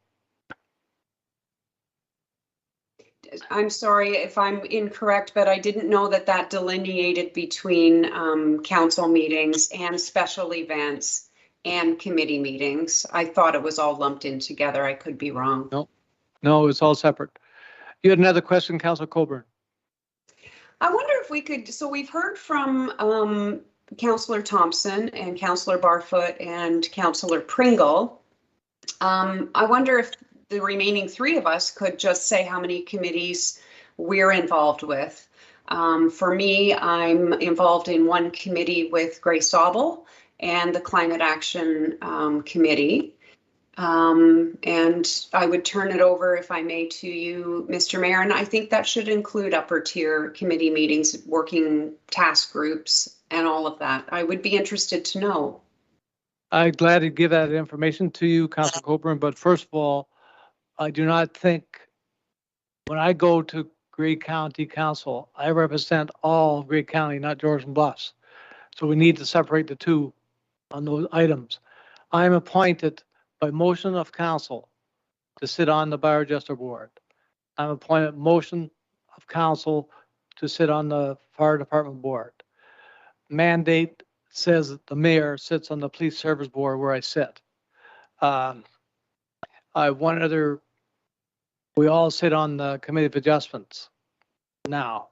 I'm sorry if I'm incorrect, but I didn't know that delineated between council meetings and special events and committee meetings. I thought it was all lumped in together. I could be wrong. No, it's all separate. You had another question, Councilor Coburn? I wonder if we could, so we've heard from Councillor Thompson and Councillor Barfoot and Councillor Pringle. I wonder if the remaining three of us could just say how many committees we're involved with. For me, I'm involved in one committee with Grace Sobel and the Climate Action Committee. And I would turn it over, if I may, to you, Mr. Mayor. And I think that should include upper tier committee meetings, working task groups, and all of that. I would be interested to know. I'm glad to give that information to you, Councilor Coburn. But first of all, I do not think when I go to Grey County Council, I represent all of Grey County, not Georgian Bluffs. So we need to separate the two on those items. I'm appointed by motion of council to sit on the Bioadjuster Board. I'm appointed motion of council to sit on the Fire Department Board. Mandate says that the mayor sits on the Police Service Board where I sit. I have one other, we all sit on the Committee of Adjustments. Now,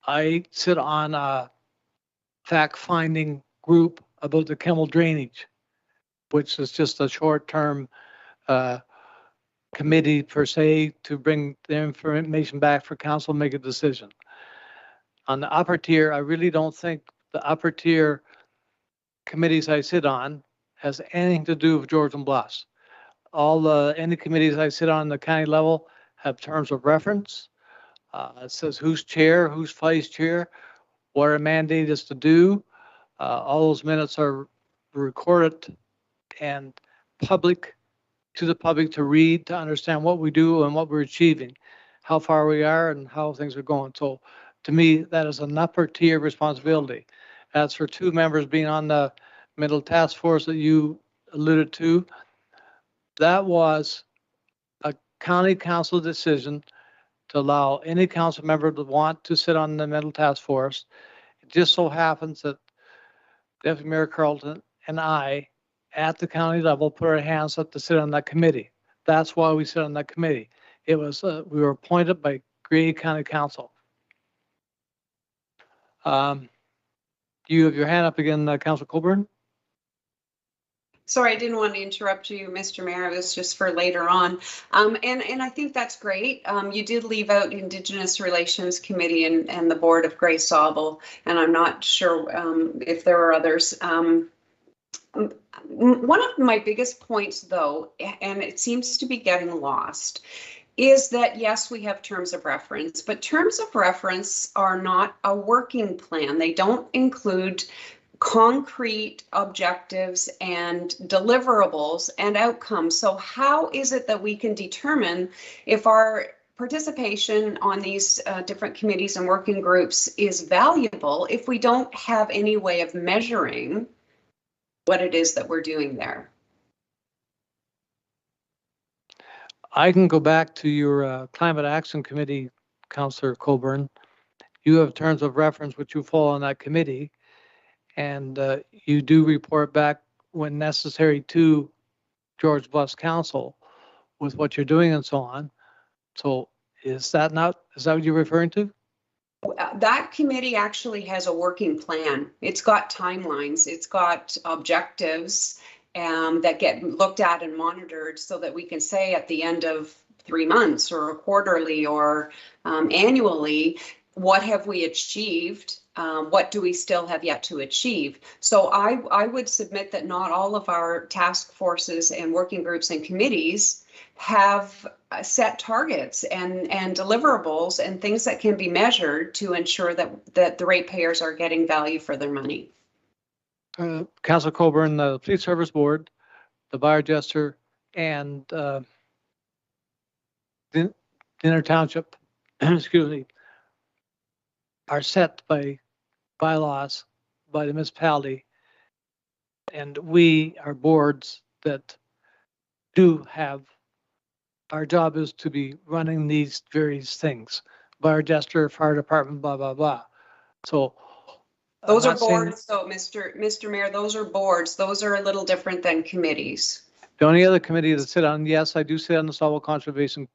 I sit on a fact-finding group about the Kemmel drainage, which is just a short-term committee per se to bring the information back for council to make a decision. On the upper tier, I really don't think the upper tier committees I sit on has anything to do with Georgian Bluffs. Any committees I sit on the county level have terms of reference. It says who's chair, who's vice chair, what our mandate is to do. All those minutes are recorded and public to the public to read, to understand what we do and what we're achieving, how far we are and how things are going. So to me, that is an upper tier responsibility. As for two members being on the middle task force that you alluded to, that was a county council decision to allow any council member to want to sit on the middle task force. It just so happens that Deputy Mayor Carlton and I, at the county level, put our hands up to sit on that committee. That's why we sit on that committee. It was we were appointed by Grey County Council. You have your hand up again, Councilor Coburn. Sorry, I didn't want to interrupt you, Mr. Mayor. It was just for later on. And I think that's great. You did leave out Indigenous Relations Committee and the Board of Grace Sobel, and I'm not sure if there are others. One of my biggest points, though, and it seems to be getting lost, is that, yes, we have terms of reference, but terms of reference are not a working plan. They don't include concrete objectives and deliverables and outcomes. So how is it that we can determine if our participation on these different committees and working groups is valuable if we don't have any way of measuring what it is that we're doing there? I can go back to your Climate Action Committee, Councillor Coburn. You have terms of reference which you follow on that committee, and you do report back when necessary to George Bluffs Council with what you're doing and so on. So is that what you're referring to? That committee actually has a working plan. It's got timelines, it's got objectives that get looked at and monitored so that we can say at the end of 3 months or quarterly or annually, what have we achieved? What do we still have yet to achieve? So I would submit that not all of our task forces and working groups and committees have set targets and deliverables and things that can be measured to ensure that the ratepayers are getting value for their money. Councilor Coburn, the Police Service Board, the Bioadjuster, and Dinner Township, excuse me, are set by bylaws by the municipality, and we are boards that do have, our job is to be running these various things, Bioadjuster, Fire Department, blah, blah, blah. So those are boards, though, Mr. Mayor, those are boards. Those are a little different than committees. The only other committee that sit on, yes, I do sit on the Stillwell Conservation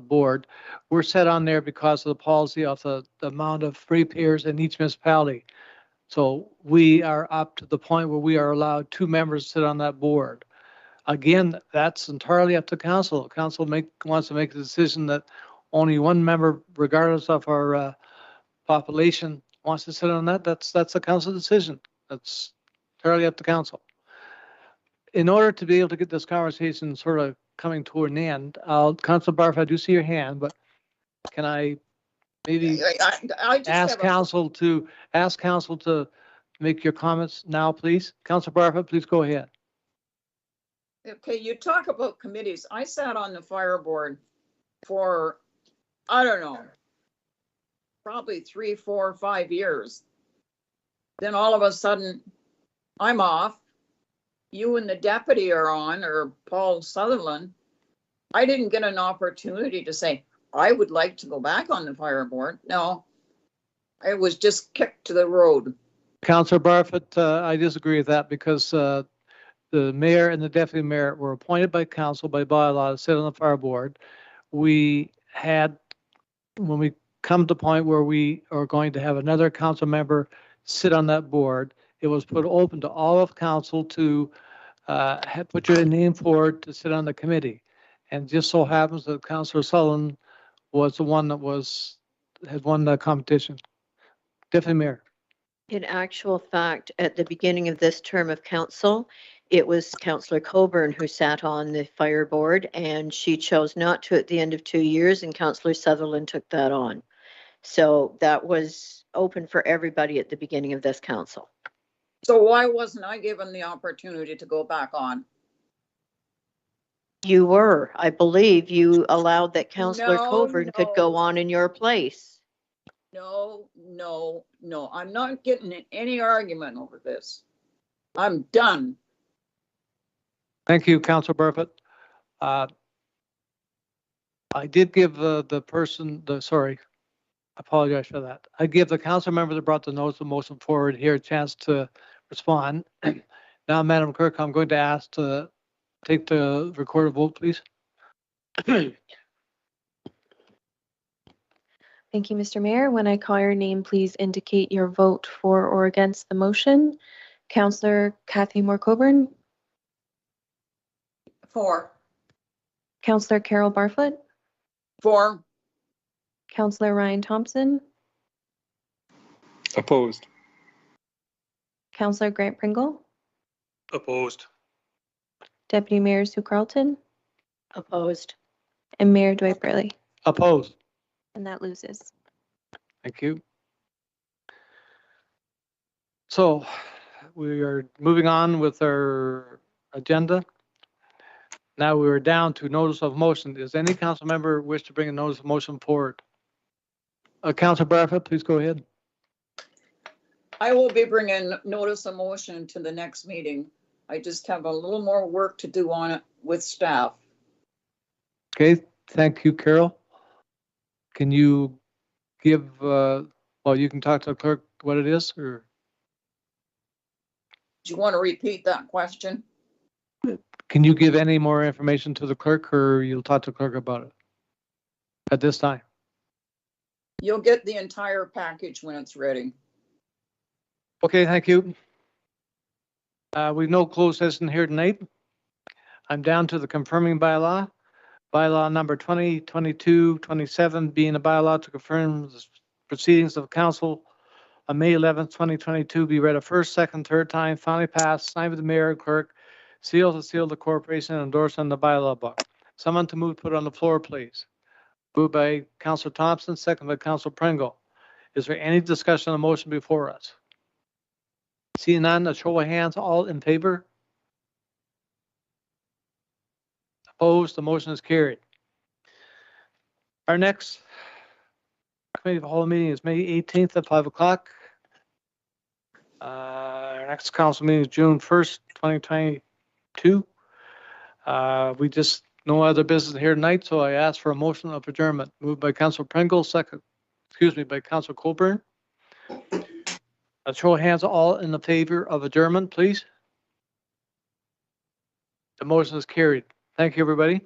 Board. We're set on there because of the policy of the amount of ratepayers in each municipality. So we are up to the point where we are allowed 2 members to sit on that board. Again, that's entirely up to council. Council wants to make a decision that only 1 member, regardless of our population, wants to sit on that. That's a council decision. That's entirely up to council. In order to be able to get this conversation sort of coming to an end, Councilor Barf, I do see your hand, but can I maybe I just ask council to make your comments now, please? Councilor Barf, please go ahead. Okay, you talk about committees. I sat on the fire board for, I don't know, probably 3, 4, 5 years. Then all of a sudden, I'm off. You and the deputy are on, or Paul Sutherland. I didn't get an opportunity to say, I would like to go back on the fire board. No, I was just kicked to the road. Councilor Barfoot, I disagree with that because the mayor and the deputy mayor were appointed by council by bylaw to sit on the fire board. We had, when we come to the point where we are going to have another council member sit on that board, it was put open to all of council to put your name forward to sit on the committee. And just so happens that Councilor Sutherland was the one that had won the competition. Deputy Mayor. In actual fact, at the beginning of this term of council, it was Councillor Coburn who sat on the fire board, and she chose not to at the end of 2 years, and Councillor Sutherland took that on. So that was open for everybody at the beginning of this council. So why wasn't I given the opportunity to go back on? You were. I believe you allowed that Councillor No, Coburn could go no. on in your place. No, no, no. I'm not getting in any argument over this. I'm done. Thank you, Councilor Barfoot. I did give the person, I apologize for that. I give the council member that brought the notice of motion forward here a chance to respond. Now, Madam Clerk, I'm going to ask to take the recorded vote, please. Thank you, Mr. Mayor. When I call your name, please indicate your vote for or against the motion. Councillor Kathy Moore Coburn. For. Councillor Carol Barfoot. For. Councillor Ryan Thompson. Opposed. Councillor Grant Pringle. Opposed. Deputy Mayor Sue Carlton. Opposed. And Mayor Dwight Burley. Opposed. And that loses. Thank you. So we are moving on with our agenda. Now we're down to notice of motion. Does any council member wish to bring a notice of motion forward? Councilor Barfoot, please go ahead. I will be bringing notice of motion to the next meeting. I just have a little more work to do on it with staff. Okay, thank you, Carol. Can you give, well, you can talk to the clerk what it is, or? Do you want to repeat that question? Can you give any more information to the clerk, or you'll talk to the clerk about it at this time? You'll get the entire package when it's ready. Okay, thank you. We've no closed session here tonight. I'm down to the confirming bylaw. Bylaw number 2022-27 being a bylaw to confirm the proceedings of council on May 11th, 2022 be read a first, second, third time, finally passed, signed by the mayor and clerk, sealed to seal the corporation, and endorsed on the bylaw book. Someone to move, put on the floor, please. Moved by Councilor Thompson, second by Councilor Pringle. Is there any discussion on the motion before us? Seeing none, a show of hands, all in favor? Opposed, the motion is carried. Our next committee of the whole meeting is May 18th at 5 o'clock. Our next council meeting is June 1st, 2022. We just, no other business here tonight, so I ask for a motion of adjournment. Moved by Councilor Pringle, by Councilor Coburn. A show of hands, all in the favor of adjournment, please. The motion is carried. Thank you, everybody.